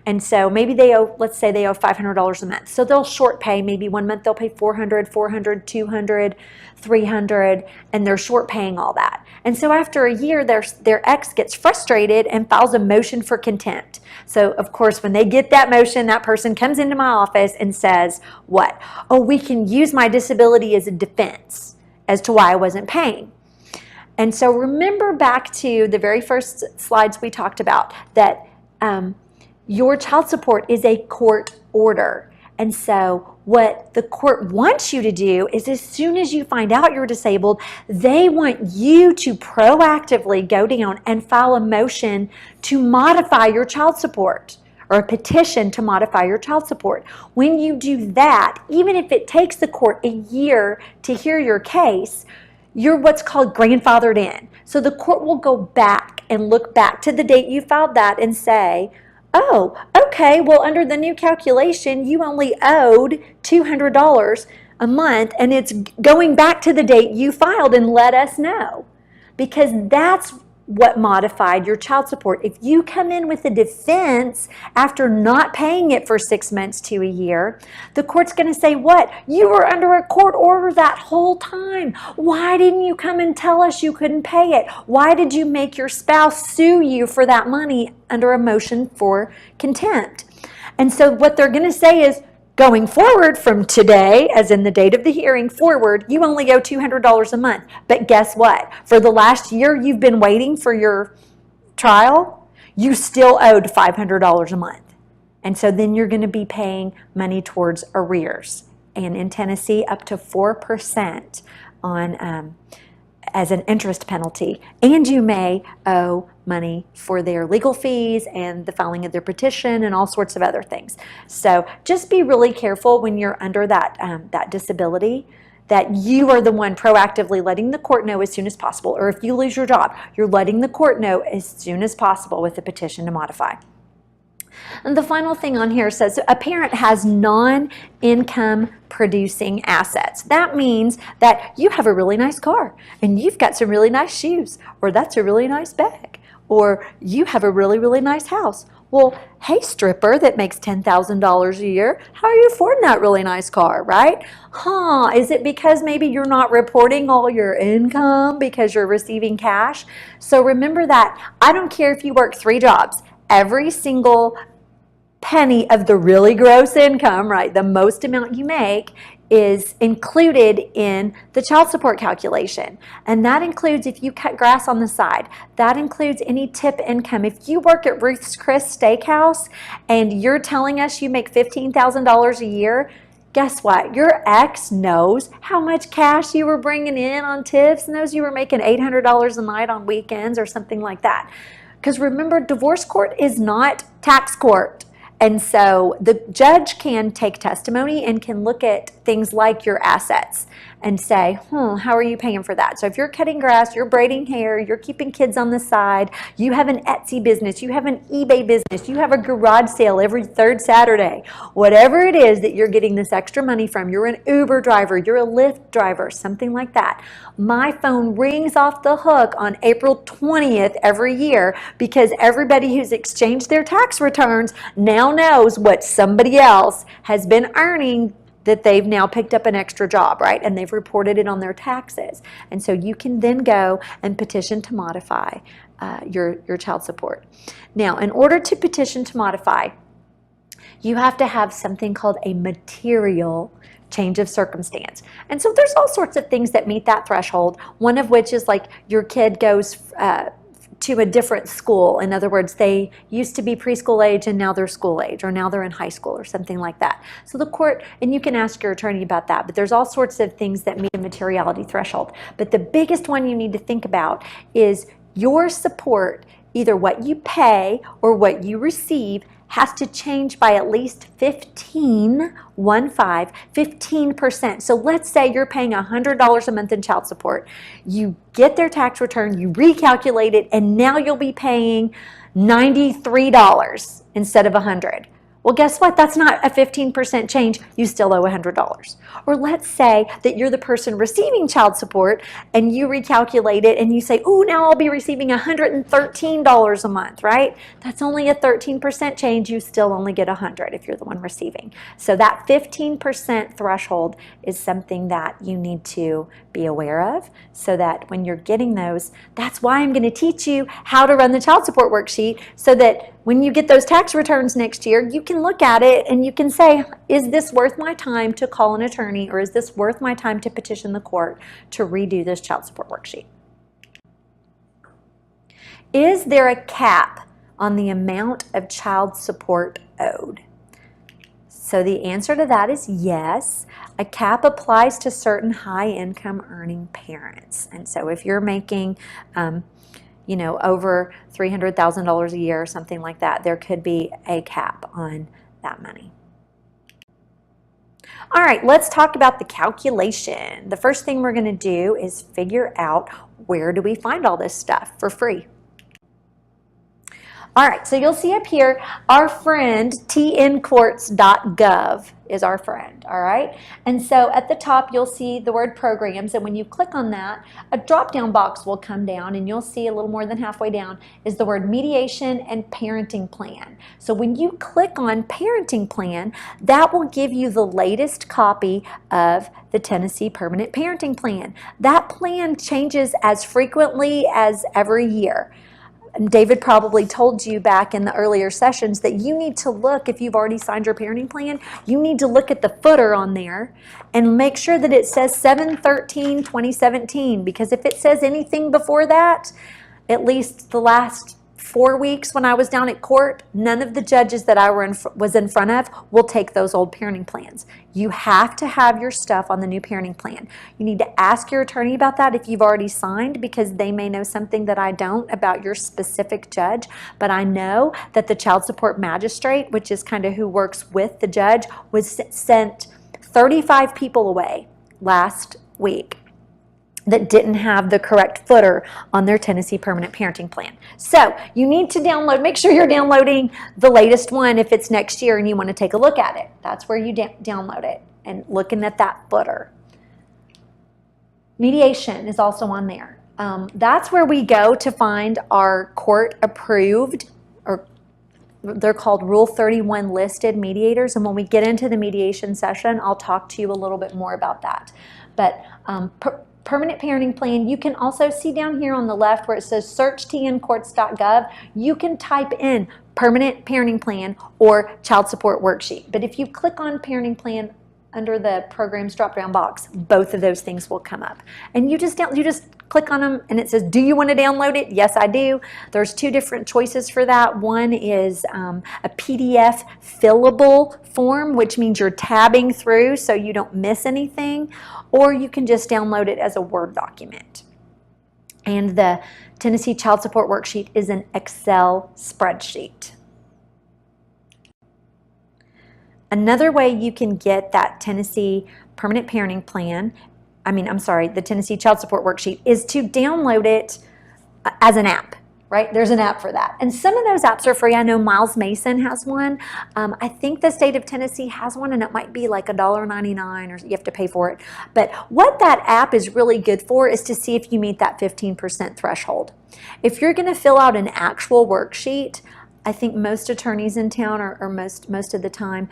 And so maybe they owe, let's say they owe $500 a month. So they'll short pay. Maybe one month they'll pay $400, $400, $200, $300, and they're short paying all that. And so after a year, their ex gets frustrated and files a motion for contempt. So of course, when they get that motion, that person comes into my office and says, what? Oh, we can use my disability as a defense as to why I wasn't paying. And so remember back to the very first slides we talked about that your child support is a court order. And so what the court wants you to do is, as soon as you find out you're disabled, they want you to proactively go down and file a motion to modify your child support, or a petition to modify your child support. When you do that, even if it takes the court a year to hear your case, you're what's called grandfathered in. So the court will go back and look back to the date you filed that and say, oh, okay, well, under the new calculation, you only owed $200 a month, and it's going back to the date you filed, and let us know. Because that's what modified your child support. If you come in with a defense after not paying it for 6 months to a year, the court's going to say, what? You were under a court order that whole time. Why didn't you come and tell us you couldn't pay it? Why did you make your spouse sue you for that money under a motion for contempt? And so what they're going to say is, going forward from today, as in the date of the hearing forward, you only owe $200 a month. But guess what? For the last year you've been waiting for your trial, you still owed $500 a month. And so then you're going to be paying money towards arrears. And in Tennessee, up to 4% on as an interest penalty. And you may owe money for their legal fees and the filing of their petition and all sorts of other things. So just be really careful when you're under that disability, that you are the one proactively letting the court know as soon as possible. Or if you lose your job, you're letting the court know as soon as possible with a petition to modify. And the final thing on here says a parent has non-income producing assets. That means that you have a really nice car, and you've got some really nice shoes, or that's a really nice bag, or you have a really, really nice house. Well, hey, stripper that makes $10,000 a year, how are you affording that really nice car, right? Is it because maybe you're not reporting all your income because you're receiving cash? So remember that I don't care if you work 3 jobs, every single penny of the really gross income, right, the most amount you make, is included in the child support calculation. And that includes if you cut grass on the side. That includes any tip income. If you work at Ruth's Chris Steakhouse and you're telling us you make $15,000 a year, guess what? Your ex knows how much cash you were bringing in on tips, knows you were making $800 a night on weekends or something like that. Because remember, divorce court is not tax court. And so the judge can take testimony and can look at things like your assets and say, how are you paying for that? So if you're cutting grass, you're braiding hair, you're keeping kids on the side, you have an Etsy business, you have an eBay business, you have a garage sale every 3rd Saturday, whatever it is that you're getting this extra money from, you're an Uber driver, you're a Lyft driver, something like that. My phone rings off the hook on April 20th every year because everybody who's exchanged their tax returns now knows what somebody else has been earning, that they've now picked up an extra job, right? And they've reported it on their taxes. And so you can then go and petition to modify your child support. Now, in order to petition to modify, you have to have something called a material change of circumstance. And so there's all sorts of things that meet that threshold, one of which is like your kid goes to a different school. In other words, they used to be preschool age and now they're school age, or now they're in high school or something like that. So the court, and you can ask your attorney about that, but there's all sorts of things that meet a materiality threshold. But the biggest one you need to think about is your support, either what you pay or what you receive, has to change by at least 15%. So let's say you're paying $100 a month in child support. You get their tax return, you recalculate it, and now you'll be paying $93 instead of $100. Well, guess what? That's not a 15% change. You still owe $100. Or let's say that you're the person receiving child support and you recalculate it and you say, ooh, now I'll be receiving $113 a month, right? That's only a 13% change. You still only get $100 if you're the one receiving. So that 15% threshold is something that you need to be aware of so that when you're getting those, that's why I'm going to teach you how to run the child support worksheet so that when you get those tax returns next year, you can look at it and you can say, is this worth my time to call an attorney, or is this worth my time to petition the court to redo this child support worksheet? Is there a cap on the amount of child support owed? So the answer to that is yes. A cap applies to certain high income earning parents. And so if you're making over $300,000 a year or something like that, there could be a cap on that money. All right, let's talk about the calculation. The first thing we're going to do is figure out, where do we find all this stuff for free? All right, so you'll see up here, our friend tncourts.gov is our friend, all right? And so at the top, you'll see the word programs, and when you click on that, a drop-down box will come down, and you'll see a little more than halfway down is the word mediation and parenting plan. So when you click on parenting plan, that will give you the latest copy of the Tennessee Permanent Parenting Plan. That plan changes as frequently as every year. David probably told you back in the earlier sessions that you need to look, if you've already signed your parenting plan, you need to look at the footer on there and make sure that it says 7/13/2017, because if it says anything before that, at least the last 4 weeks when I was down at court, none of the judges that I was in front of will take those old parenting plans. You have to have your stuff on the new parenting plan. You need to ask your attorney about that if you've already signed, because they may know something that I don't about your specific judge. But I know that the child support magistrate, which is kind of who works with the judge, was sent 35 people away last week that didn't have the correct footer on their Tennessee Permanent Parenting Plan. So you need to download, make sure you're downloading the latest one if it's next year and you want to take a look at it. That's where you download it and looking at that footer. Mediation is also on there. That's where we go to find our court approved, or they're called Rule 31 listed mediators. And when we get into the mediation session, I'll talk to you a little bit more about that. But Permanent Parenting Plan, you can also see down here on the left where it says search tncourts.gov, you can type in Permanent Parenting Plan or Child Support Worksheet. But if you click on Parenting Plan under the programs drop-down box, both of those things will come up. And you just click on them and it says, do you want to download it? Yes, I do. There's two different choices for that. One is a PDF fillable form, which means you're tabbing through so you don't miss anything, or you can just download it as a Word document. And the Tennessee Child Support Worksheet is an Excel spreadsheet. Another way you can get that Tennessee Permanent Parenting Plan, the Tennessee Child Support Worksheet, is to download it as an app, right? There's an app for that. And some of those apps are free. I know Miles Mason has one. I think the state of Tennessee has one, and it might be like $1.99 or you have to pay for it. But what that app is really good for is to see if you meet that 15% threshold. If you're going to fill out an actual worksheet, I think most attorneys in town, or most of the time,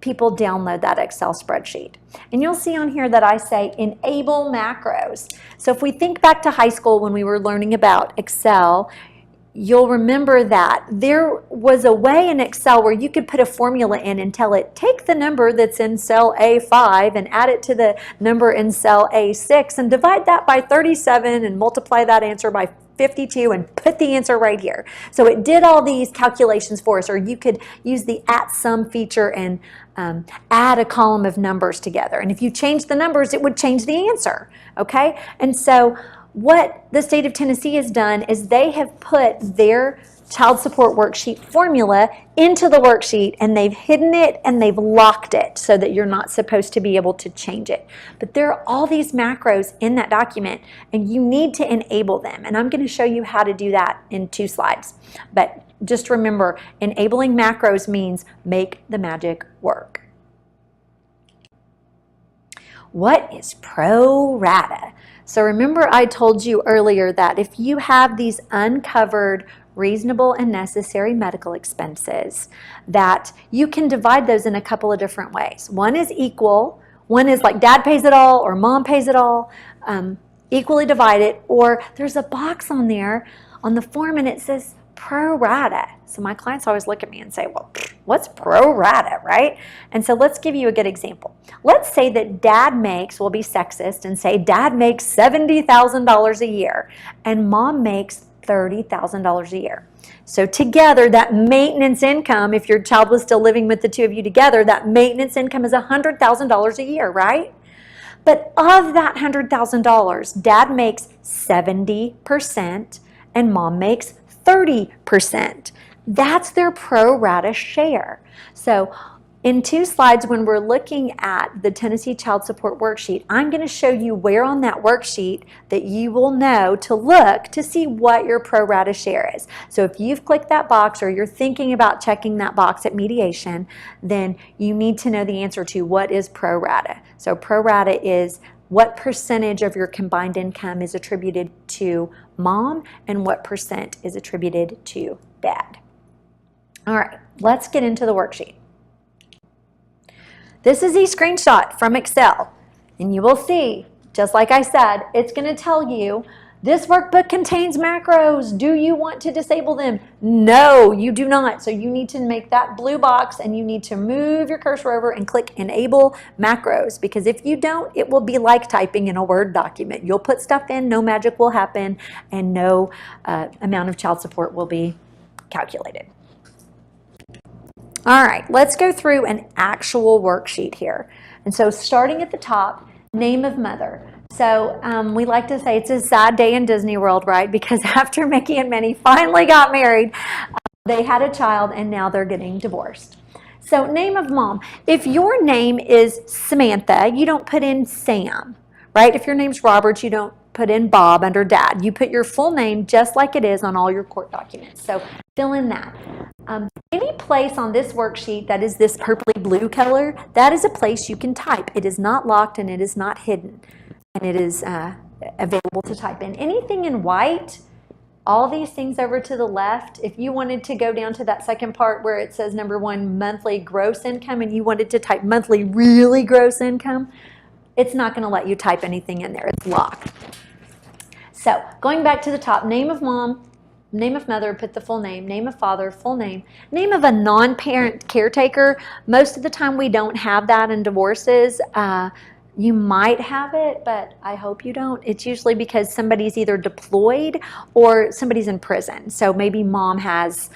people download that Excel spreadsheet. And you'll see on here that I say enable macros. So if we think back to high school when we were learning about Excel, you'll remember that there was a way in Excel where you could put a formula in and tell it, take the number that's in cell A5 and add it to the number in cell A6 and divide that by 37 and multiply that answer by 52 and put the answer right here. So it did all these calculations for us. Or you could use the @sum feature and add a column of numbers together. And if you change the numbers, it would change the answer. Okay? And so what the state of Tennessee has done is they have put their child support worksheet formula into the worksheet, and they've hidden it and they've locked it so that you're not supposed to be able to change it. But there are all these macros in that document and you need to enable them. And I'm going to show you how to do that in 2 slides. But just remember, enabling macros means make the magic work. What is pro rata? So remember I told you earlier that if you have these uncovered reasonable and necessary medical expenses, that you can divide those in a couple of different ways. One is equal, one is like dad pays it all or mom pays it all, equally divided, or there's a box on there on the form and it says pro rata. So my clients always look at me and say, well, what's pro rata, right? And so let's give you a good example. Let's say that dad makes, we'll be sexist and say dad makes $70,000 a year and mom makes $30,000 a year. So together, that maintenance income, if your child was still living with the two of you together, that maintenance income is $100,000 a year, right? But of that $100,000, dad makes 70% and mom makes 30%. That's their pro rata share. So in 2 slides, when we're looking at the Tennessee Child Support Worksheet, I'm going to show you where on that worksheet that you will know to look to see what your pro rata share is. So if you've clicked that box or you're thinking about checking that box at mediation, then you need to know the answer to what is pro rata. So pro rata is what percentage of your combined income is attributed to mom and what percent is attributed to dad. All right, let's get into the worksheet. This is a screenshot from Excel, and you will see, just like I said, it's going to tell you this workbook contains macros. Do you want to disable them? No, you do not. So you need to make that blue box and you need to move your cursor over and click enable macros, because if you don't, it will be like typing in a Word document. You'll put stuff in, no magic will happen, and no amount of child support will be calculated. All right, let's go through an actual worksheet here. And so starting at the top, name of mother. So we like to say it's a sad day in Disney World, right? Because after Mickey and Minnie finally got married, they had a child and now they're getting divorced. So name of mom. If your name is Samantha, you don't put in Sam, right? If your name's Robert, you don't put in Bob under dad. You put your full name just like it is on all your court documents. So fill in that. Any place on this worksheet that is this purpley blue color, that is a place you can type. It is not locked and it is not hidden. And it is available to type in. Anything in white, all these things over to the left, if you wanted to go down to that second part where it says number 1, monthly gross income, and you wanted to type monthly really gross income, it's not going to let you type anything in there. It's locked. So going back to the top, name of mom, name of mother, put the full name of father, full name of a non-parent caretaker. Most of the time we don't have that in divorces. You might have it, but I hope you don't. It's usually because somebody's either deployed or somebody's in prison. So maybe mom has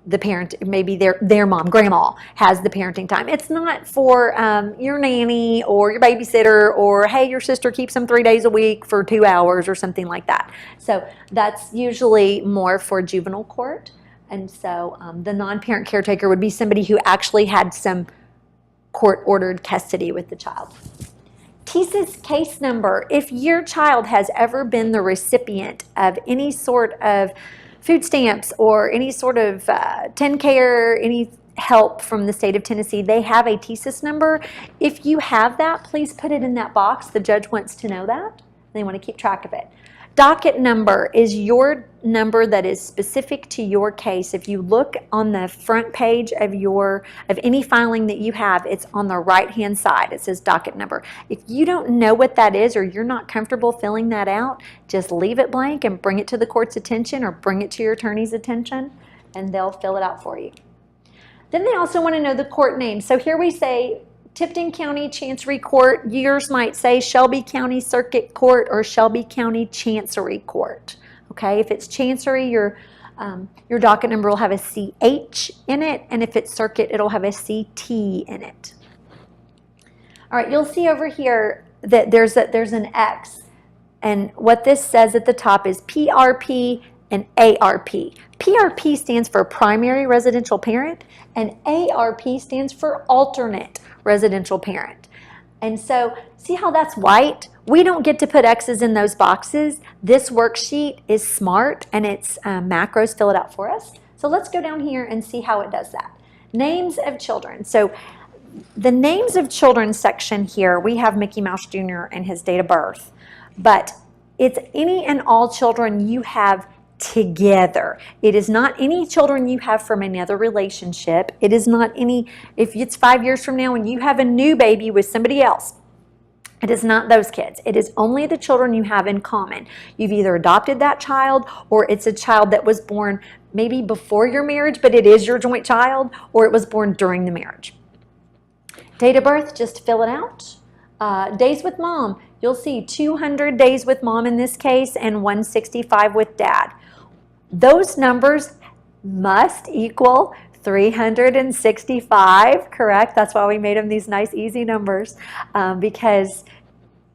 the parent, maybe their mom, grandma, has the parenting time. It's not for your nanny or your babysitter or, hey, your sister keeps them 3 days a week for 2 hours or something like that. So that's usually more for juvenile court. And so the non-parent caretaker would be somebody who actually had some court-ordered custody with the child. TSIS case number. If your child has ever been the recipient of any sort of food stamps or any sort of TennCare, any help from the state of Tennessee, they have a TSIS number. If you have that, please put it in that box. The judge wants to know that. They want to keep track of it. Docket number is your number that is specific to your case. If you look on the front page of any filing that you have, it's on the right-hand side. It says docket number. If you don't know what that is or you're not comfortable filling that out, just leave it blank and bring it to the court's attention or bring it to your attorney's attention, and they'll fill it out for you. Then they also want to know the court name. So here we say Tipton County Chancery Court. Yours might say Shelby County Circuit Court or Shelby County Chancery Court. Okay, if it's Chancery, your docket number will have a CH in it, and if it's Circuit, it'll have a CT in it. All right, you'll see over here that there's an X, and what this says at the top is PRP and ARP. PRP stands for primary residential parent, and ARP stands for alternate residential parent. And so see how that's white? We don't get to put X's in those boxes. This worksheet is smart and its macros fill it out for us. So let's go down here and see how it does that. Names of children. So the names of children section here, we have Mickey Mouse Jr. and his date of birth, but it's any and all children you have together. It is not any children you have from another relationship. It is not any, if it's 5 years from now and you have a new baby with somebody else, it is not those kids. It is only the children you have in common. You've either adopted that child, or it's a child that was born maybe before your marriage, but it is your joint child, or it was born during the marriage. Date of birth, just fill it out. Days with mom, you'll see 200 days with mom in this case and 165 with dad. Those numbers must equal 365, correct? That's why we made them these nice, easy numbers, because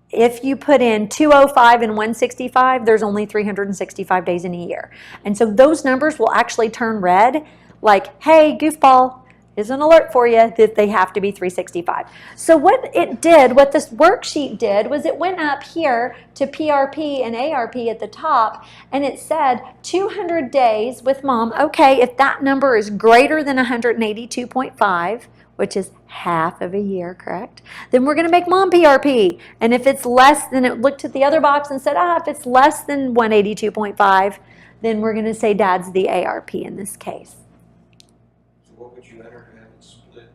if you put in 205 and 165, there's only 365 days in a year. And so those numbers will actually turn red, like, hey, goofball, is an alert for you that they have to be 365. So what it did, what this worksheet did, was it went up here to PRP and ARP at the top, and it said 200 days with mom. Okay, if that number is greater than 182.5, which is half of a year, correct? Then we're going to make mom PRP. And if it's less, then it looked at the other box and said, if it's less than 182.5, then we're going to say dad's the ARP in this case. What would you enter to have it split?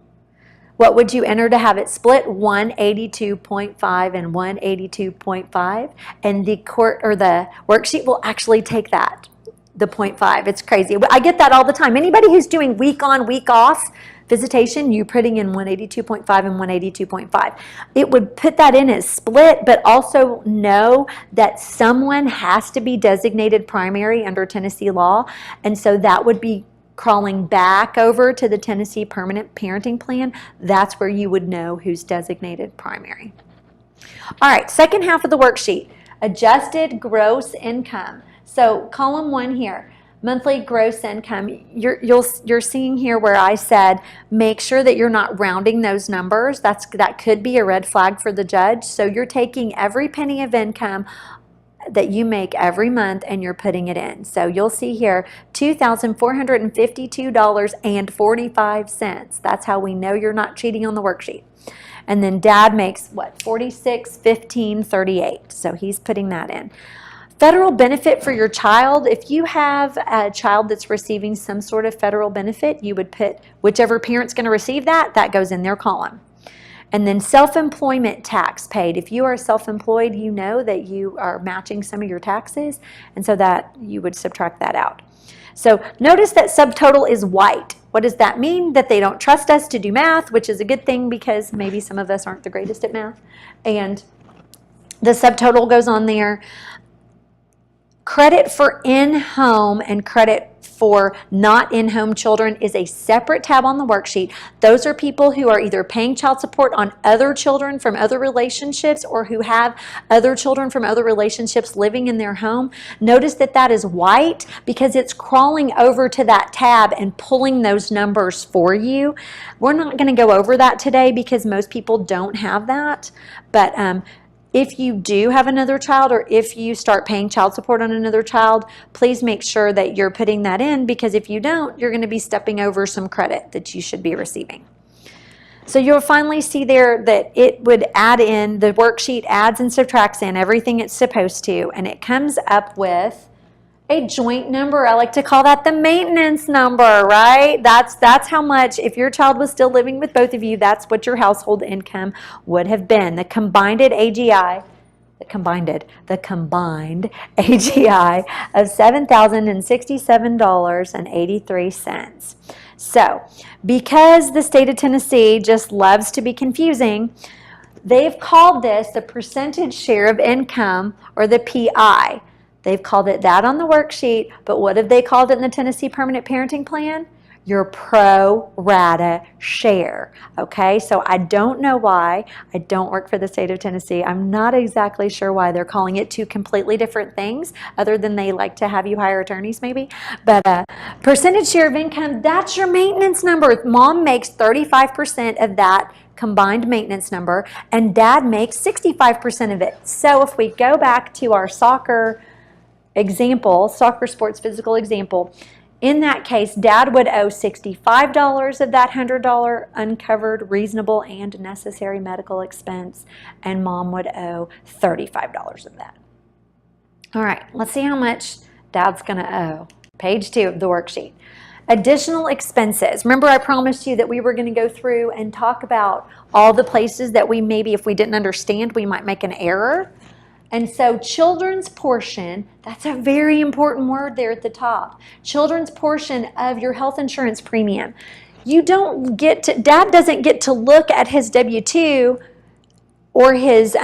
What would you enter to have it split? 182.5 and 182.5. And the court or the worksheet will actually take that, the 0.5. It's crazy. I get that all the time. Anybody who's doing week on, week off visitation, you putting in 182.5 and 182.5. It would put that in as split, but also know that someone has to be designated primary under Tennessee law. And so that would be crawling back over to the Tennessee Permanent Parenting Plan. That's where you would know who's designated primary. All right, second half of the worksheet, adjusted gross income. So column 1 here, monthly gross income. You're seeing here where I said make sure that you're not rounding those numbers. That could be a red flag for the judge. So you're taking every penny of income that you make every month and you're putting it in. So you'll see here $2,452.45. That's how we know you're not cheating on the worksheet. And then dad makes what, $46,1538. So he's putting that in. Federal benefit for your child. If you have a child that's receiving some sort of federal benefit, you would put whichever parent's going to receive that goes in their column. And then self-employment tax paid. If you are self-employed, you know that you are matching some of your taxes, and so that you would subtract that out. So notice that subtotal is white. What does that mean? That they don't trust us to do math, which is a good thing because maybe some of us aren't the greatest at math. And the subtotal goes on there. Credit for in-home and credit for not in-home children is a separate tab on the worksheet. Those are people who are either paying child support on other children from other relationships or who have other children from other relationships living in their home. Notice that that is white because it's crawling over to that tab and pulling those numbers for you. We're not going to go over that today because most people don't have that, but if you do have another child or if you start paying child support on another child, please make sure that you're putting that in, because if you don't, you're going to be stepping over some credit that you should be receiving. So you'll finally see there that it would add in, the worksheet adds and subtracts in everything it's supposed to, and it comes up with a joint number. I like to call that the maintenance number, right? That's how much, if your child was still living with both of you, that's what your household income would have been. The combined AGI, the combined AGI of $7,067.83. So, because the state of Tennessee just loves to be confusing, they've called this the percentage share of income, or the PI. They've called it that on the worksheet, but what have they called it in the Tennessee Permanent Parenting Plan? Your pro rata share. Okay, so I don't know why. I don't work for the state of Tennessee. I'm not exactly sure why they're calling it two completely different things, other than they like to have you hire attorneys maybe. But percentage share of income, that's your maintenance number. If mom makes 35% of that combined maintenance number, and dad makes 65% of it. So if we go back to our soccer example, soccer sports physical example, In that case, Dad would owe $65 of that $100 uncovered, reasonable, and necessary medical expense, and Mom would owe $35 of that. All right, let's see how much Dad's going to owe. Page 2 of the worksheet. Additional expenses. Remember, I promised you that we were going to go through and talk about all the places that we maybe, if we didn't understand, we might make an error. And so children's portion, that's a very important word there at the top. Children's portion of your health insurance premium. You don't get to, Dad doesn't get to look at his W-2 or his,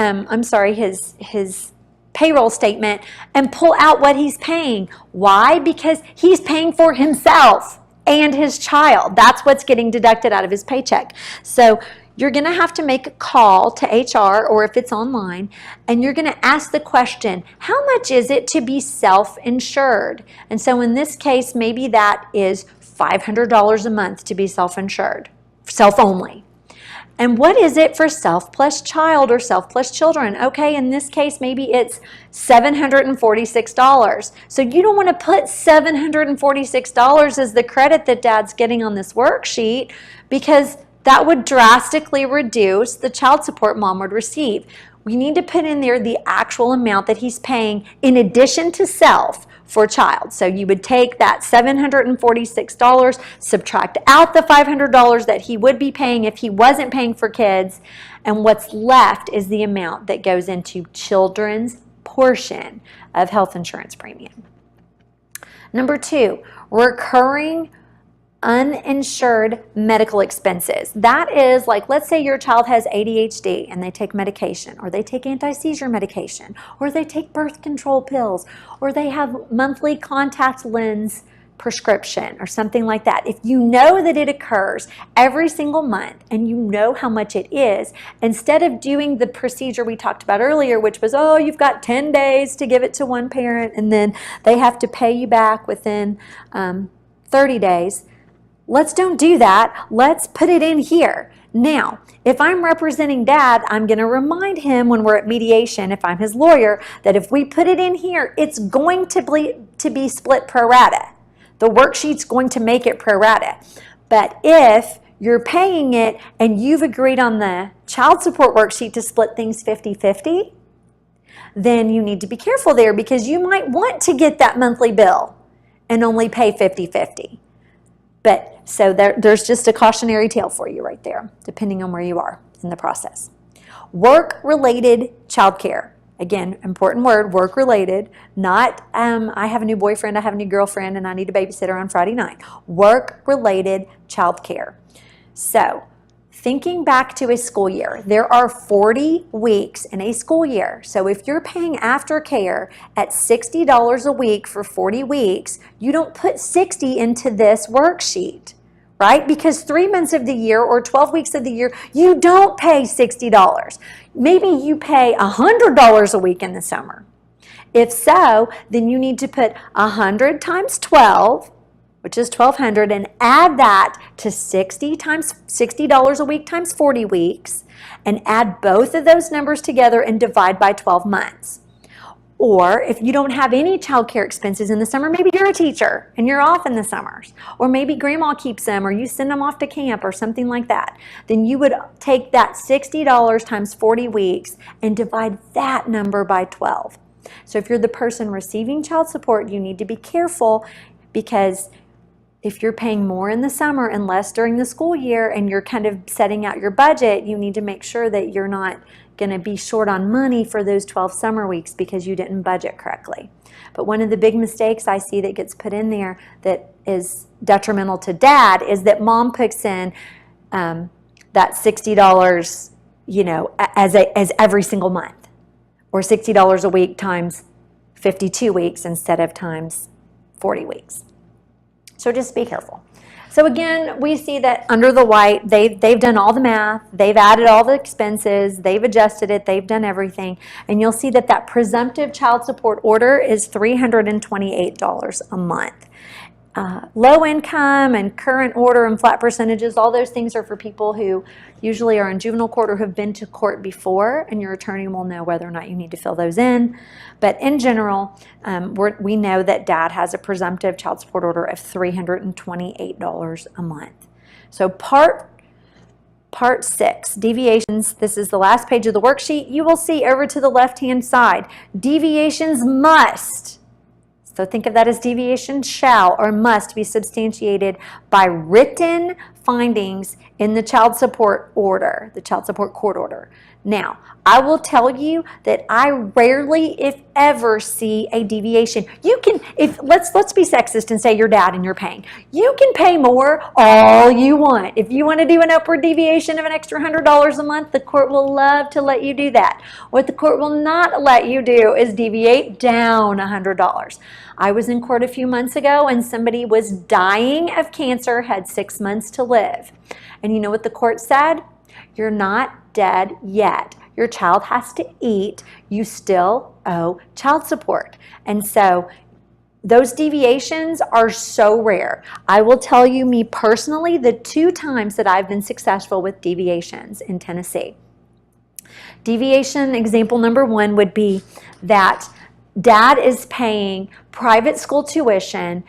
his payroll statement and pull out what he's paying. Why? Because he's paying for himself and his child. That's what's getting deducted out of his paycheck. So you're going to have to make a call to HR, or if it's online, and you're going to ask the question, how much is it to be self-insured? And so in this case, maybe that is $500 a month to be self-insured, self-only. And what is it for self plus child or self plus children? Okay, in this case, maybe it's $746. So you don't want to put $746 as the credit that Dad's getting on this worksheet, because that would drastically reduce the child support Mom would receive. We need to put in there the actual amount that he's paying in addition to self for child. So you would take that $746, subtract out the $500 that he would be paying if he wasn't paying for kids, and what's left is the amount that goes into children's portion of health insurance premium. Number 2, recurring uninsured medical expenses. That is like, let's say your child has ADHD and they take medication, or they take anti-seizure medication, or they take birth control pills, or they have monthly contact lens prescription or something like that. If you know that it occurs every single month and you know how much it is, instead of doing the procedure we talked about earlier, which was, oh, you've got 10 days to give it to one parent and then they have to pay you back within 30 days, let's don't do that. Let's put it in here. Now, if I'm representing Dad, I'm going to remind him when we're at mediation, if I'm his lawyer, that if we put it in here, it's going to be split pro rata. The worksheet's going to make it pro rata. But if you're paying it and you've agreed on the child support worksheet to split things 50-50, then you need to be careful there, because you might want to get that monthly bill and only pay 50-50. But so there's just a cautionary tale for you right there, depending on where you are in the process. Work-related childcare. Again, important word, work-related, not I have a new boyfriend, I have a new girlfriend, and I need a babysitter on Friday night. Work-related childcare. So, thinking back to a school year, there are 40 weeks in a school year. So if you're paying aftercare at $60 a week for 40 weeks, you don't put 60 into this worksheet, right? Because 3 months of the year or 12 weeks of the year, you don't pay $60. Maybe you pay $100 a week in the summer. If so, then you need to put 100 times 12, which is $1,200, and add that to $60 a week times 40 weeks, and add both of those numbers together and divide by 12 months. Or if you don't have any child care expenses in the summer, maybe you're a teacher and you're off in the summers, or maybe grandma keeps them, or you send them off to camp or something like that, then you would take that $60 times 40 weeks and divide that number by 12. So if you're the person receiving child support, you need to be careful, because if you're paying more in the summer and less during the school year, and you're kind of setting out your budget, you need to make sure that you're not going to be short on money for those 12 summer weeks because you didn't budget correctly. But one of the big mistakes I see that gets put in there that is detrimental to Dad is that Mom puts in that $60, as every single month, or $60 a week times 52 weeks instead of times 40 weeks. So just be careful. So again, we see that under the white, they've done all the math, they've added all the expenses, they've adjusted it, they've done everything, and you'll see that presumptive child support order is $328 a month. low income and current order and flat percentages, all those things are for people who usually are in juvenile court or have been to court before, and your attorney will know whether or not you need to fill those in. But in general, we know that dad has a presumptive child support order of $328 a month. So part 6, deviations. This is the last page of the worksheet. You will see over to the left-hand side, deviations must. So think of that as deviation shall or must be substantiated by written findings in the child support order, the child support court order. Now, I will tell you that I rarely, if ever, see a deviation. You can, let's be sexist and say you're dad and you're paying. You can pay more all you want. If you want to do an upward deviation of an extra $100 a month, the court will love to let you do that. What the court will not let you do is deviate down $100. I was in court a few months ago and somebody was dying of cancer, had 6 months to live. And you know what the court said? You're not dead yet. Your child has to eat. You still owe child support. And so those deviations are so rare. I will tell you, me personally, the 2 times that I've been successful with deviations in Tennessee. Deviation example number 1 would be that dad is paying private school tuition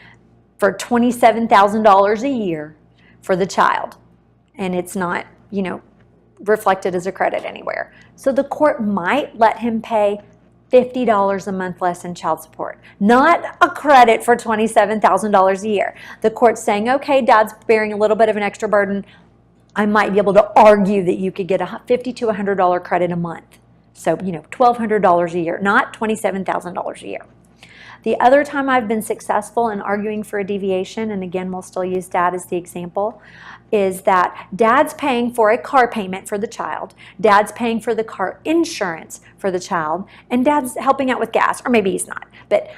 for $27,000 a year for the child. And it's not, reflected as a credit anywhere. So the court might let him pay $50 a month less in child support, not a credit for $27,000 a year. The court's saying, okay, dad's bearing a little bit of an extra burden. I might be able to argue that you could get a $50 to $100 credit a month. So, $1,200 a year, not $27,000 a year. The other time I've been successful in arguing for a deviation, and again, we'll still use dad as the example, is that dad's paying for a car payment for the child, dad's paying for the car insurance for the child, and dad's helping out with gas, or maybe he's not. But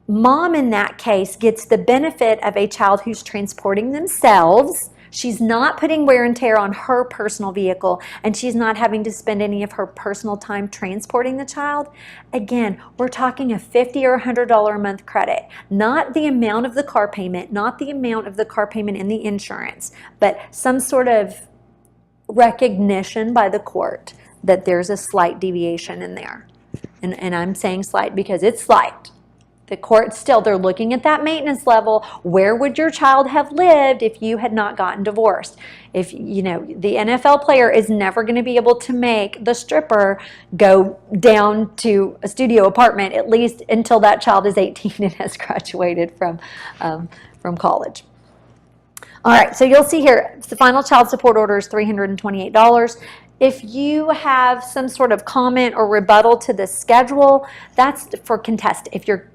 mom in that case gets the benefit of a child who's transporting themselves. She's not putting wear and tear on her personal vehicle, and she's not having to spend any of her personal time transporting the child. Again, we're talking a $50 or $100 a month credit, not the amount of the car payment, not the amount of the car payment and the insurance, but some sort of recognition by the court that there's a slight deviation in there. And I'm saying slight because it's slight. The court still, they're looking at that maintenance level. Where would your child have lived if you had not gotten divorced? If, the NFL player is never going to be able to make the stripper go down to a studio apartment, at least until that child is 18 and has graduated from college. All right, so you'll see here, the final child support order is $328. If you have some sort of comment or rebuttal to the schedule, that's for contest. If you're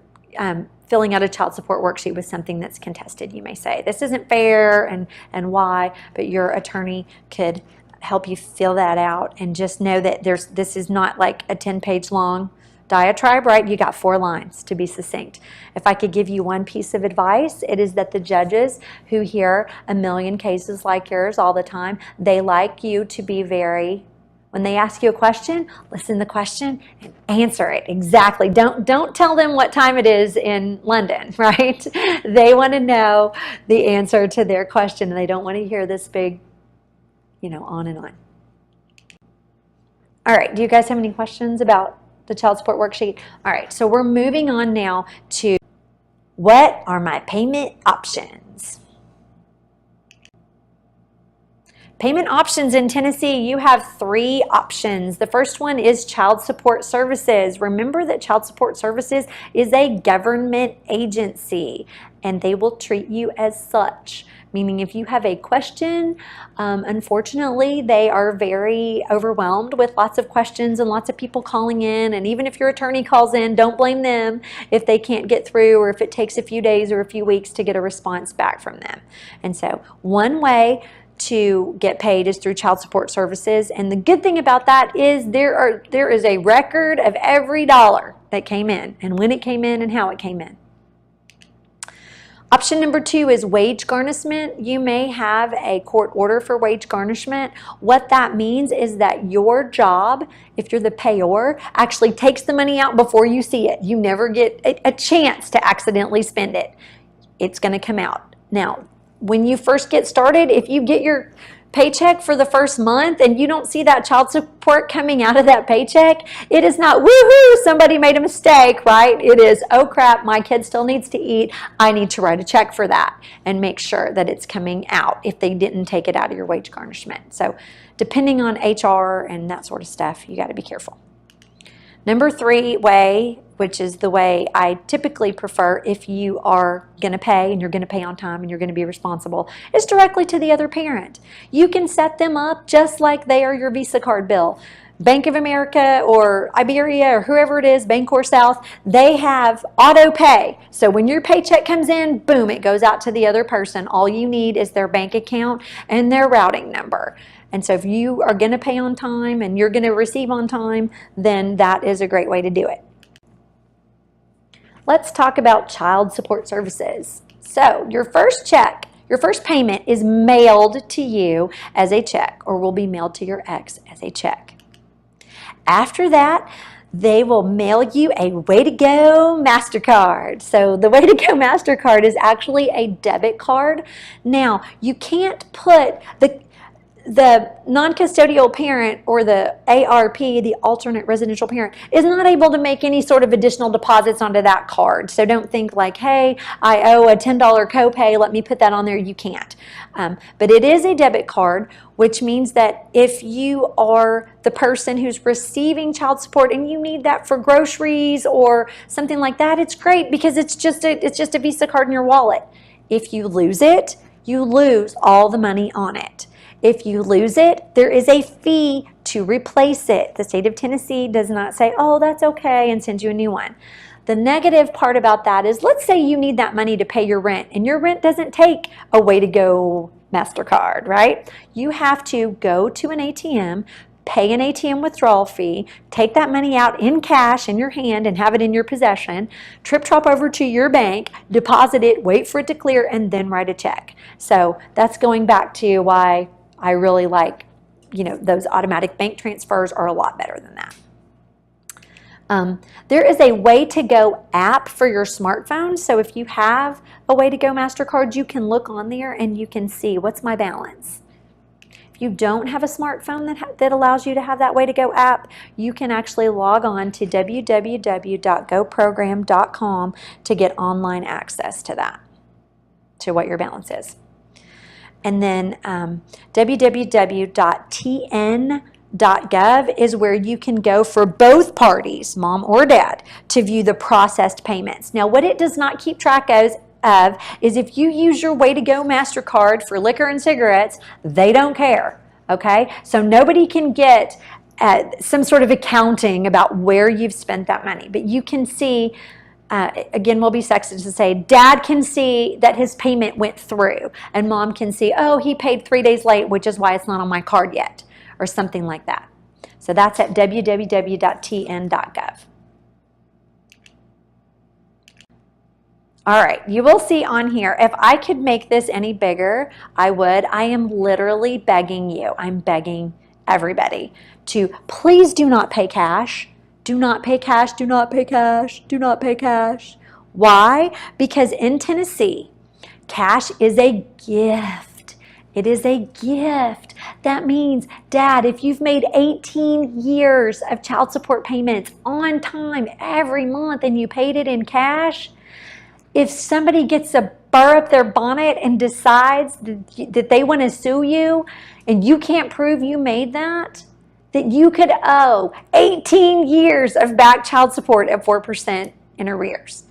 filling out a child support worksheet with something that's contested, you may say, this isn't fair and why, but your attorney could help you fill that out, and just know that this is not like a 10-page long diatribe, right? You got 4 lines to be succinct. If I could give you one piece of advice, it is that the judges who hear a million cases like yours all the time, they like you to be very, when they ask you a question, listen to the question and answer it exactly. Don't tell them what time it is in London, right? They want to know the answer to their question, and they don't want to hear this big, on and on. All right, do you guys have any questions about the child support worksheet? All right, so we're moving on now to what are my payment options? Payment options in Tennessee, you have 3 options. The first one is Child Support Services. Remember that Child Support Services is a government agency, and they will treat you as such. Meaning if you have a question, unfortunately, they are very overwhelmed with lots of questions and lots of people calling in. And even if your attorney calls in, don't blame them if they can't get through, or if it takes a few days or a few weeks to get a response back from them. And so one way to get paid is through Child Support Services, and the good thing about that is there is a record of every dollar that came in, and when it came in and how it came in. Option number 2 is wage garnishment. You may have a court order for wage garnishment. What that means is that your job, if you're the payor, actually takes the money out before you see it. You never get a chance to accidentally spend it. it's going to come out. Now, when you first get started, if you get your paycheck for the first month and you don't see that child support coming out of that paycheck, it is not, woohoo, somebody made a mistake, right? It is, oh crap, my kid still needs to eat. I need to write a check for that and make sure that it's coming out if they didn't take it out of your wage garnishment. So depending on HR and that sort of stuff, you got to be careful. Number 3 way, which is the way I typically prefer if you are going to pay and you're going to pay on time and you're going to be responsible, is directly to the other parent. You can set them up just like they are your Visa card bill. Bank of America or Iberia or whoever it is, BancorpSouth, they have auto pay. So when your paycheck comes in, boom, it goes out to the other person. All you need is their bank account and their routing number. And so if you are going to pay on time and you're going to receive on time, then that is a great way to do it. Let's talk about child support services. So your first check, your first payment is mailed to you as a check, or will be mailed to your ex as a check. After that, they will mail you a Way to Go MasterCard. So the Way to Go MasterCard is actually a debit card. Now, you can't put the non-custodial parent or the ARP, the alternate residential parent, is not able to make any sort of additional deposits onto that card. So don't think like, hey, I owe a $10 copay, let me put that on there. You can't. But it is a debit card, which means that if you are the person who's receiving child support and you need that for groceries or something like that, it's great because it's just a Visa card in your wallet. If you lose it, you lose all the money on it. If you lose it, there is a fee to replace it. The state of Tennessee does not say, oh, that's okay, and send you a new one. The negative part about that is, let's say you need that money to pay your rent, and your rent doesn't take a Way to Go MasterCard, right? You have to go to an ATM, pay an ATM withdrawal fee, take that money out in cash in your hand and have it in your possession, trip-trop over to your bank, deposit it, wait for it to clear, and then write a check. So that's going back to why I really like, those automatic bank transfers are a lot better than that. There is a Way to Go app for your smartphone. So if you have a Way to Go MasterCard, you can look on there and you can see what's my balance. If you don't have a smartphone that allows you to have that Way to Go app, you can actually log on to www.goprogram.com to get online access to that, to what your balance is. And then www.tn.gov is where you can go for both parties, mom or dad, to view the processed payments. Now, what it does not keep track of is if you use your Way to Go MasterCard for liquor and cigarettes, they don't care, okay? So nobody can get some sort of accounting about where you've spent that money, but you can see. Again, we'll be sexist to say, dad can see that his payment went through, and mom can see, oh, he paid 3 days late, which is why it's not on my card yet, or something like that. So that's at www.tn.gov. All right, you will see on here, if I could make this any bigger, I would. I am literally begging you, I'm begging everybody to please do not pay cash. Do not pay cash, do not pay cash, do not pay cash. Why? Because in Tennessee, cash is a gift. It is a gift. That means, Dad, if you've made 18 years of child support payments on time every month and you paid it in cash, if somebody gets a burr up their bonnet and decides that they want to sue you and you can't prove you made that you could owe 18 years of back child support at 4% in arrears.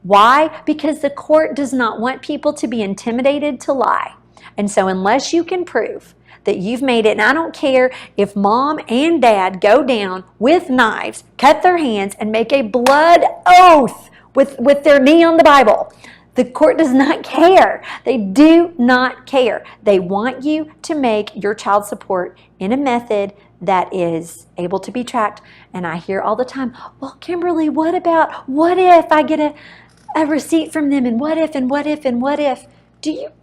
Why? Because the court does not want people to be intimidated to lie. And so unless you can prove that you've made it, and I don't care if mom and dad go down with knives, cut their hands, and make a blood oath with their knee on the Bible, the court does not care. They do not care. They want you to make your child support in a method that is able to be tracked. And I hear all the time, well, Kimberly, what if I get a receipt from them, and what if? Do you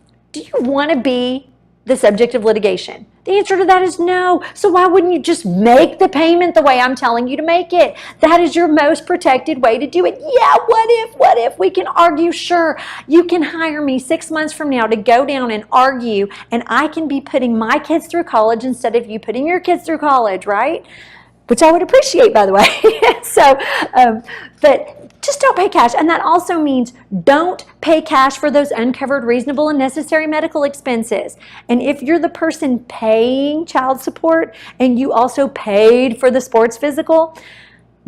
want to be the subject of litigation? The answer to that is no. So why wouldn't you just make the payment the way I'm telling you to make it? That is your most protected way to do it. Yeah, what if? We can argue, sure. You can hire me 6 months from now to go down and argue, and I can be putting my kids through college instead of you putting your kids through college, right? Which I would appreciate, by the way. But just don't pay cash. And that also means don't pay cash for those uncovered, reasonable, and necessary medical expenses. And if you're the person paying child support and you also paid for the sports physical,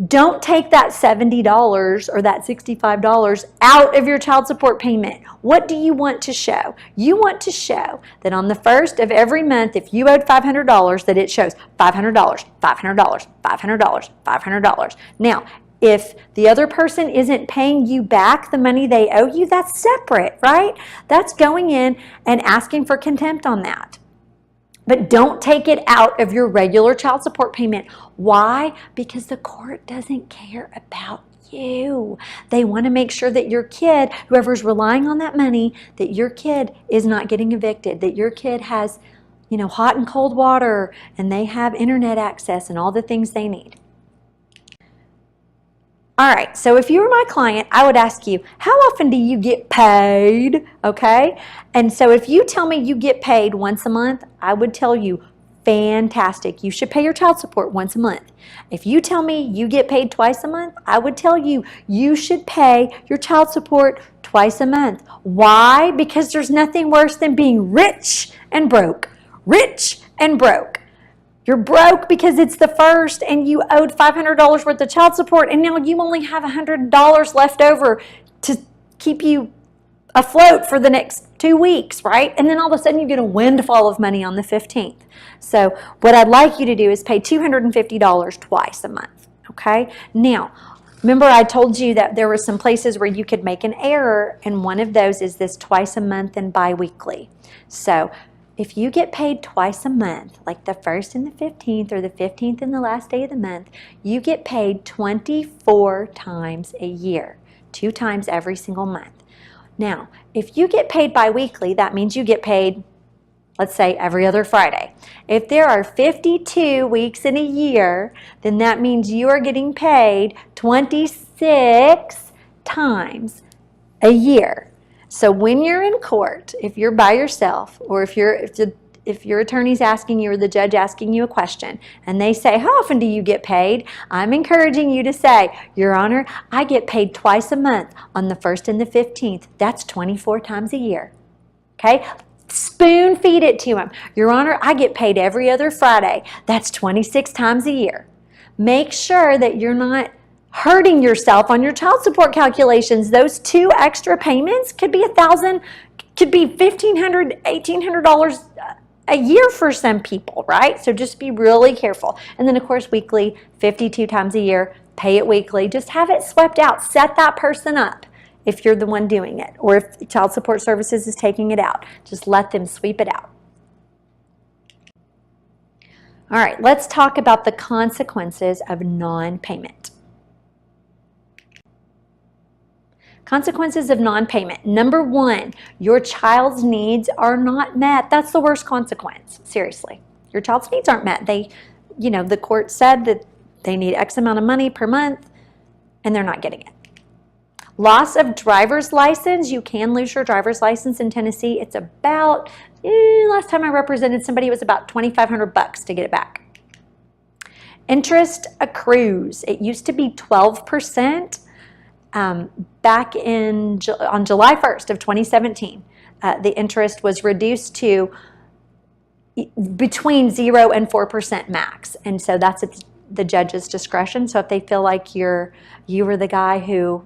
don't take that $70 or that $65 out of your child support payment. What do you want to show? You want to show that on the first of every month, if you owed $500, that it shows $500, $500, $500, $500. Now, if the other person isn't paying you back the money they owe you, that's separate, right? That's going in and asking for contempt on that. But don't take it out of your regular child support payment. Why? Because the court doesn't care about you. They want to make sure that your kid, whoever's relying on that money, that your kid is not getting evicted, that your kid has, hot and cold water, and they have internet access and all the things they need. All right, so if you were my client, I would ask you, how often do you get paid, okay? And so if you tell me you get paid once a month, I would tell you, fantastic. You should pay your child support once a month. If you tell me you get paid twice a month, I would tell you, you should pay your child support twice a month. Why? Because there's nothing worse than being rich and broke. Rich and broke. You're broke because it's the first and you owed $500 worth of child support, and now you only have $100 left over to keep you afloat for the next 2 weeks, right? And then all of a sudden you get a windfall of money on the 15th. So what I'd like you to do is pay $250 twice a month, okay? Now, remember I told you that there were some places where you could make an error, and one of those is this twice a month and biweekly. So if you get paid twice a month, like the 1st and the 15th, or the 15th and the last day of the month, you get paid 24 times a year, 2 times every single month. Now, if you get paid biweekly, that means you get paid, let's say, every other Friday. If there are 52 weeks in a year, then that means you are getting paid 26 times a year. So when you're in court, if you're by yourself, or if your attorney's asking you or the judge asking you a question, and they say, how often do you get paid? I'm encouraging you to say, Your Honor, I get paid twice a month on the 1st and the 15th. That's 24 times a year. Okay? Spoon feed it to them. Your Honor, I get paid every other Friday. That's 26 times a year. Make sure that you're not hurting yourself on your child support calculations. Those 2 extra payments could be $1,000, could be $1,500, $1,800 a year for some people, right? So just be really careful. And then of course weekly, 52 times a year, pay it weekly. Just have it swept out. Set that person up if you're the one doing it, or if Child Support Services is taking it out. Just let them sweep it out. All right, let's talk about the consequences of non-payment. Consequences of non-payment. Number 1, your child's needs are not met. That's the worst consequence. Seriously. Your child's needs aren't met. The court said that they need X amount of money per month, and they're not getting it. Loss of driver's license. You can lose your driver's license in Tennessee. It's about, last time I represented somebody, it was about $2,500 to get it back. Interest accrues. It used to be 12%. Back on July 1st of 2017, the interest was reduced to between 0 and 4% max. And so that's at the judge's discretion. So if they feel like you were the guy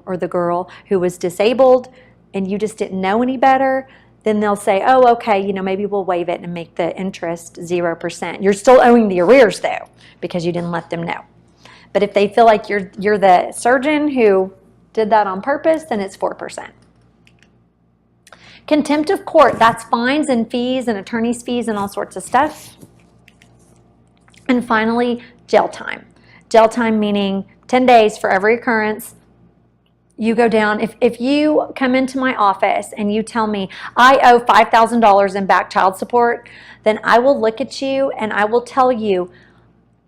or the girl who was disabled and you just didn't know any better, then they'll say, oh, okay, maybe we'll waive it and make the interest 0%. You're still owing the arrears though, because you didn't let them know. But if they feel like you're the surgeon who did that on purpose, then it's 4%. Contempt of court, that's fines and fees and attorney's fees and all sorts of stuff. And finally, jail time. Jail time meaning 10 days for every occurrence You go down, if you come into my office and you tell me I owe $5,000 in back child support, then I will look at you and I will tell you,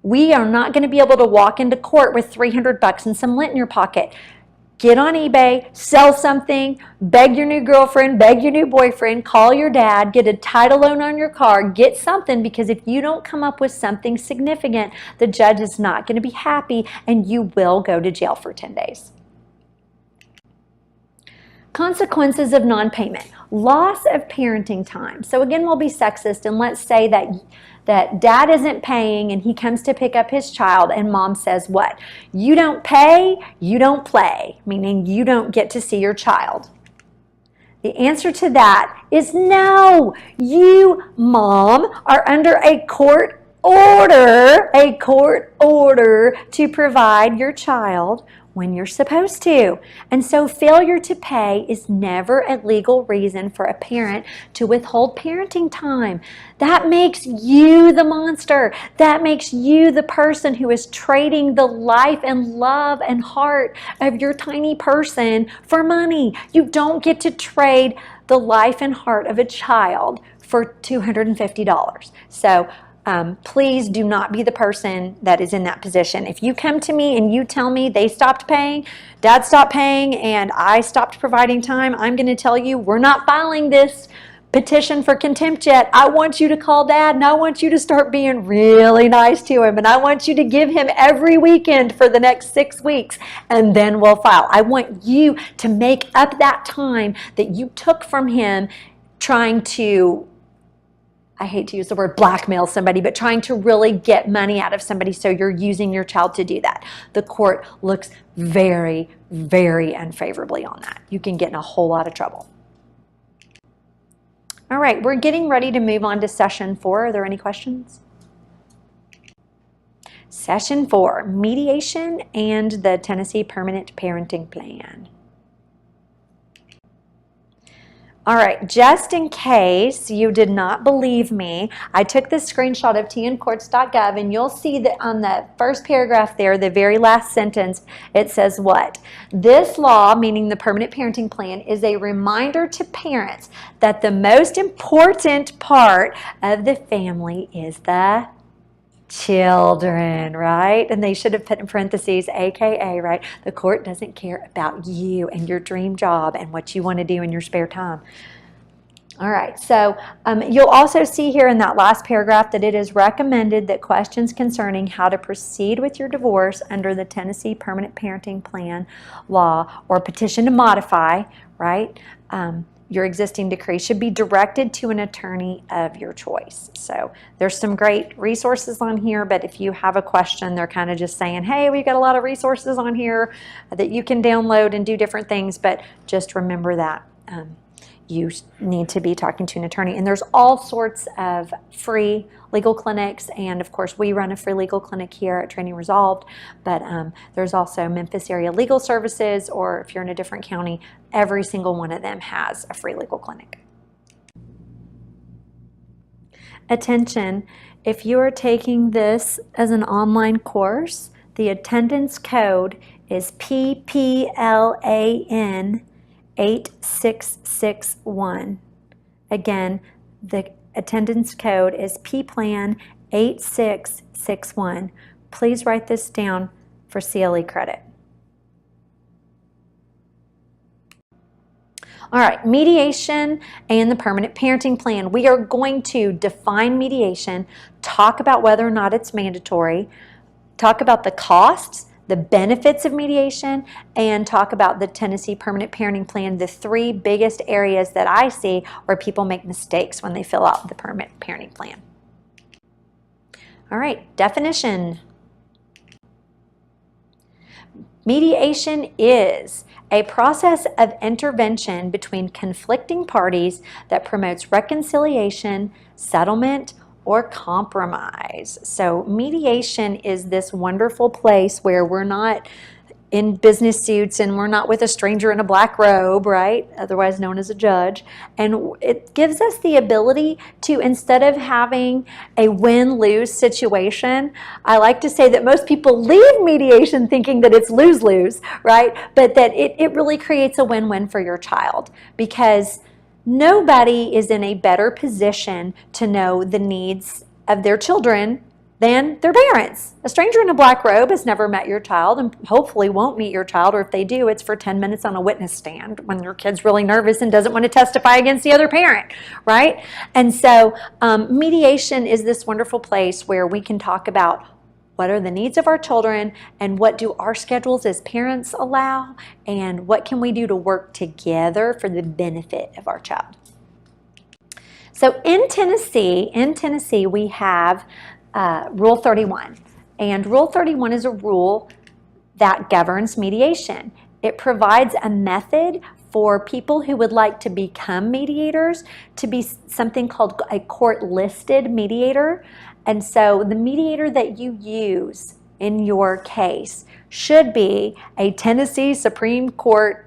we are not going to be able to walk into court with $300 and some lint in your pocket. Get on eBay, sell something, beg your new girlfriend, beg your new boyfriend, call your dad, get a title loan on your car, get something, because if you don't come up with something significant, the judge is not going to be happy and you will go to jail for 10 days. Consequences of non-payment. Loss of parenting time. So again, we'll be sexist and let's say that dad isn't paying and he comes to pick up his child and mom says what? You don't pay, you don't play, meaning you don't get to see your child. The answer to that is no. You, mom, are under a court order to provide your child when you're supposed to. And so failure to pay is never a legal reason for a parent to withhold parenting time. That makes you the monster. That makes you the person who is trading the life and love and heart of your tiny person for money. You don't get to trade the life and heart of a child for $250. So please do not be the person that is in that position. If you come to me and you tell me they stopped paying, dad stopped paying, and I stopped providing time, I'm going to tell you we're not filing this petition for contempt yet. I want you to call dad and I want you to start being really nice to him and I want you to give him every weekend for the next 6 weeks and then we'll file. I want you to make up that time that you took from him trying to, I hate to use the word blackmail somebody, but trying to really get money out of somebody, so you're using your child to do that. The court looks very, very unfavorably on that. You can get in a whole lot of trouble. All right, we're getting ready to move on to session 4. Are there any questions? Session 4, mediation and the Tennessee Permanent Parenting Plan. All right, just in case you did not believe me, I took this screenshot of tncourts.gov and you'll see that on the first paragraph there, the very last sentence, it says what? This law, meaning the Permanent Parenting Plan, is a reminder to parents that the most important part of the family is the children, right? And they should have put in parentheses, AKA, right? The court doesn't care about you and your dream job and what you want to do in your spare time. All right, so you'll also see here in that last paragraph that it is recommended that questions concerning how to proceed with your divorce under the Tennessee Permanent Parenting Plan law or petition to modify, right? Your existing decree should be directed to an attorney of your choice. So there's some great resources on here, but if you have a question, they're kind of just saying, hey, we've got a lot of resources on here that you can download and do different things, but just remember that you need to be talking to an attorney. And there's all sorts of free legal clinics, and of course we run a free legal clinic here at Training Resolved, but there's also Memphis Area Legal Services, or if you're in a different county, every single one of them has a free legal clinic. Attention, if you are taking this as an online course, the attendance code is PPLAN 8661. Again, the attendance code is PPLAN 8661. Please write this down for CLE credit. All right, mediation and the Permanent Parenting Plan. We are going to define mediation, talk about whether or not it's mandatory, talk about the costs, the benefits of mediation, and talk about the Tennessee Permanent Parenting Plan, the 3 biggest areas that I see where people make mistakes when they fill out the Permanent Parenting Plan. All right, definition. Mediation is a process of intervention between conflicting parties that promotes reconciliation, settlement, or compromise. So mediation is this wonderful place where we're not in business suits and we're not with a stranger in a black robe, right? Otherwise known as a judge. And it gives us the ability to, instead of having a win-lose situation, I like to say that most people leave mediation thinking that it's lose-lose, right? But that it really creates a win-win for your child, because nobody is in a better position to know the needs of their children than their parents. A stranger in a black robe has never met your child and hopefully won't meet your child, or if they do, it's for 10 minutes on a witness stand when your kid's really nervous and doesn't want to testify against the other parent, right? And so mediation is this wonderful place where we can talk about what are the needs of our children and what do our schedules as parents allow, and what can we do to work together for the benefit of our child. So in Tennessee, we have Rule 31. And Rule 31 is a rule that governs mediation. It provides a method for people who would like to become mediators to be something called a court-listed mediator. And so the mediator that you use in your case should be a Tennessee Supreme Court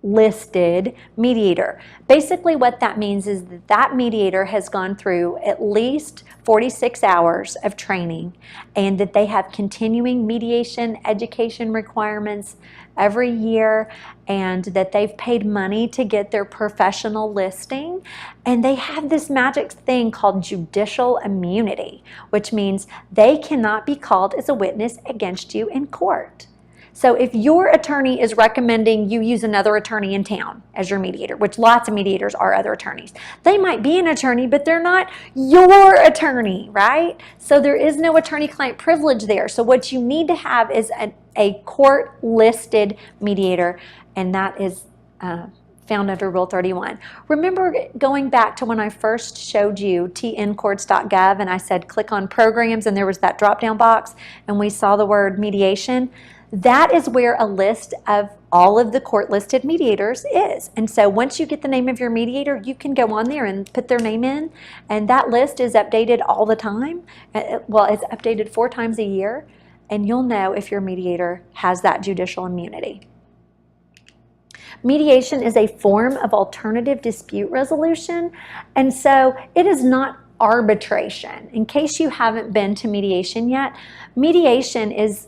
listed mediator. Basically what that means is that that mediator has gone through at least 46 hours of training, and that they have continuing mediation education requirements every year, and that they've paid money to get their professional listing, and they have this magic thing called judicial immunity, which means they cannot be called as a witness against you in court. So if your attorney is recommending you use another attorney in town as your mediator, which lots of mediators are other attorneys, they might be an attorney, but they're not your attorney, right? So there is no attorney-client privilege there. So what you need to have is a court-listed mediator, and that is found under Rule 31. Remember going back to when I first showed you tncourts.gov and I said click on programs, and there was that drop-down box and we saw the word mediation? That is where a list of all of the court-listed mediators is. And so once you get the name of your mediator, you can go on there and put their name in, and that list is updated all the time. Well, it's updated 4 times a year, and you'll know if your mediator has that judicial immunity. Mediation is a form of alternative dispute resolution, and so it is not arbitration. In case you haven't been to mediation yet, mediation is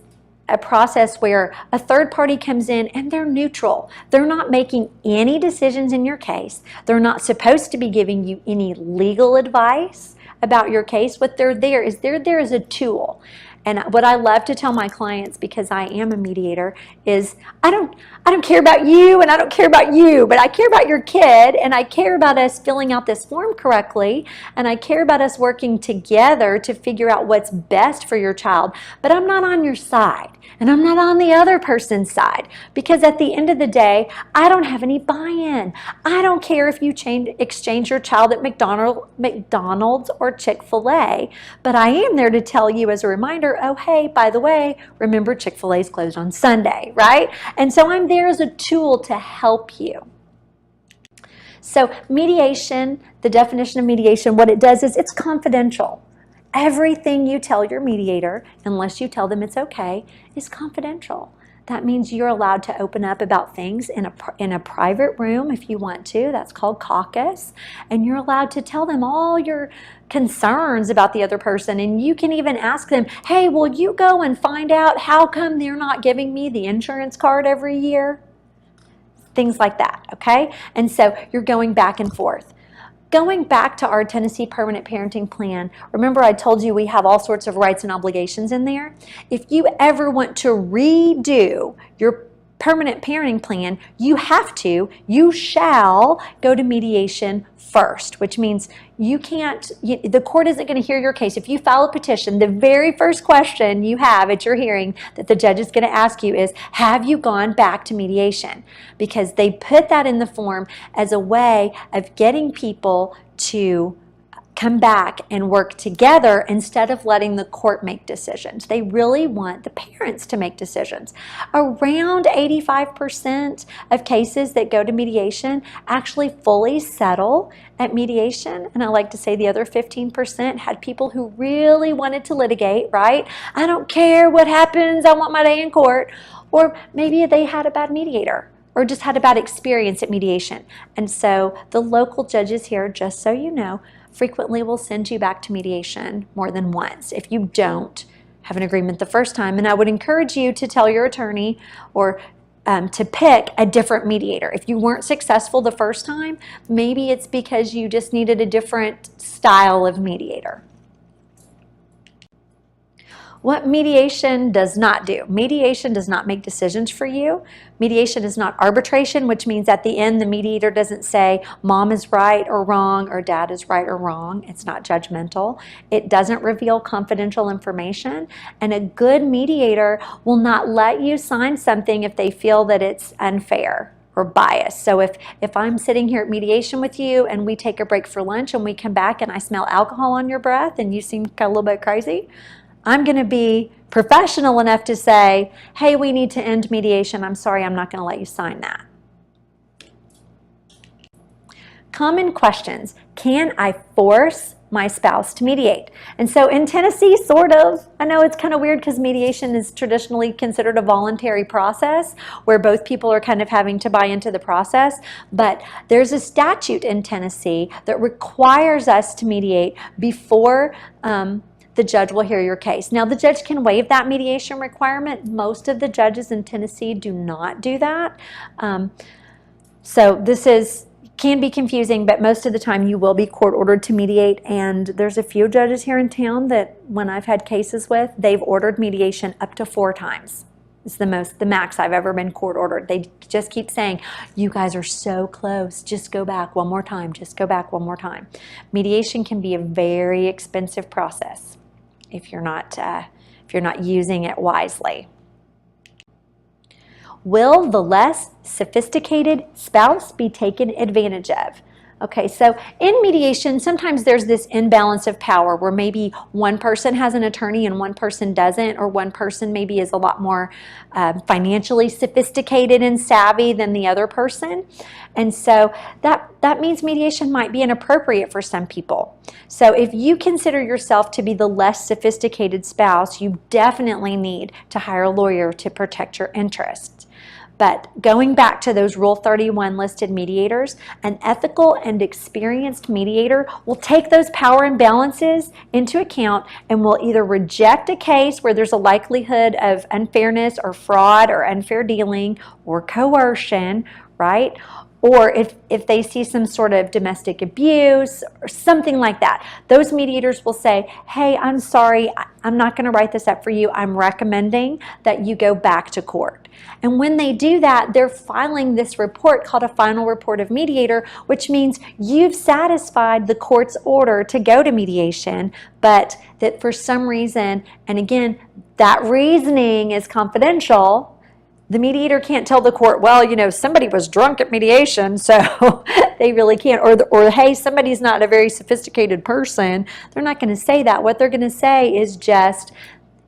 a process where a third party comes in and they're neutral. They're not making any decisions in your case. They're not supposed to be giving you any legal advice about your case. What they're there as a tool. And what I love to tell my clients, because I am a mediator, is I don't care about you and I don't care about you, but I care about your kid, and I care about us filling out this form correctly, and I care about us working together to figure out what's best for your child. But I'm not on your side, and I'm not on the other person's side, because at the end of the day, I don't have any buy-in. I don't care if you exchange your child at McDonald's or Chick-fil-A, but I am there to tell you as a reminder, oh, hey, by the way, remember Chick-fil-A is closed on Sunday, right? And so I'm there as a tool to help you. So mediation, the definition of mediation, what it does is it's confidential. Everything you tell your mediator, unless you tell them it's okay, is confidential. That means you're allowed to open up about things in a private room if you want to. That's called caucus. And you're allowed to tell them all your concerns about the other person. And you can even ask them, hey, will you go and find out how come they're not giving me the insurance card every year? Things like that, okay? And so you're going back and forth. Going back to our Tennessee Permanent Parenting Plan, remember I told you we have all sorts of rights and obligations in there. If you ever want to redo your permanent parenting plan, you shall go to mediation first, which means the court isn't going to hear your case. If you file a petition, the very first question you have at your hearing that the judge is going to ask you is, have you gone back to mediation? Because they put that in the form as a way of getting people to come back and work together instead of letting the court make decisions. They really want the parents to make decisions. Around 85% of cases that go to mediation actually fully settle at mediation. And I like to say the other 15% had people who really wanted to litigate, right? I don't care what happens, I want my day in court. Or maybe they had a bad mediator or just had a bad experience at mediation. And so the local judges here, just so you know, frequently will send you back to mediation more than once if you don't have an agreement the first time. And I would encourage you to tell your attorney or to pick a different mediator. If you weren't successful the first time, maybe it's because you just needed a different style of mediator. What mediation does not do. Mediation does not make decisions for you. Mediation is not arbitration, which means at the end the mediator doesn't say mom is right or wrong or dad is right or wrong. It's not judgmental. It doesn't reveal confidential information. And a good mediator will not let you sign something if they feel that it's unfair or biased. So if I'm sitting here at mediation with you and we take a break for lunch and we come back and I smell alcohol on your breath and you seem a little bit crazy, I'm going to be professional enough to say, hey, we need to end mediation. I'm sorry, I'm not going to let you sign that. Common questions. Can I force my spouse to mediate? And so in Tennessee, sort of. I know it's kind of weird because mediation is traditionally considered a voluntary process where both people are kind of having to buy into the process. But there's a statute in Tennessee that requires us to mediate before the judge will hear your case. Now, the judge can waive that mediation requirement. Most of the judges in Tennessee do not do that. So this can be confusing, but most of the time you will be court ordered to mediate. And there's a few judges here in town that when I've had cases with, they've ordered mediation up to 4 times. It's the max I've ever been court ordered. They just keep saying, you guys are so close, just go back one more time, just go back one more time. Mediation can be a very expensive process if you're not using it wisely. Will the less sophisticated spouse be taken advantage of? Okay, so in mediation, sometimes there's this imbalance of power where maybe one person has an attorney and one person doesn't, or one person maybe is a lot more financially sophisticated and savvy than the other person. And so that means mediation might be inappropriate for some people. So if you consider yourself to be the less sophisticated spouse, you definitely need to hire a lawyer to protect your interests. But going back to those Rule 31 listed mediators, an ethical and experienced mediator will take those power imbalances into account and will either reject a case where there's a likelihood of unfairness or fraud or unfair dealing or coercion, right? Or if they see some sort of domestic abuse or something like that, those mediators will say, hey, I'm sorry, I'm not going to write this up for you. I'm recommending that you go back to court. And when they do that, they're filing this report called a final report of mediator, which means you've satisfied the court's order to go to mediation, but that for some reason, and again, that reasoning is confidential. The mediator can't tell the court, well, you know, somebody was drunk at mediation, so they really can't. Or hey, somebody's not a very sophisticated person. They're not going to say that. What they're going to say is just,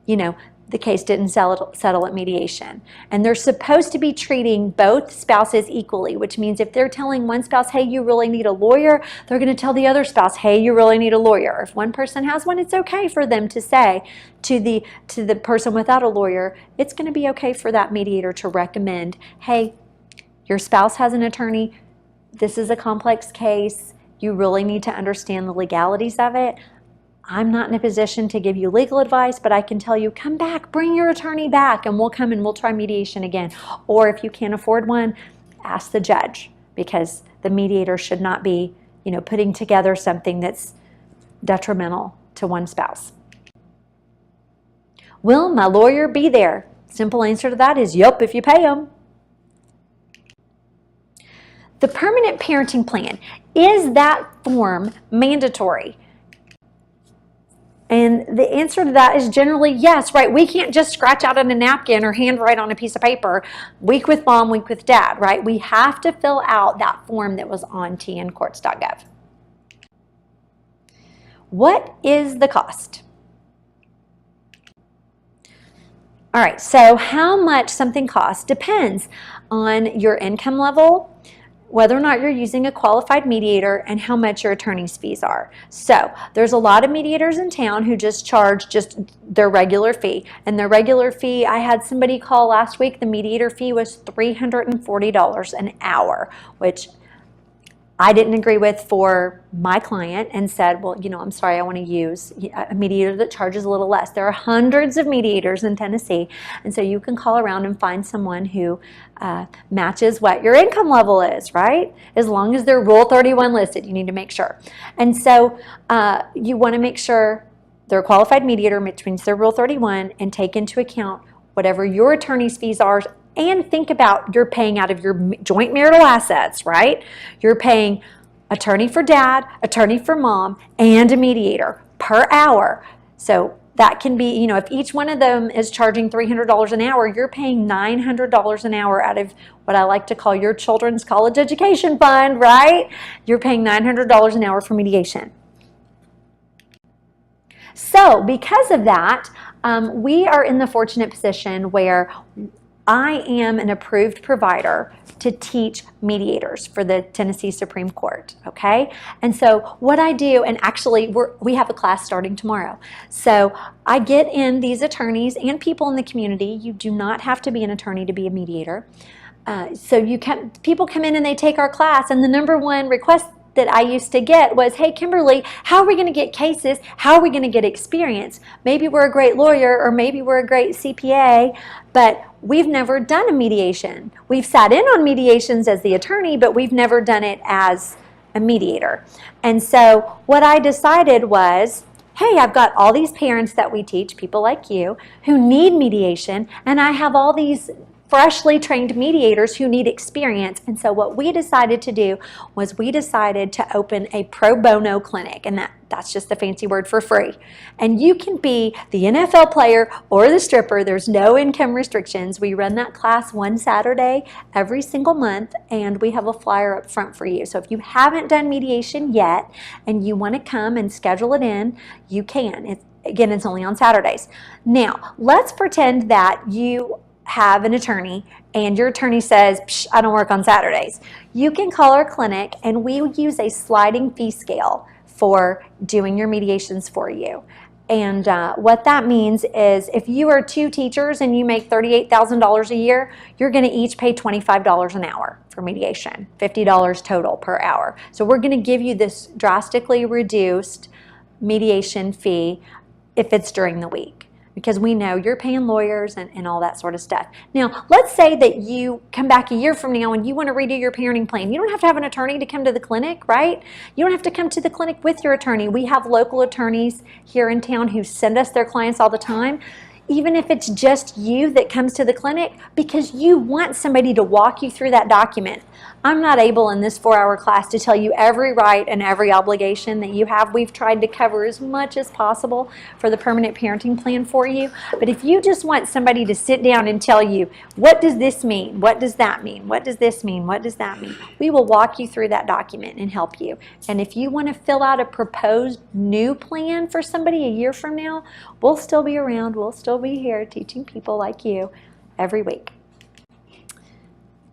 you know, the case didn't settle at mediation. And they're supposed to be treating both spouses equally, which means if they're telling one spouse, hey, you really need a lawyer, they're going to tell the other spouse, hey, you really need a lawyer. If one person has one, it's okay for them to say to the person without a lawyer, it's going to be okay for that mediator to recommend, hey, your spouse has an attorney, this is a complex case, you really need to understand the legalities of it. I'm not in a position to give you legal advice, but I can tell you, come back, bring your attorney back, and we'll come and we'll try mediation again. Or if you can't afford one, ask the judge, because the mediator should not be, you know, putting together something that's detrimental to one spouse. Will my lawyer be there? Simple answer to that is, yup, if you pay them. The permanent parenting plan, is that form mandatory? And the answer to that is generally yes, right? We can't just scratch out on a napkin or handwrite on a piece of paper, week with mom, week with dad, right? We have to fill out that form that was on tncourts.gov. What is the cost? All right, so how much something costs depends on your income level, whether or not you're using a qualified mediator, and how much your attorney's fees are. So there's a lot of mediators in town who just charge just their regular fee. And their regular fee, I had somebody call last week, the mediator fee was $340 an hour, which I didn't agree with for my client and said, well, I'm sorry, I want to use a mediator that charges a little less. There are hundreds of mediators in Tennessee, and so you can call around and find someone who matches what your income level is, right? As long as they're Rule 31 listed, you need to make sure. And so you want to make sure they're a qualified mediator, which means they're Rule 31, and take into account whatever your attorney's fees are. And think about you're paying out of your joint marital assets, right? You're paying attorney for dad, attorney for mom, and a mediator per hour. So that can be, if each one of them is charging $300 an hour, you're paying $900 an hour out of what I like to call your children's college education fund, right? You're paying $900 an hour for mediation. So because of that, we are in the fortunate position where I am an approved provider to teach mediators for the Tennessee Supreme Court, okay? And so what I do, and actually we have a class starting tomorrow. So I get in these attorneys and people in the community. You do not have to be an attorney to be a mediator. People come in and they take our class, and the number one request that I used to get was, hey, Kimberly, how are we going to get cases? How are we going to get experience? Maybe we're a great lawyer or maybe we're a great CPA, but we've never done a mediation. We've sat in on mediations as the attorney, but we've never done it as a mediator. And so what I decided was, hey, I've got all these parents that we teach, people like you, who need mediation, and I have all these freshly trained mediators who need experience. And so what we decided to do was we decided to open a pro bono clinic, and that's just the fancy word for free. And you can be the NFL player or the stripper. There's no income restrictions. We run that class one Saturday every single month, and we have a flyer up front for you. So if you haven't done mediation yet and you want to come and schedule it in, you can. Again, it's only on Saturdays. Now, let's pretend that you have an attorney and your attorney says, I don't work on Saturdays. You can call our clinic and we use a sliding fee scale for doing your mediations for you. And what that means is if you are two teachers and you make $38,000 a year, you're going to each pay $25 an hour for mediation, $50 total per hour. So we're going to give you this drastically reduced mediation fee if it's during the week, because we know you're paying lawyers and all that sort of stuff. Now, let's say that you come back a year from now and you want to redo your parenting plan. You don't have to have an attorney to come to the clinic, right? You don't have to come to the clinic with your attorney. We have local attorneys here in town who send us their clients all the time, even if it's just you that comes to the clinic, because you want somebody to walk you through that document. I'm not able in this 4-hour class to tell you every right and every obligation that you have. We've tried to cover as much as possible for the permanent parenting plan for you. But if you just want somebody to sit down and tell you, what does this mean? What does that mean? What does this mean? What does that mean? We will walk you through that document and help you. And if you want to fill out a proposed new plan for somebody a year from now, we'll still be around. We'll still be here teaching people like you every week.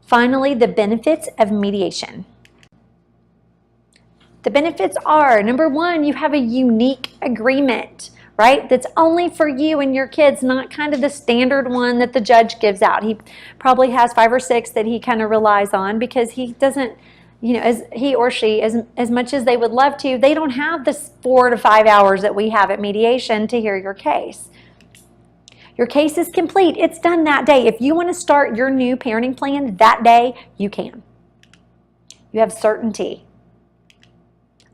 Finally, the benefits of mediation. The benefits are, number one, you have a unique agreement, right? That's only for you and your kids, not kind of the standard one that the judge gives out. He probably has 5 or 6 that he kind of relies on because he doesn't, as he or she, as much as they would love to, they don't have the 4 to 5 hours that we have at mediation to hear your case. Your case is complete. It's done that day. If you want to start your new parenting plan that day, you can. You have certainty.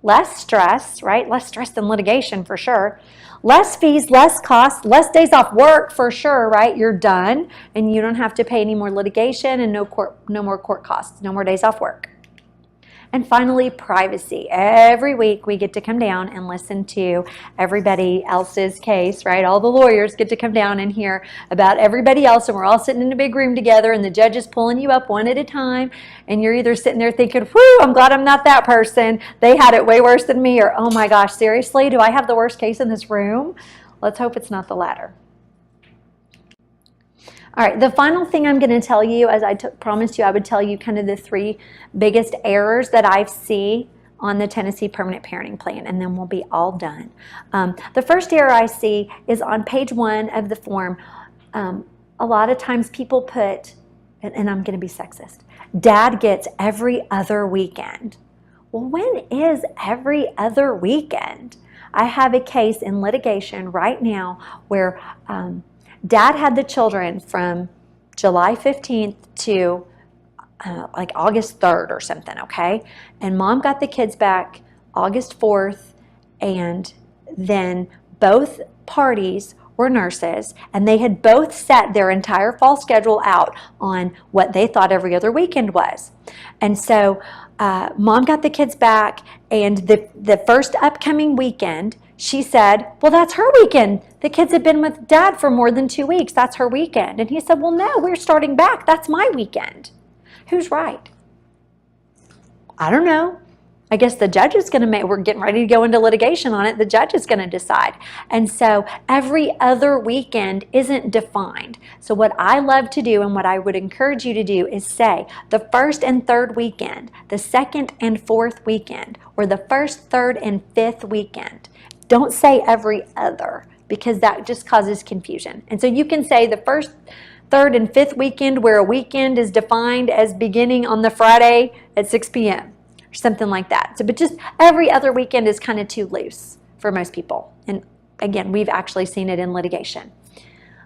Less stress, right? Less stress than litigation for sure. Less fees, less costs, less days off work for sure, right? You're done and you don't have to pay any more litigation and no more court costs, no more days off work. And finally, privacy. Every week we get to come down and listen to everybody else's case, right? All the lawyers get to come down and hear about everybody else, and we're all sitting in a big room together, and the judge is pulling you up one at a time, and you're either sitting there thinking, whew, I'm glad I'm not that person. They had it way worse than me, or oh my gosh, seriously, do I have the worst case in this room? Let's hope it's not the latter. All right, the final thing I'm going to tell you, as I promised you I would tell you kind of the 3 biggest errors that I see on the Tennessee Permanent Parenting Plan, and then we'll be all done. The first error I see is on page 1 of the form. A lot of times people put, and I'm going to be sexist, Dad gets every other weekend. Well, when is every other weekend? I have a case in litigation right now where Dad had the children from July 15th to like August 3rd or something, okay? And Mom got the kids back August 4th, and then both parties were nurses, and they had both set their entire fall schedule out on what they thought every other weekend was. And so Mom got the kids back, and the first upcoming weekend, she said, well, that's her weekend. The kids have been with Dad for more than 2 weeks. That's her weekend. And he said, well, no, we're starting back. That's my weekend. Who's right? I don't know. I guess the judge is going to we're getting ready to go into litigation on it. The judge is going to decide. And so every other weekend isn't defined. So what I love to do and what I would encourage you to do is say the first and third weekend, the second and fourth weekend, or the first, third, and fifth weekend. Don't say every other, because that just causes confusion. And so you can say the first, third, and fifth weekend, where a weekend is defined as beginning on the Friday at 6 p.m. or something like that. So, but just every other weekend is kind of too loose for most people. And again, we've actually seen it in litigation.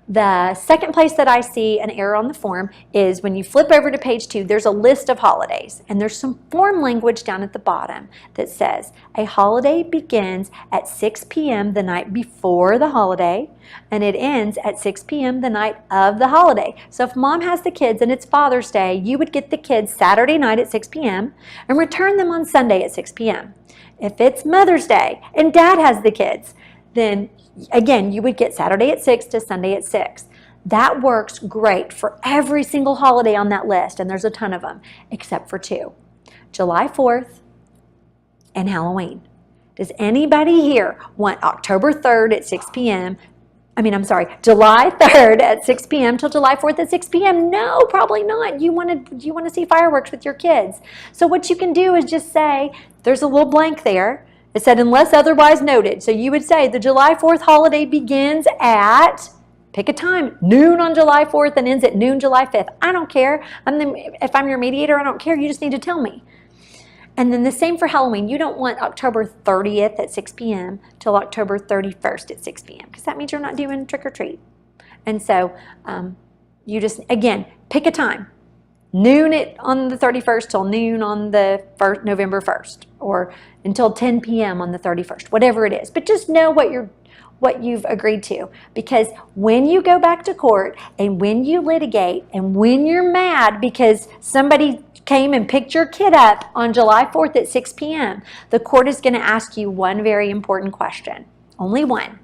The second place that I see an error on the form is when you flip over to page 2, there's a list of holidays, and there's some form language down at the bottom that says a holiday begins at 6 p.m. the night before the holiday, and it ends at 6 p.m. the night of the holiday. So if Mom has the kids and it's Father's Day, you would get the kids Saturday night at 6 p.m. and return them on Sunday at 6 p.m. If it's Mother's Day and Dad has the kids, then again, you would get Saturday at 6 to Sunday at 6. That works great for every single holiday on that list, and there's a ton of them, except for 2, July 4th and Halloween. Does anybody here want October 3rd at 6 p.m.? July 3rd at 6 p.m. till July 4th at 6 p.m. No, probably not. You want to see fireworks with your kids. So what you can do is just say, there's a little blank there. It said, unless otherwise noted. So you would say the July 4th holiday begins at, pick a time, noon on July 4th and ends at noon July 5th. I don't care. If I'm your mediator, I don't care. You just need to tell me. And then the same for Halloween. You don't want October 30th at 6 p.m. till October 31st at 6 p.m. because that means you're not doing trick or treat. And so you just, again, pick a time. Noon on the 31st till noon on the November 1st, or until 10 p.m. on the 31st, whatever it is. But just know what you've agreed to, because when you go back to court and when you litigate and when you're mad because somebody came and picked your kid up on July 4th at 6 p.m., the court is going to ask you one very important question. Only one.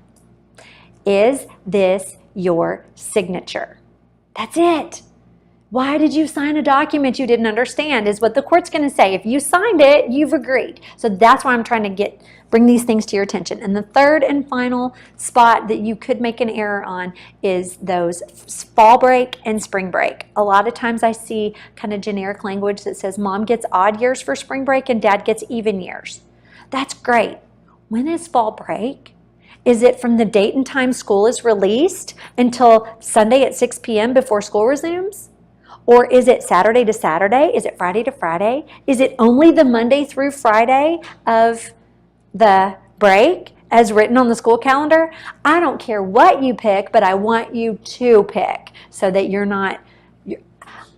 Is this your signature? That's it. Why did you sign a document you didn't understand is what the court's going to say. If you signed it, you've agreed. So that's why I'm trying to bring these things to your attention. And the third and final spot that you could make an error on is those fall break and spring break. A lot of times I see kind of generic language that says Mom gets odd years for spring break and Dad gets even years. That's great. When is fall break? Is it from the date and time school is released until Sunday at 6 p.m. before school resumes? Or is it Saturday to Saturday? Is it Friday to Friday? Is it only the Monday through Friday of the break as written on the school calendar? I don't care what you pick, but I want you to pick so that you're not,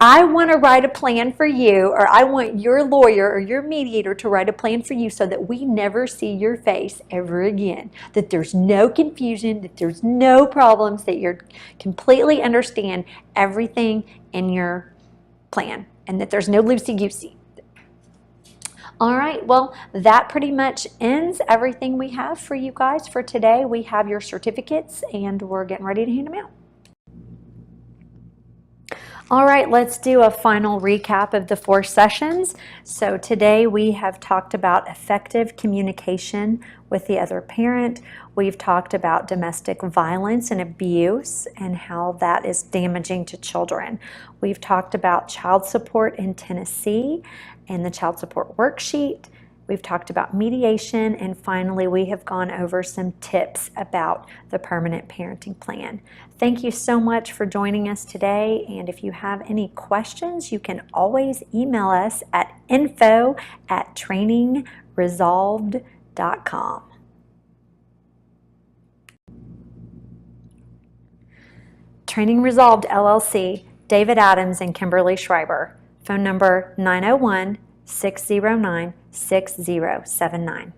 I want to write a plan for you, or I want your lawyer or your mediator to write a plan for you so that we never see your face ever again, that there's no confusion, that there's no problems, that you completely understand everything in your plan, and that there's no loosey-goosey. All right, well, that pretty much ends everything we have for you guys for today. We have your certificates and we're getting ready to hand them out. All right, let's do a final recap of the 4 sessions. So today we have talked about effective communication with the other parent. We've talked about domestic violence and abuse and how that is damaging to children. We've talked about child support in Tennessee and the child support worksheet. We've talked about mediation, and finally we have gone over some tips about the permanent parenting plan. Thank you so much for joining us today, and if you have any questions, you can always email us at info@trainingresolved.com. Training Resolved LLC, David Adams and Kimberly Schreiber. Phone number 901-609-6079.